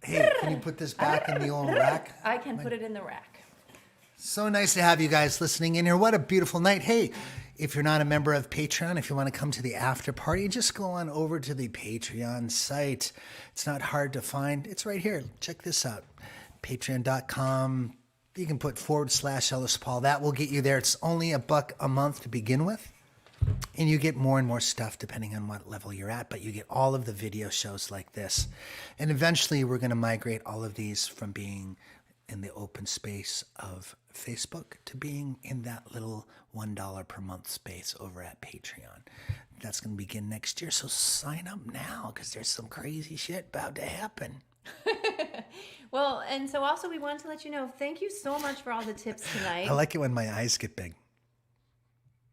Hey, can you put this back in the old rack? I can put it in the rack. So nice to have you guys listening in here. What a beautiful night. Hey, if you're not a member of Patreon, if you want to come to the after party, just go on over to the Patreon site. It's not hard to find. It's right here. Check this out. Patreon.com. You can put /Ellis Paul. That will get you there. It's only $1 a month to begin with. And you get more and more stuff depending on what level you're at, but you get all of the video shows like this. And eventually we're going to migrate all of these from being in the open space of Facebook to being in that little $1 per month space over at Patreon. That's going to begin next year. So sign up now because there's some crazy shit about to happen. Well, and so also we wanted to let you know, thank you so much for all the tips tonight. I like it when my eyes get big.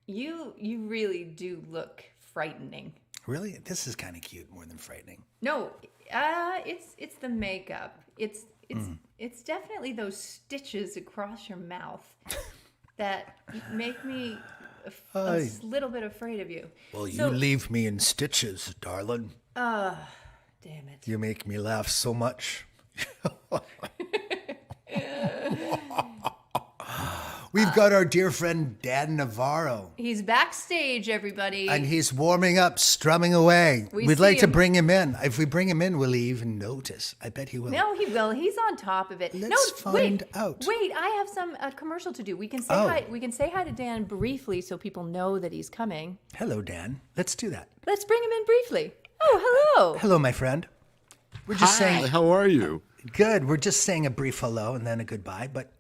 You really do look frightening. Really? This is kind of cute more than frightening. No, it's the makeup. It's definitely those stitches across your mouth that make me a little bit afraid of you. Well, you leave me in stitches, darling. Damn it. You make me laugh so much. We've got our dear friend Dan Navarro. He's backstage, everybody. And he's warming up, strumming away. We'd like to bring him in. If we bring him in, will he even notice? I bet he will. No, he will. He's on top of it. Let's find out. Wait, I have some commercial to do. We can say hi. We can say hi to Dan briefly so people know that he's coming. Hello, Dan. Let's do that. Let's bring him in briefly. Oh, hello. Hello, my friend. We're just saying. How are you? Good. We're just saying a brief hello and then a goodbye, but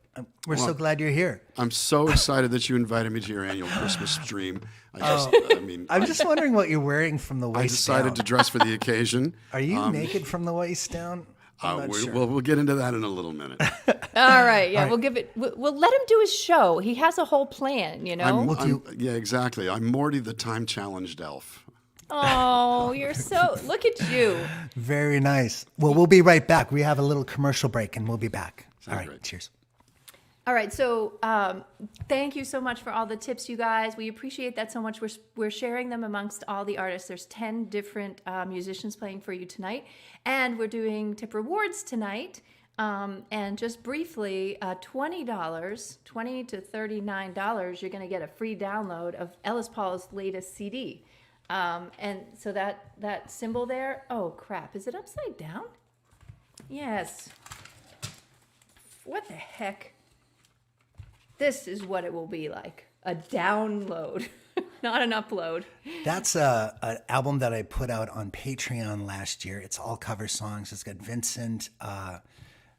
we're so glad you're here. I'm so excited that you invited me to your annual Christmas stream. I'm just wondering what you're wearing from the waist down. I decided to dress for the occasion. Are you naked from the waist down? Well, we'll get into that in a little minute. All right. Yeah, we'll give it. We'll let him do his show. He has a whole plan, you know. Yeah, exactly. I'm Morty, the time-challenged elf. Oh, you're so... Look at you. Very nice. Well, we'll be right back. We have a little commercial break, and we'll be back. All right. Great. Cheers. All right, so thank you so much for all the tips, you guys. We appreciate that so much. We're sharing them amongst all the artists. There's 10 different musicians playing for you tonight, and we're doing tip rewards tonight. And just briefly, $20 to $39, you're going to get a free download of Ellis Paul's latest CD. And so that symbol there, oh crap, is it upside down? Yes. What the heck? This is what it will be like. A download, not an upload. That's an album that I put out on Patreon last year. It's all cover songs. It's got Vincent,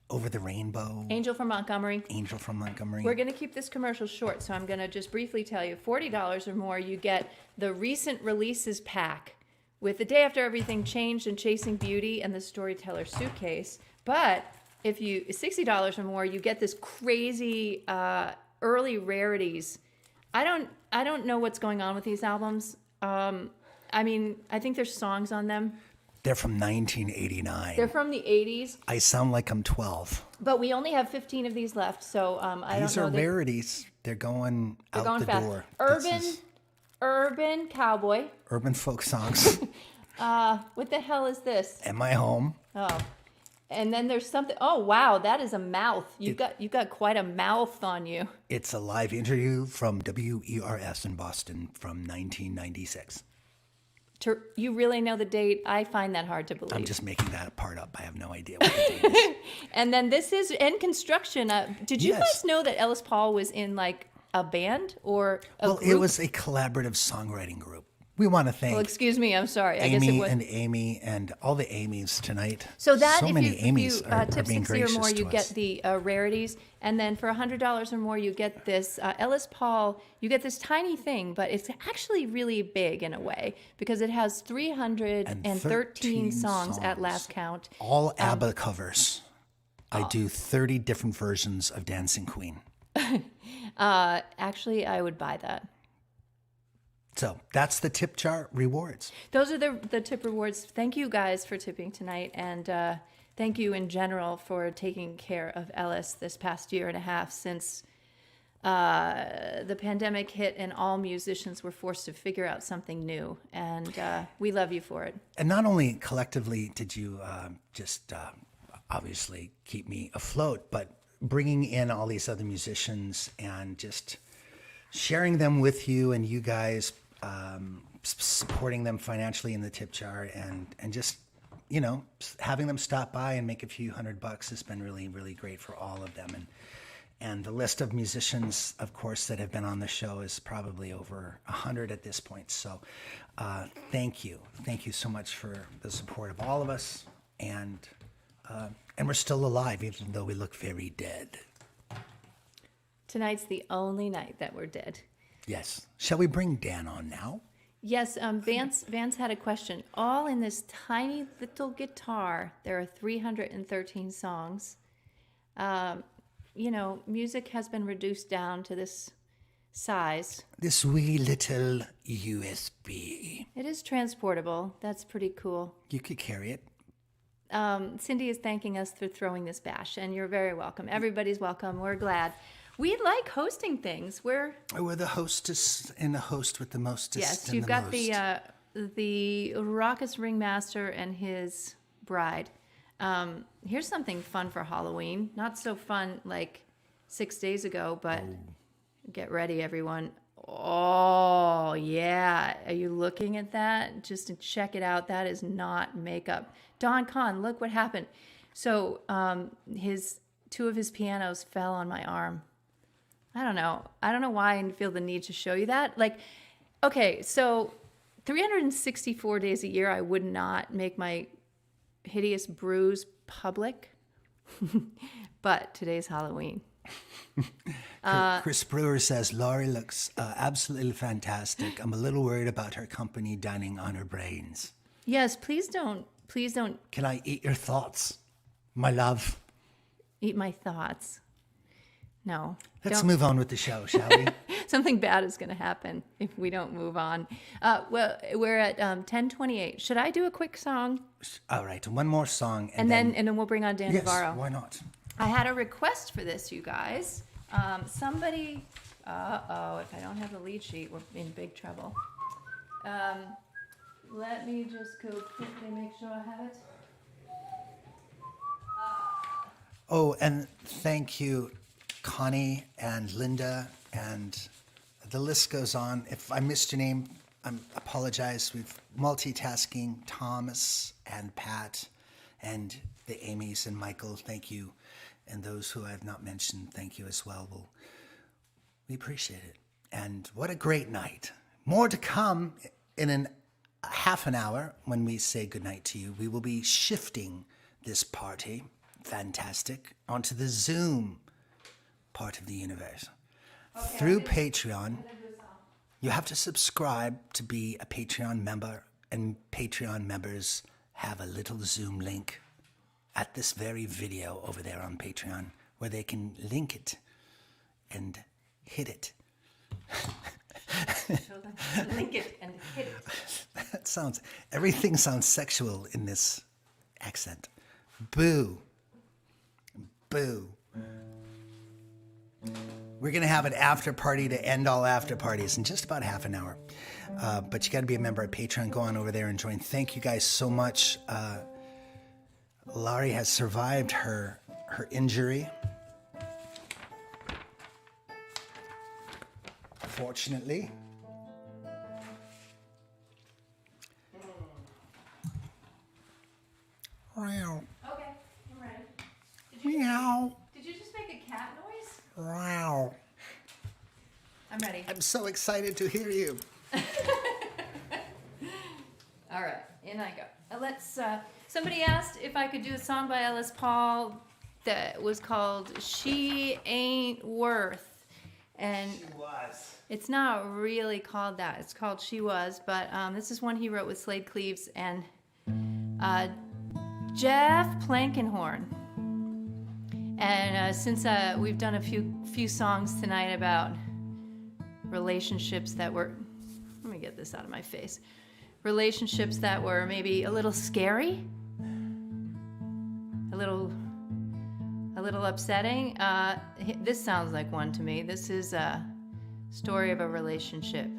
Over the Rainbow. Angel from Montgomery. We're going to keep this commercial short, so I'm going to just briefly tell you, $40 or more, you get the recent releases pack with The Day After Everything Changed and Chasing Beauty and the Storyteller Suitcase. But if you $60 or more, you get this crazy early rarities. I don't know what's going on with these albums. I think there's songs on them. They're from 1989. They're from the 80s. I sound like I'm 12. But we only have 15 of these left, so I don't know. These are rarities. They're going out the fast. door. Urban cowboy. Urban folk songs. What the hell is this? Am I Home? Oh. And then there's something. Oh wow, that is a mouth. You've got quite a mouth on you. It's a live interview from WERS in Boston from 1996. You really know the date? I find that hard to believe. I'm just making that part up. I have no idea what the date is. And then this is End Construction. Did you guys know that Ellis Paul was in like a band or a group? It was a collaborative songwriting group. We want to thank excuse me, I'm sorry. Amy and all the Amy's tonight. So that so if many you Amy's are tip being 60 or gracious more, you to get us. the rarities, and then for $100 or more, you get this Ellis Paul. You get this tiny thing, but it's actually really big in a way because it has 313 songs at last count. All ABBA covers. I do 30 different versions of Dancing Queen. Actually, I would buy that. So that's the tip jar rewards. Those are the tip rewards. Thank you guys for tipping tonight, and thank you in general for taking care of Ellis this past year and a half since the pandemic hit and all musicians were forced to figure out something new. And we love you for it. And not only collectively did you obviously keep me afloat, but bringing in all these other musicians and just sharing them with you and you guys, supporting them financially in the tip jar and just, you know, having them stop by and make a few $100 has been really, really great for all of them. And the list of musicians, of course, that have been on the show is probably over 100 at this point. So thank you. Thank you so much for the support of all of us. And we're still alive, even though we look very dead. Tonight's the only night that we're dead. Yes. Shall we bring Dan on now? Yes, Vance had a question. All in this tiny little guitar, there are 313 songs. You know, music has been reduced down to this size. This wee little USB. It is transportable. That's pretty cool. You could carry it. Cindy is thanking us for throwing this bash, and you're very welcome. Everybody's welcome. We're glad. We like hosting things. We're the hostess and the host with the mostest. Yes, and you've the got most. the raucous ringmaster and his bride. Here's something fun for Halloween. Not so fun like 6 days ago, but get ready, everyone. Oh, yeah. Are you looking at that? Just to check it out. That is not makeup. Don Kahn, look what happened. So two of his pianos fell on my arm. I don't know why I feel the need to show you that. Like, okay, so 364 days a year, I would not make my hideous bruise public. But today's Halloween. Chris Brewer says, Laurie looks absolutely fantastic. I'm a little worried about her company dining on her brains. Yes, please don't. Can I eat your thoughts, my love? Eat my thoughts. No. Let's move on with the show, shall we? Something bad is going to happen if we don't move on. Well, we're at 10:28. Should I do a quick song? All right, one more song. And then we'll bring on Dan Navarro. Yes, why not? I had a request for this, you guys. Somebody... if I don't have the lead sheet, we're in big trouble. Let me just go quickly make sure I have it. Oh, and thank you, Connie and Linda, and the list goes on. If I missed your name, I apologize. We've multitasking, Thomas and Pat and the Amy's and Michael, thank you. And those who I have not mentioned, thank you as well. We appreciate it. And what a great night. More to come in half an hour when we say goodnight to you. We will be shifting this party, fantastic, onto the Zoom part of the universe. Okay, through Patreon. You have to subscribe to be a Patreon member, and Patreon members have a little Zoom link at this very video over there on Patreon where they can link it and hit it. Link it and hit it. Everything sounds sexual in this accent. Boo. Boo. We're going to have an after party to end all after parties in just about half an hour. But you got to be a member of Patreon. Go on over there and join. Thank you guys so much. Laurie has survived her injury. Fortunately. Meow. Okay, I'm ready. Meow. Did you just make a cat noise? Meow. I'm ready. I'm so excited to hear you. All right, in I go. Let's. Somebody asked if I could do a song by Ellis Paul that was called "She Ain't Worth," and She was. It's not really called that. It's called "She Was," but this is one he wrote with Slade Cleaves and Jeff Plankenhorn. And since we've done a few songs tonight about relationships that were, let me get this out of my face, relationships that were maybe a little scary, a little upsetting. This sounds like one to me. This is a story of a relationship.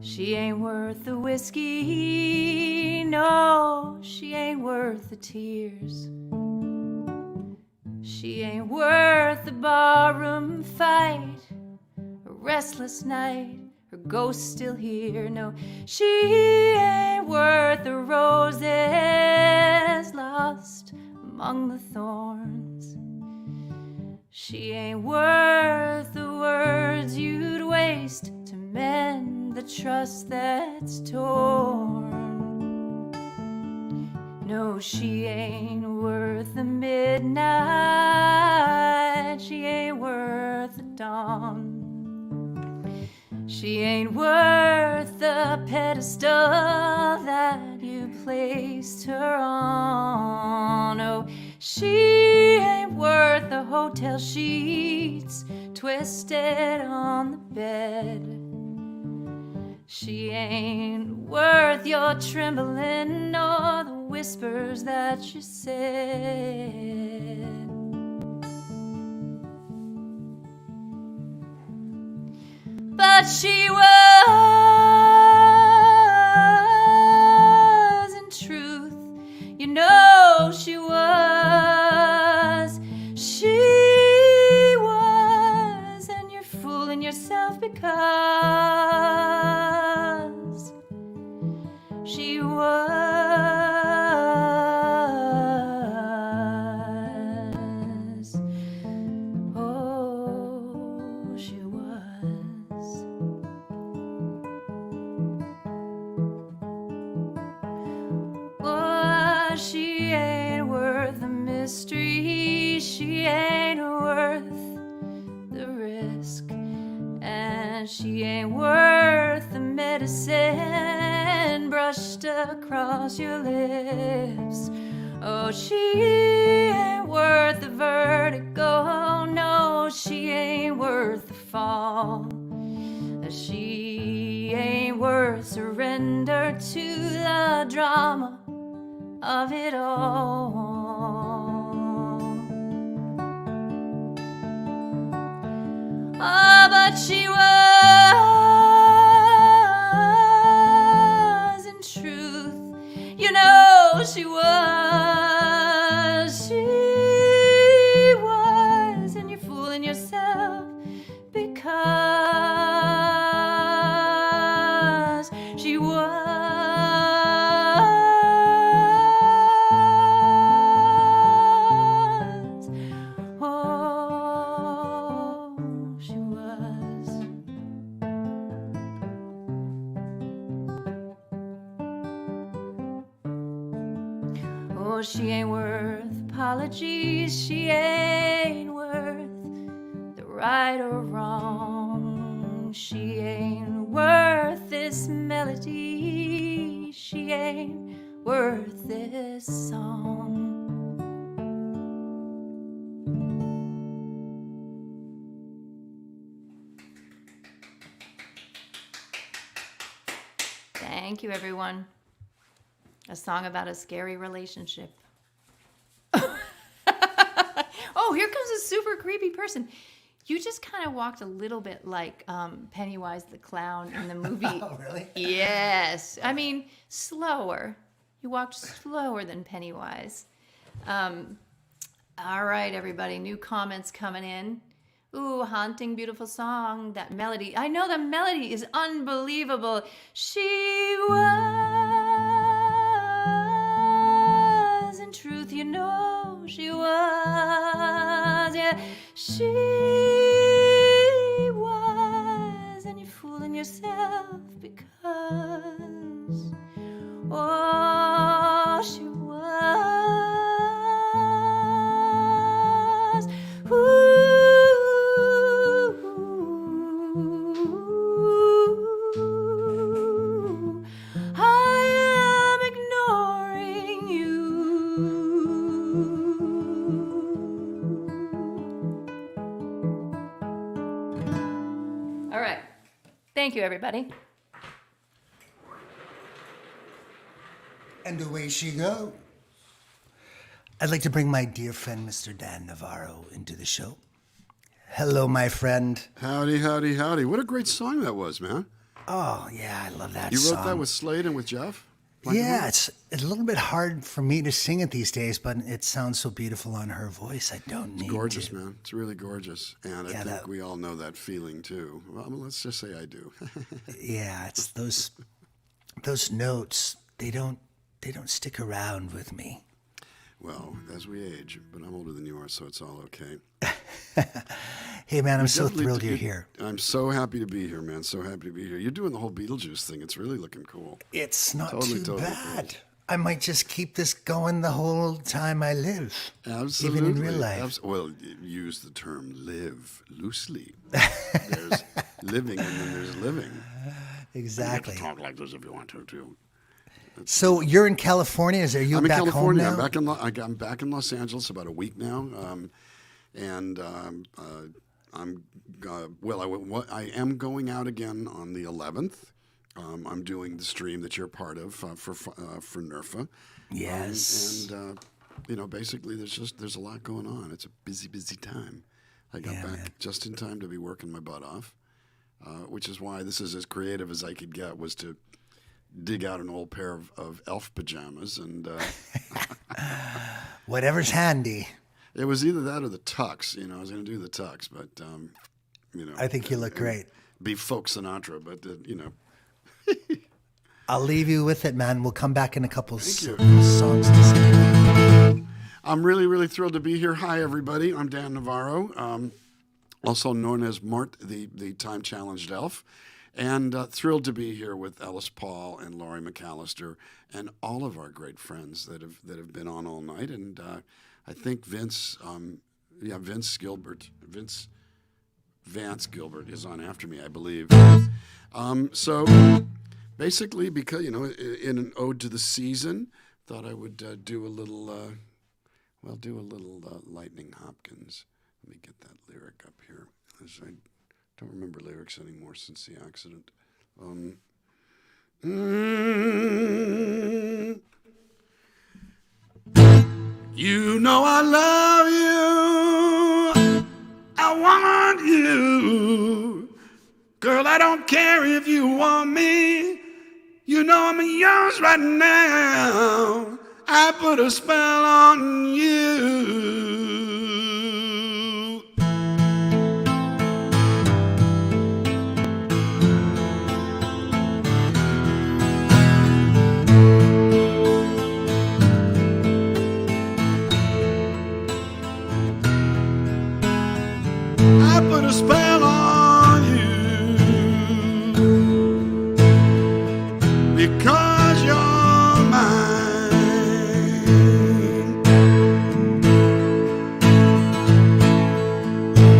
She ain't worth the whiskey, no. worth the tears. She ain't worth the barroom fight, a restless night, her ghost's still here. No, she ain't worth the roses lost among the thorns. She ain't worth the words you'd waste to mend the trust that's torn. No, she ain't worth the midnight. She ain't worth the dawn. She ain't worth the pedestal that you placed her on. No, she ain't worth the hotel sheets twisted on the bed. She ain't worth your trembling or the whispers that you said. But she was, in truth, you know she was. She was, and you're fooling yourself because she was. Oh, she was. Oh, she ain't worth the mystery. She ain't worth the risk. And she ain't worth the medicine brushed across your lips. Oh, she ain't worth the vertigo. No, she ain't worth the fall. She ain't worth surrender to the drama of it all. Oh, but she was, in truth, you know she was. She was, and you're fooling yourself because she was. Oh, she was. Oh, she ain't worth apologies. She ain't worth the right or wrong. She ain't worth this melody. She ain't worth this song. Thank you, everyone. A song about a scary relationship. Oh, here comes a super creepy person. You just kind of walked a little bit like Pennywise the clown in the movie. Oh, really? Yes. I mean, slower. You walked slower than Pennywise. All right, everybody. New comments coming in. Ooh, haunting, beautiful song. That melody. I know the melody is unbelievable. She was, in truth, you know she was. Yeah, she was, and you're fooling yourself because, oh, she was. Ooh. Thank you, everybody. And away she goes. I'd like to bring my dear friend, Mr. Dan Navarro, into the show. Hello, my friend. Howdy, howdy, howdy. What a great song that was, man. Oh, yeah, I love that You song. wrote that with Slade and with Jeff? Yeah, it's a little bit hard for me to sing it these days, but it sounds so beautiful on her voice. I don't need Gorgeous, to. man. It's really gorgeous. And I think we all know that feeling, too. Well, let's just say I do. Yeah, it's those notes, they don't stick around with me. Well, as we age, but I'm older than you are, so it's all okay. Hey, man, I'm so Definitely thrilled you're here. I'm so happy to be here, man. So happy to be here. You're doing the whole Beetlejuice thing. It's really looking cool. It's not Totally too bad. cool. I might just keep this going the whole time I live. Absolutely. Even in real life. Well, use the term live loosely. There's living and then there's living. Exactly. You have to talk like this if you want to, too. So you're in California? Are you I'm in back California. home now? I'm back in Los Angeles about a week now. I am going out again on the 11th. I'm doing the stream that you're part of for NERFA. Yes. Basically, there's a lot going on. It's a busy time. I got back just in time to be working my butt off, which is why this is as creative as I could get, was to dig out an old pair of elf pajamas and whatever's handy. It was either that or the tux. I was going to do the tux, but I think you look great. Be folk Sinatra, but I'll leave you with it, man. We'll come back in a couple songs to sing. I'm really thrilled to be here. Hi, everybody. I'm Dan Navarro, also known as Mort, the time-challenged elf, and thrilled to be here with Ellis Paul and Laurie MacAllister and all of our great friends that have been on all night. And I think Vance Gilbert is on after me, I believe. So basically, because in an ode to the season, thought I would do a little Lightning Hopkins. Let me get that lyric up here, as I don't remember lyrics anymore since the accident. You know I love you, I want you, girl, I don't care if you want me, you know I'm yours right now, I put a spell on you. I put a spell on you because you're mine.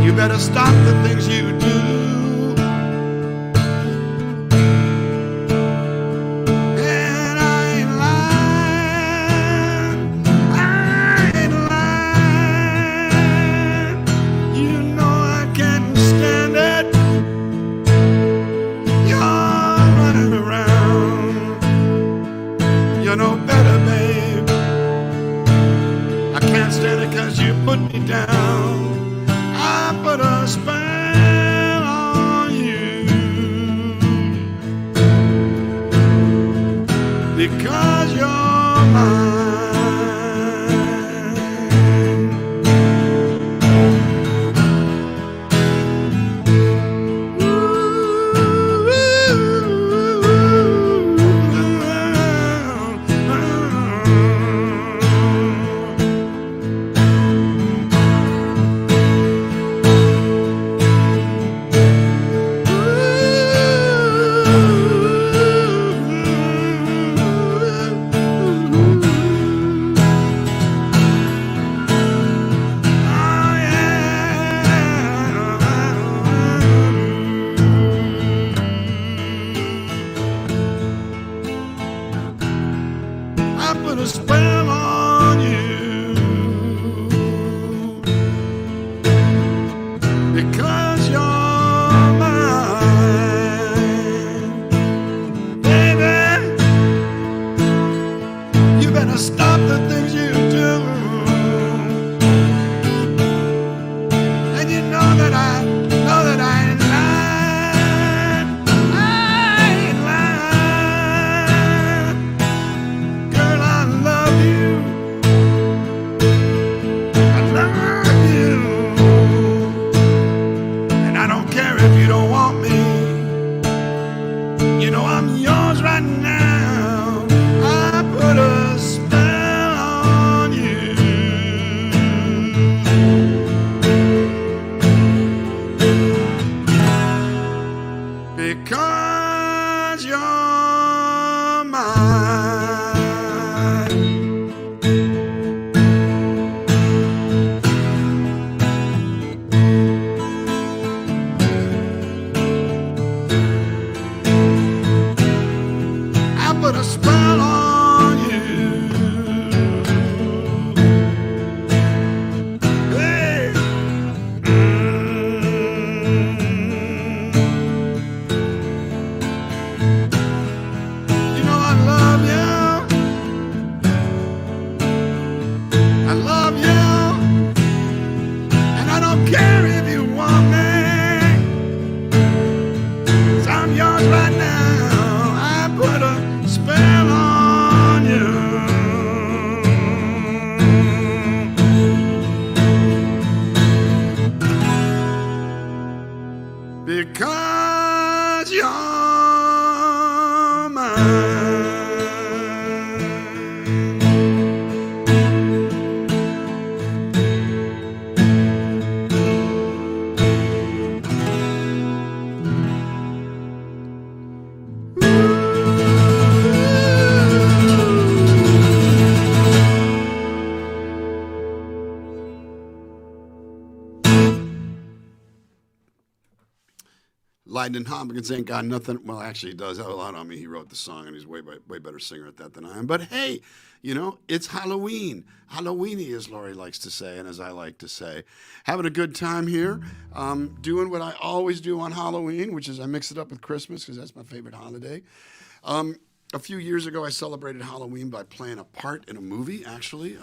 You better stop the things you do. And I ain't lying. You know I can't stand it. You're running around. You know better, babe. I can't stand it 'cause you put me down. I put a spell on you because you're mine. I put a spell on you because you're mine, baby. You better stop the things you do, and you know that I ain't lying. I ain't lying. Lightning Hopkins ain't got nothing. Well, actually, he does have a lot on me. He wrote the song, and he's way better singer at that than I am. But hey, it's Halloween. Halloweeny, as Laurie likes to say, and as I like to say. Having a good time here. Doing what I always do on Halloween, which is I mix it up with Christmas because that's my favorite holiday. A few years ago, I celebrated Halloween by playing a part in a movie, actually,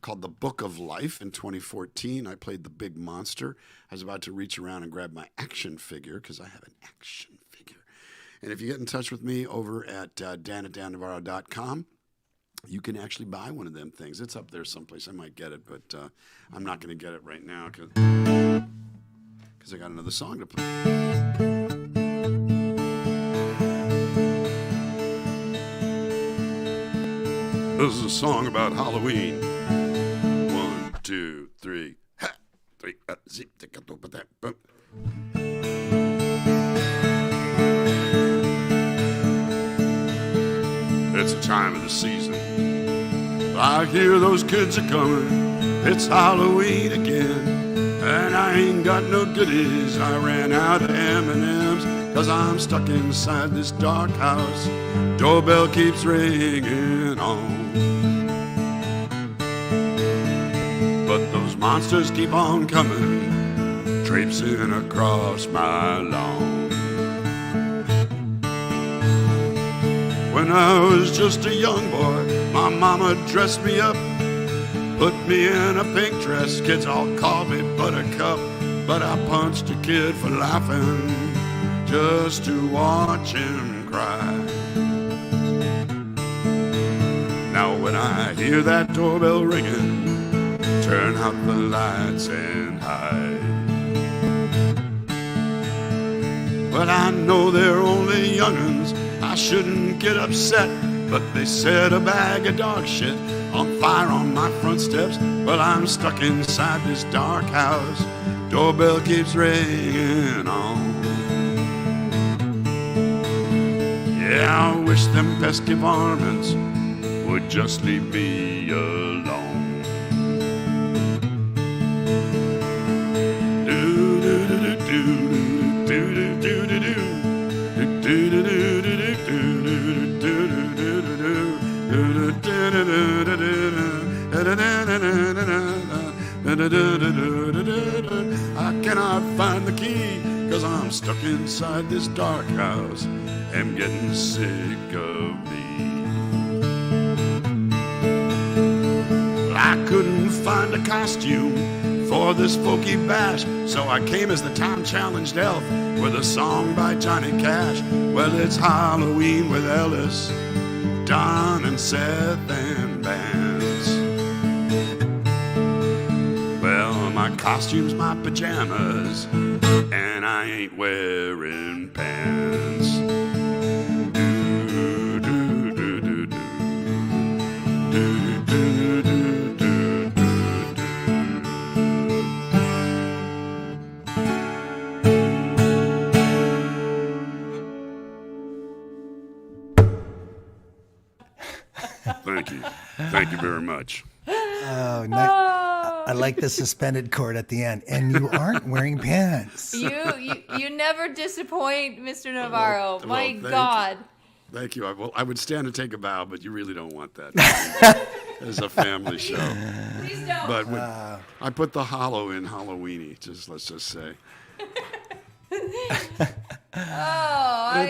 called The Book of Life in 2014. I played the big monster. I was about to reach around and grab my action figure because I have an action figure. And if you get in touch with me over at dan@dannavarro.com, you can actually buy one of them things. It's up there someplace. I might get it, but I'm not going to get it right now because I got another song to play. This is a song about Halloween. 1, 2, 3. Ha! 3, zip, take a dope of that. Boom. It's the time of the season. I hear those kids are coming. It's Halloween again. And I ain't got no goodies. I ran out of M&Ms. Cause I'm stuck inside this dark house. Doorbell keeps ringing on. But those monsters keep on coming, traipsing across my lawn. When I was just a young boy, my mama dressed me up, put me in a pink dress. Kids all called me Buttercup, but I punched a kid for laughing just to watch him cry. Now when I hear that doorbell ringing, turn out the lights and hide. But I know they're only young'uns, I shouldn't get upset. But they set a bag of dog shit on fire on my front steps. Well, I'm stuck inside this dark house. Doorbell keeps ringing on. Yeah, I wish them pesky varmints would just leave me alone. I cannot find the key, cause I'm stuck inside this dark house. I'm getting sick of me. I couldn't find a costume for this folky bash, so I came as the time-challenged elf with a song by Johnny Cash. Well, it's Halloween with Ellis, Don and Seth and Vance. Well, my costume's my pajamas, and I ain't wearing pants. Thank you. Thank you very much. Oh, I like the suspended cord at the end. And you aren't wearing pants. You never disappoint, Mr. Navarro. Well, My God. Thank you. I would stand and take a bow, but you really don't want that. It's a family show. Please don't. But I put the hollow in Halloweeny, let's just say.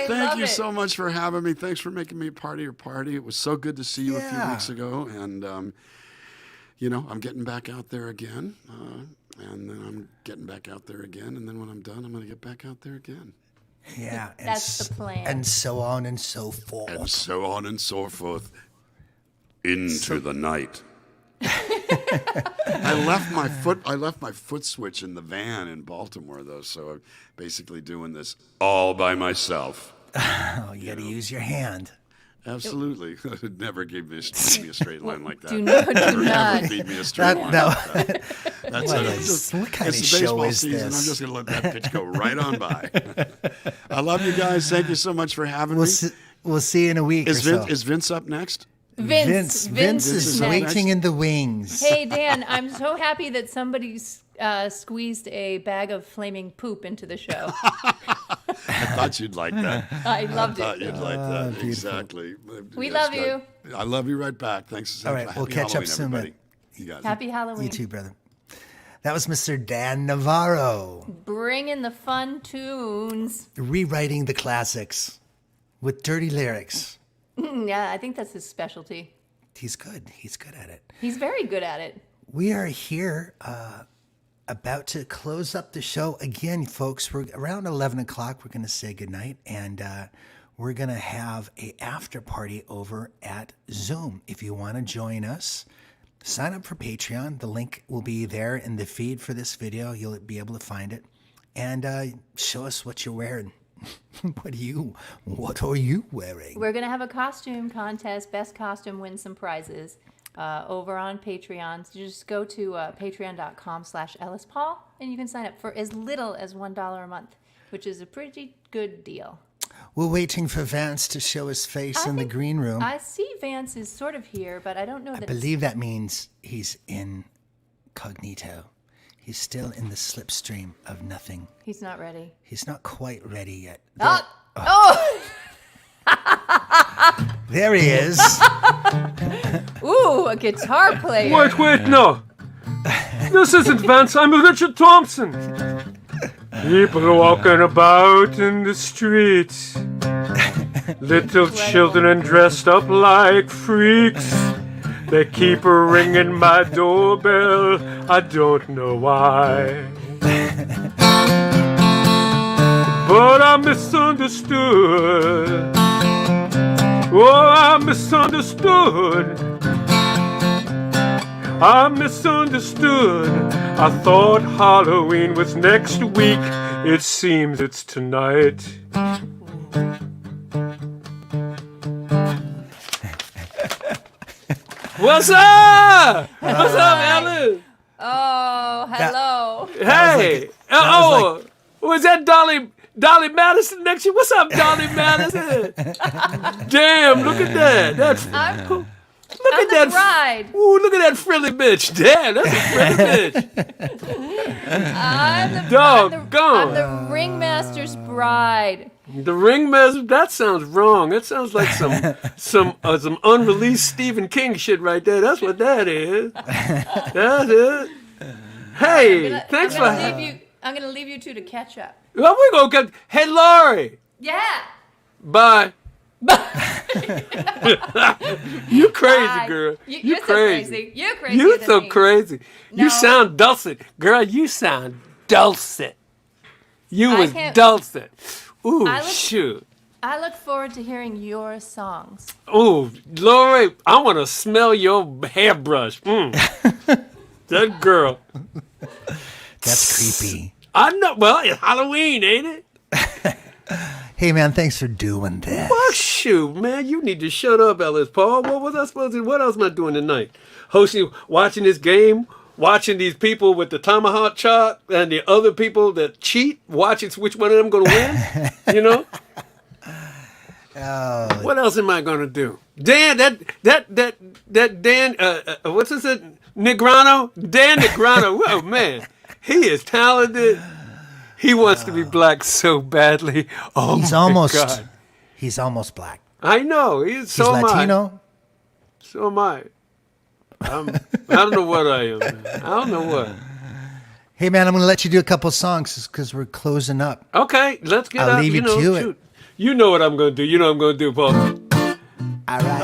Thank you so much for having me. Thanks for making me a part of your party. It was so good to see you a few weeks ago. And, I'm getting back out there again. And then I'm getting back out there again. And then when I'm done, I'm going to get back out there again. Yeah. That's the plan. And so on and so forth. And so on and so forth into the night. I left my foot switch in the van in Baltimore, though, so I'm basically doing this all by myself. Oh, you got to use your hand. Absolutely. Never give me a straight line like that. Do not. Never feed me a straight line like that. What kind of it's show baseball is season. this? I'm just going to let that pitch go right on by. I love you guys. Thank you so much for having me. We'll see you in a week or so. Is Vince up next? Vince is next. waiting in the wings. Hey, Dan, I'm so happy that somebody squeezed a bag of flaming poop into the show. I thought you'd like that. I loved thought it. you'd like that. beautiful. Exactly. We Yes, love God. you. I love you right back. Thanks. All right, we'll Happy catch up Halloween, soon, everybody. You got it. Happy Halloween. You too, brother. That was Mr. Dan Navarro Bringing the fun tunes. rewriting the classics with dirty lyrics. Yeah, I think that's his specialty. He's good. He's good at it. He's very good at it. We are here about to close up the show again, folks. We're around 11 o'clock. We're going to say goodnight, and we're going to have a after party over at Zoom. If you want to join us, sign up for Patreon. The link will be there in the feed for this video. You'll be able to find it, and show us what you're wearing. What are you wearing? We're going to have a costume contest. Best costume wins some prizes over on Patreon. So just go to patreon.com/EllisPaul, and you can sign up for as little as $1 a month, which is a pretty good deal. We're waiting for Vance to show his face in the green room. I see Vance is sort of here, but I don't know I that believe that means he's incognito. He's still in the slipstream of nothing. he's not ready. He's not quite ready yet. Oh! There he is. Ooh, a guitar player. Wait, no. This isn't Vance, I'm Richard Thompson. People walking about in the streets. Little children dressed up like freaks. They keep ringing my doorbell, I don't know why. But I misunderstood. Oh, I misunderstood. I misunderstood. I thought Halloween was next week. It seems it's tonight. What's up? What's up, Ellis? Oh, hello. Hey. Was that Dolly Madison next to you? What's up, Dolly Madison? Damn, look at that. I'm the bride. Ooh, look at that frilly bitch. Damn, that's a frilly bitch. I'm the ringmaster's bride. The ringmaster, that sounds wrong. That sounds like some unreleased Stephen King shit right there. That's what that is. That's it. Hey, thanks for... I'm going to leave you two to catch up. Well, we gonna get... Hey, Laurie. Yeah. Bye. You crazy, Bye. girl. You're so crazy. You're crazy. You so crazy. No. You sound dulcet. Girl, you sound dulcet. You was dulcet. Ooh, shoot. I look forward to hearing your songs. Ooh, Laurie, I want to smell your hairbrush. That girl. That's creepy. I know. Well, it's Halloween, ain't it? Hey, man, thanks for doing this. Well, shoot, man, you need to shut up, Ellis Paul. What was I supposed to do? What else am I doing tonight? Hosting, watching this game, watching these people with the tomahawk chop, and the other people that cheat, watching which one of them going to win, you know? Oh. What else am I going to do? Dan, that Dan, what's this, Negrano? Dan Negrano, oh, man, he is talented. He wants to be black so badly. Oh, he's my God. He's almost black. I know. So am Latino. So am I. I don't know what I am. Man. I don't know what. Hey, man, I'm going to let you do a couple songs because we're closing up. Okay, let's get I'll leave you to it. You know what I'm going to do. You know what I'm going to do, Paul. All right.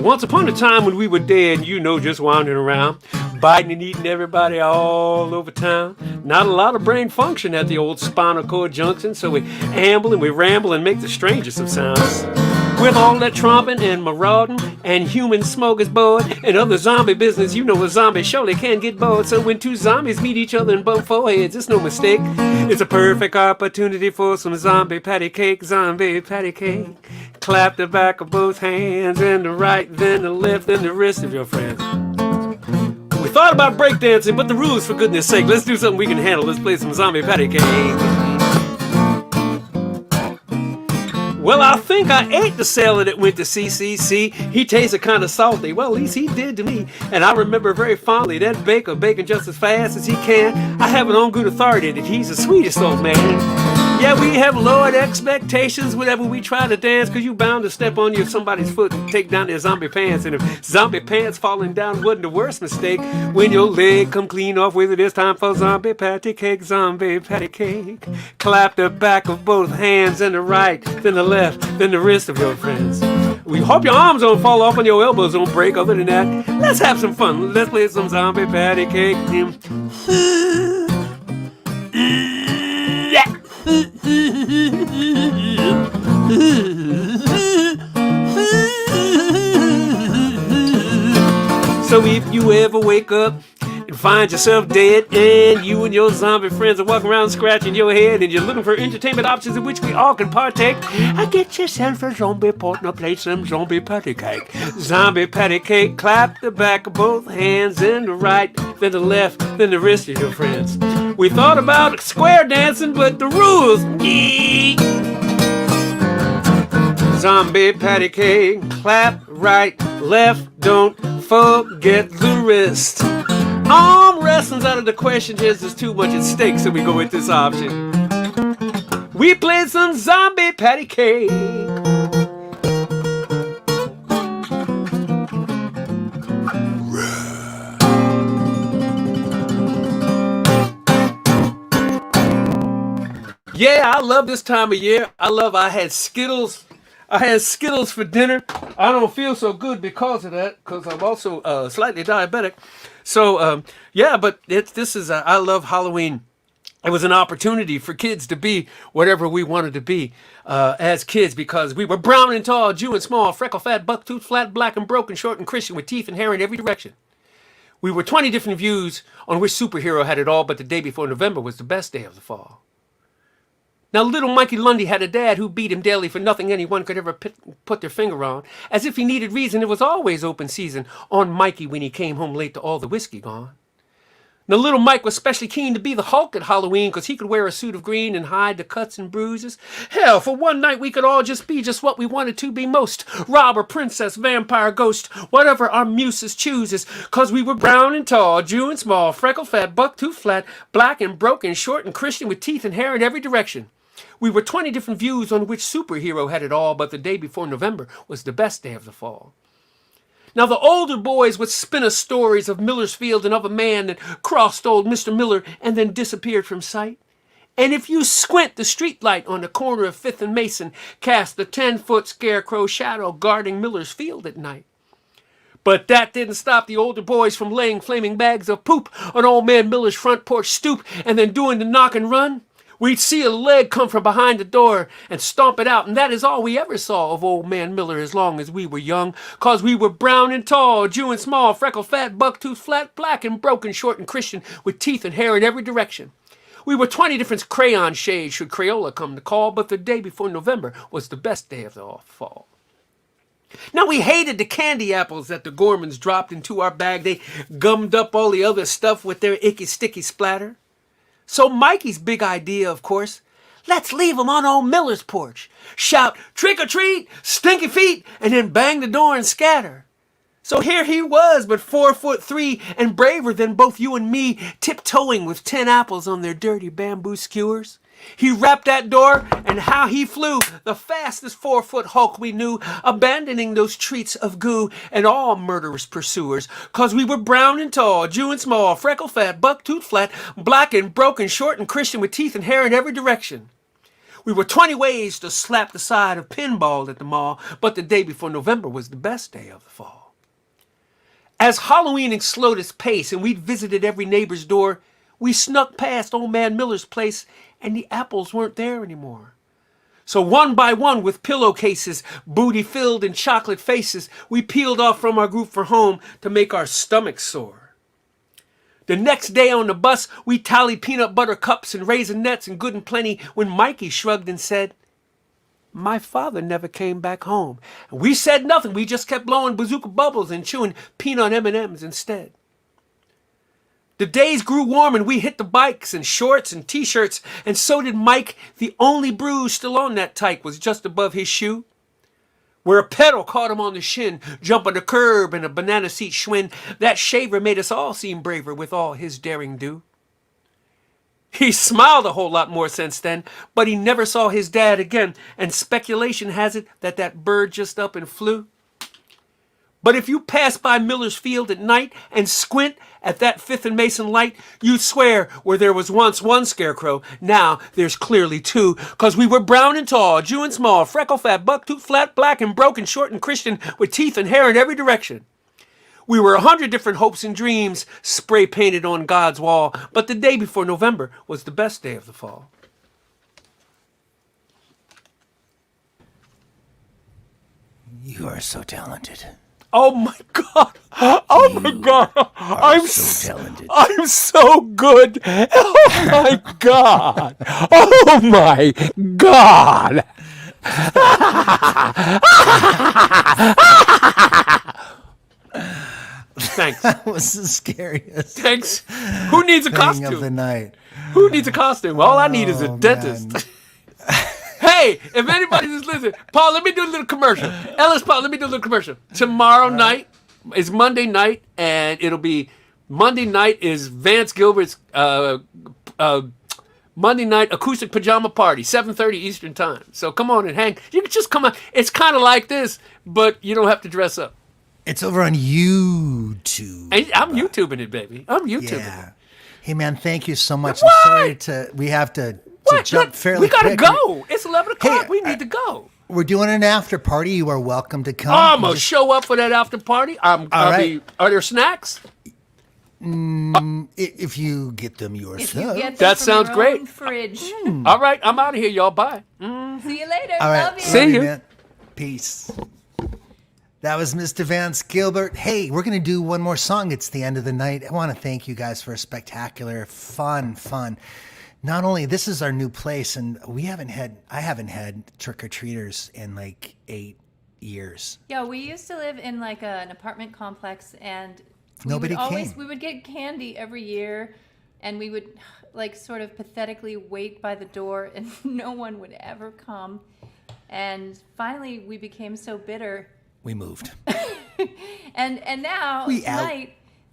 Once upon a time when we were dead, you know, just wandering around, biting and eating everybody all over town. Not a lot of brain function at the old spinal cord junction, so we amble and we ramble and make the strangest of sounds. With all that tromping and marauding and human smorgasbord and other zombie business, you know a zombie surely can get bored. So when two zombies meet each other and bump foreheads, it's no mistake. It's a perfect opportunity for some zombie patty cake, zombie patty cake. Clap the back of both hands, and the right, then the left, then the wrist of your friends. We thought about breakdancing, but the rules, for goodness sake, let's do something we can handle. Let's play some zombie patty cake. Well, I think I ate the sailor that went to CCC. He tasted kind of salty. Well, at least he did to me. And I remember very fondly that baker baking just as fast as he can. I have it on good authority that he's the sweetest old man. Yeah, we have lowered expectations whenever we try to dance, because you bound to step on somebody's foot and take down their zombie pants. And if zombie pants falling down wasn't the worst mistake, when your leg come clean off with it, it's time for zombie patty cake, zombie patty cake. Clap the back of both hands, and the right, then the left, then the wrist of your friends. We hope your arms don't fall off and your elbows don't break. Other than that, let's have some fun. Let's play some zombie patty cake. So if you ever wake up and find yourself dead, and you and your zombie friends are walking around scratching your head, and you're looking for entertainment options in which we all can partake, get yourself a zombie partner, play some zombie patty cake. Zombie patty cake, clap the back of both hands, and the right, then the left, then the wrist of your friends. We thought about square dancing, but the rules, zombie patty cake, clap right, left, don't forget the wrist. Arm wrestling's out of the question, there's too much at stake, so we go with this option. We played some zombie patty cake. Yeah, I love this time of year. I had Skittles. I had Skittles for dinner. I don't feel so good because of that, because I'm also slightly diabetic. So, yeah, but I love Halloween. It was an opportunity for kids to be whatever we wanted to be as kids, because we were brown and tall, Jew and small, freckle, fat, buck-tooth, flat, black and broken, short and Christian, with teeth and hair in every direction. We were 20 different views on which superhero had it all, but the day before November was the best day of the fall. Now, little Mikey Lundy had a dad who beat him daily for nothing anyone could ever put their finger on. As if he needed reason, it was always open season on Mikey when he came home late to all the whiskey gone. Now, little Mike was especially keen to be the Hulk at Halloween, because he could wear a suit of green and hide the cuts and bruises. Hell, for one night we could all just be just what we wanted to be most. Robber, princess, vampire, ghost, whatever our muses chooses, because we were brown and tall, Jew and small, freckle, fat, buck-tooth, flat, black and broken, short and Christian, with teeth and hair in every direction. We were 20 different views on which superhero had it all, but the day before November was the best day of the fall. Now, the older boys would spin us stories of Miller's Field and of a man that crossed old Mr. Miller and then disappeared from sight. And if you squint, the streetlight on the corner of 5th and Mason cast the 10-foot scarecrow shadow guarding Miller's Field at night. But that didn't stop the older boys from laying flaming bags of poop on old man Miller's front porch stoop and then doing the knock and run. We'd see a leg come from behind the door and stomp it out, and that is all we ever saw of old man Miller as long as we were young, 'cause we were brown and tall, Jew and small, freckle, fat, buck-tooth, flat, black and broken, short and Christian, with teeth and hair in every direction. We were 20 different crayon shades should Crayola come to call, but the day before November was the best day of the fall. Now, we hated the candy apples that the Gormans dropped into our bag. They gummed up all the other stuff with their icky, sticky splatter. So Mikey's big idea, of course, let's leave 'em on old Miller's porch. Shout, trick or treat, stinky feet, and then bang the door and scatter. So here he was, but 4'3" and braver than both you and me, tiptoeing with 10 apples on their dirty bamboo skewers. He rapped that door, and how he flew, the fastest 4-foot Hulk we knew, abandoning those treats of goo and all murderous pursuers, 'cause we were brown and tall, Jew and small, freckle fat, buck-tooth flat, black and broken, short and Christian, with teeth and hair in every direction. We were 20 ways to slap the side of pinball at the mall, but the day before November was the best day of the fall. As Halloween slowed its pace and we'd visited every neighbor's door, we snuck past old man Miller's place, and the apples weren't there anymore. So one by one, with pillowcases, booty filled and chocolate faces, we peeled off from our group for home to make our stomachs sore. The next day on the bus, we tallied peanut butter cups and raisinets and good and plenty when Mikey shrugged and said, "My father never came back home." And we said nothing. We just kept blowing bazooka bubbles and chewing peanut M&Ms instead. The days grew warm and we hit the bikes and shorts and t-shirts, and so did Mike. The only bruise still on that tyke was just above his shoe, where a pedal caught him on the shin, jumping the curb in a banana seat Schwinn. That shaver made us all seem braver with all his daring do. He smiled a whole lot more since then, but he never saw his dad again, and speculation has it that that bird just up and flew. But if you pass by Miller's Field at night and squint at that 5th and Mason light, you'd swear where there was once one scarecrow, now there's clearly two. 'Cause we were brown and tall, Jew and small, freckle fat, bucktooth flat, black and broken, short and Christian, with teeth and hair in every direction. We were 100 different hopes and dreams spray painted on God's wall, but the day before November was the best day of the fall. You are so talented. Oh my God! Oh my God! I'm so talented. I'm so good! Oh my God! Oh my God! Thanks. That was the scariest. Thanks. Who needs a thing costume? of the night. Who needs a costume? All I need is a Oh, dentist. man. Hey, if anybody's just listening, Paul, let me do a little commercial. Ellis, Paul, let me do a little commercial. Tomorrow night is Monday night, and it'll be Monday night is Vance Gilbert's Monday night acoustic pajama party, 7:30 Eastern time. So come on and hang. You can just come on. It's kind of like this, but you don't have to dress up. It's over on YouTube. And I'm YouTubing it, baby. I'm YouTubing Yeah. it. Hey, man, thank you so much. What? I'm sorry we have to jump fairly We gotta quick. go. It's 11 o'clock. Hey, we need to go. We're doing an after party. You are welcome to come. I'm You gonna just- show up for that after party. Are there snacks? If you get them If you yourself. get That them from sounds your great. own fridge. All right, I'm out of here, y'all. Bye. See you later. All right. Love you. See Love you. man. Peace. That was Mr. Vance Gilbert. Hey, we're going to do one more song. It's the end of the night. I want to thank you guys for a spectacular, fun. Not only this is our new place, and I haven't had trick-or-treaters in like 8 years. Yeah, we used to live in like an apartment complex, and Nobody came. We would get candy every year, and we would like sort of pathetically wait by the door, and no one would ever come. And finally, we became so bitter. We moved. And now We out.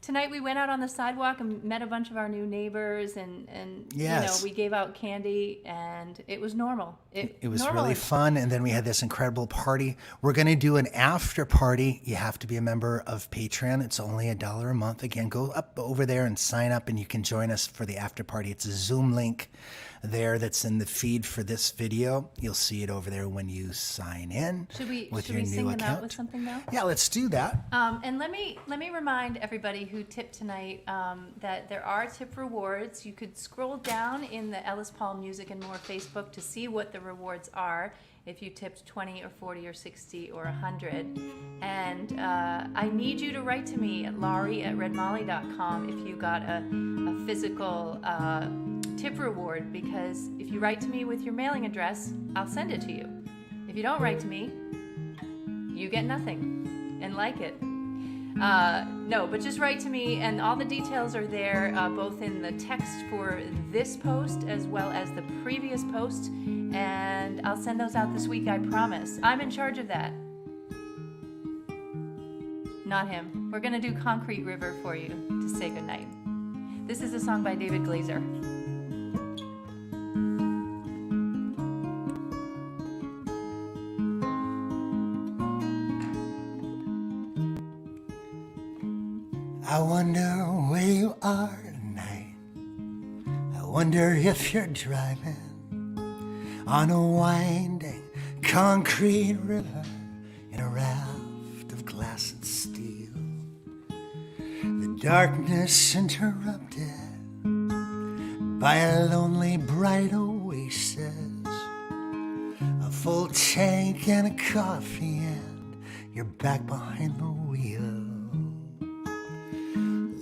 tonight we went out on the sidewalk and met a bunch of our new neighbors, and Yes. we gave out candy, and it was normal. It was normal. really fun, and then we had this incredible party. We're going to do an after party. You have to be a member of Patreon. It's only $1 a month. Again, go up over there and sign up, and you can join us for the after party. It's a Zoom link there that's in the feed for this video. You'll see it over there when you sign in Should we with your new sing them account. out with something now? Yeah, let's do that. And let me remind everybody who tipped tonight that there are tip rewards. You could scroll down in the Ellis Paul Music and More Facebook to see what the rewards are if you tipped 20 or 40 or 60 or 100. And I need you to write to me at laurie@redmolly.com if you got a physical tip reward, because if you write to me with your mailing address, I'll send it to you. If you don't write to me, you get nothing. And like it. No, but just write to me, and all the details are there, both in the text for this post as well as the previous post, and I'll send those out this week, I promise. I'm in charge of that. Not him. We're gonna do Concrete River for you to say goodnight. This is a song by David Glazer. I wonder where you are tonight. I wonder if you're driving on a winding concrete river in a raft of glass and steel. The darkness interrupted by a lonely bright oasis, a full tank and a coffee, and you're back behind the wheel.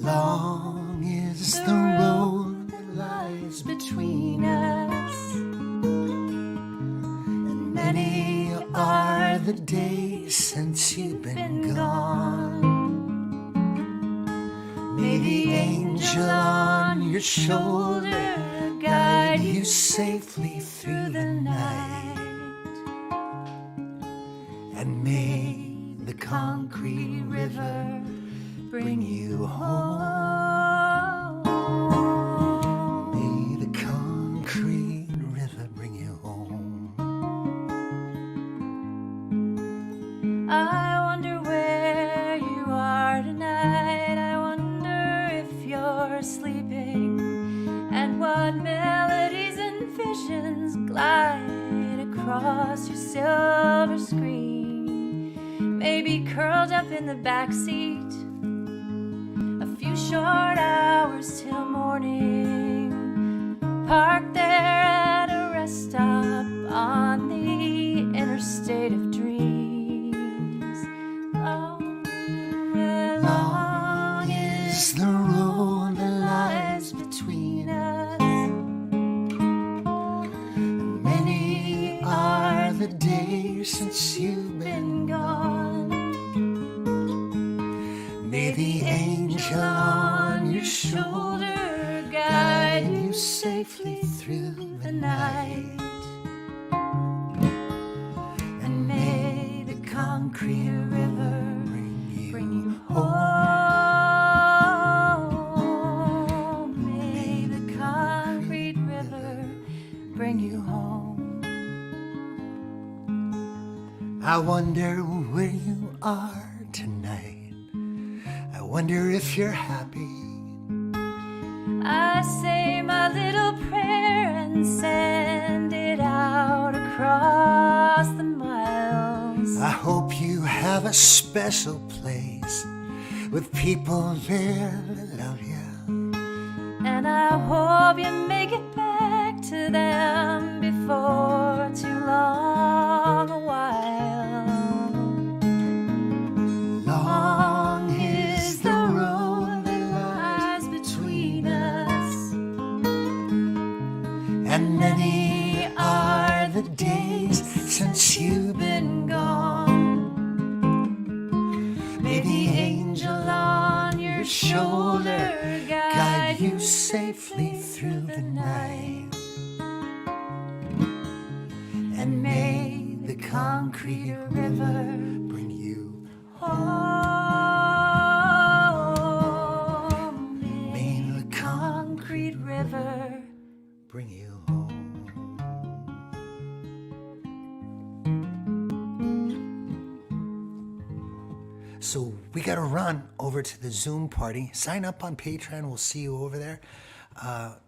Long is the road that lies between us, and many are the days since you've been gone. May the angel your shoulder, guide you safely through the night. And may the concrete river bring you home. May the concrete river bring you home. I wonder where you are tonight. I wonder if you're sleeping, and what melodies and visions glide across your silver screen. Maybe curled up in the back seat, a few short hours till morning, parked there at a rest stop on the interstate of dreams. Long, long is the road that lies between us. Many are the days since you've been gone. May the angel on your shoulder guide you safely through the night. And may the concrete river bring you home. May the concrete river bring you home. I wonder where you are tonight. I wonder if you're happy. I say my little prayer and send it out across the miles. I hope you have a special place with people there that love you. And I hope you make it back to them before too long a while. Long is the road that lies between us, And many are the days since you've been gone. may the angel on your shoulder guide you safely through the night. And may the concrete river Bring you home. May the concrete river bring you home. So we got to run over to the Zoom party. Sign up on Patreon. We'll see you over there.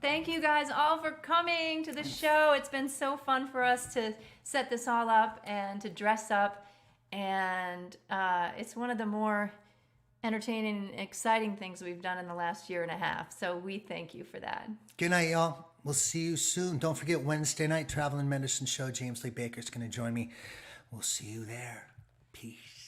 Thank you guys all for coming to the show. It's been so fun for us to set this all up and to dress up. And it's one of the more entertaining and exciting things we've done in the last year and a half. So we thank you for that. Good night, y'all. We'll see you soon. Don't forget Wednesday night, Traveling Medicine Show. James Lee Baker's going to join me. We'll see you there. Peace.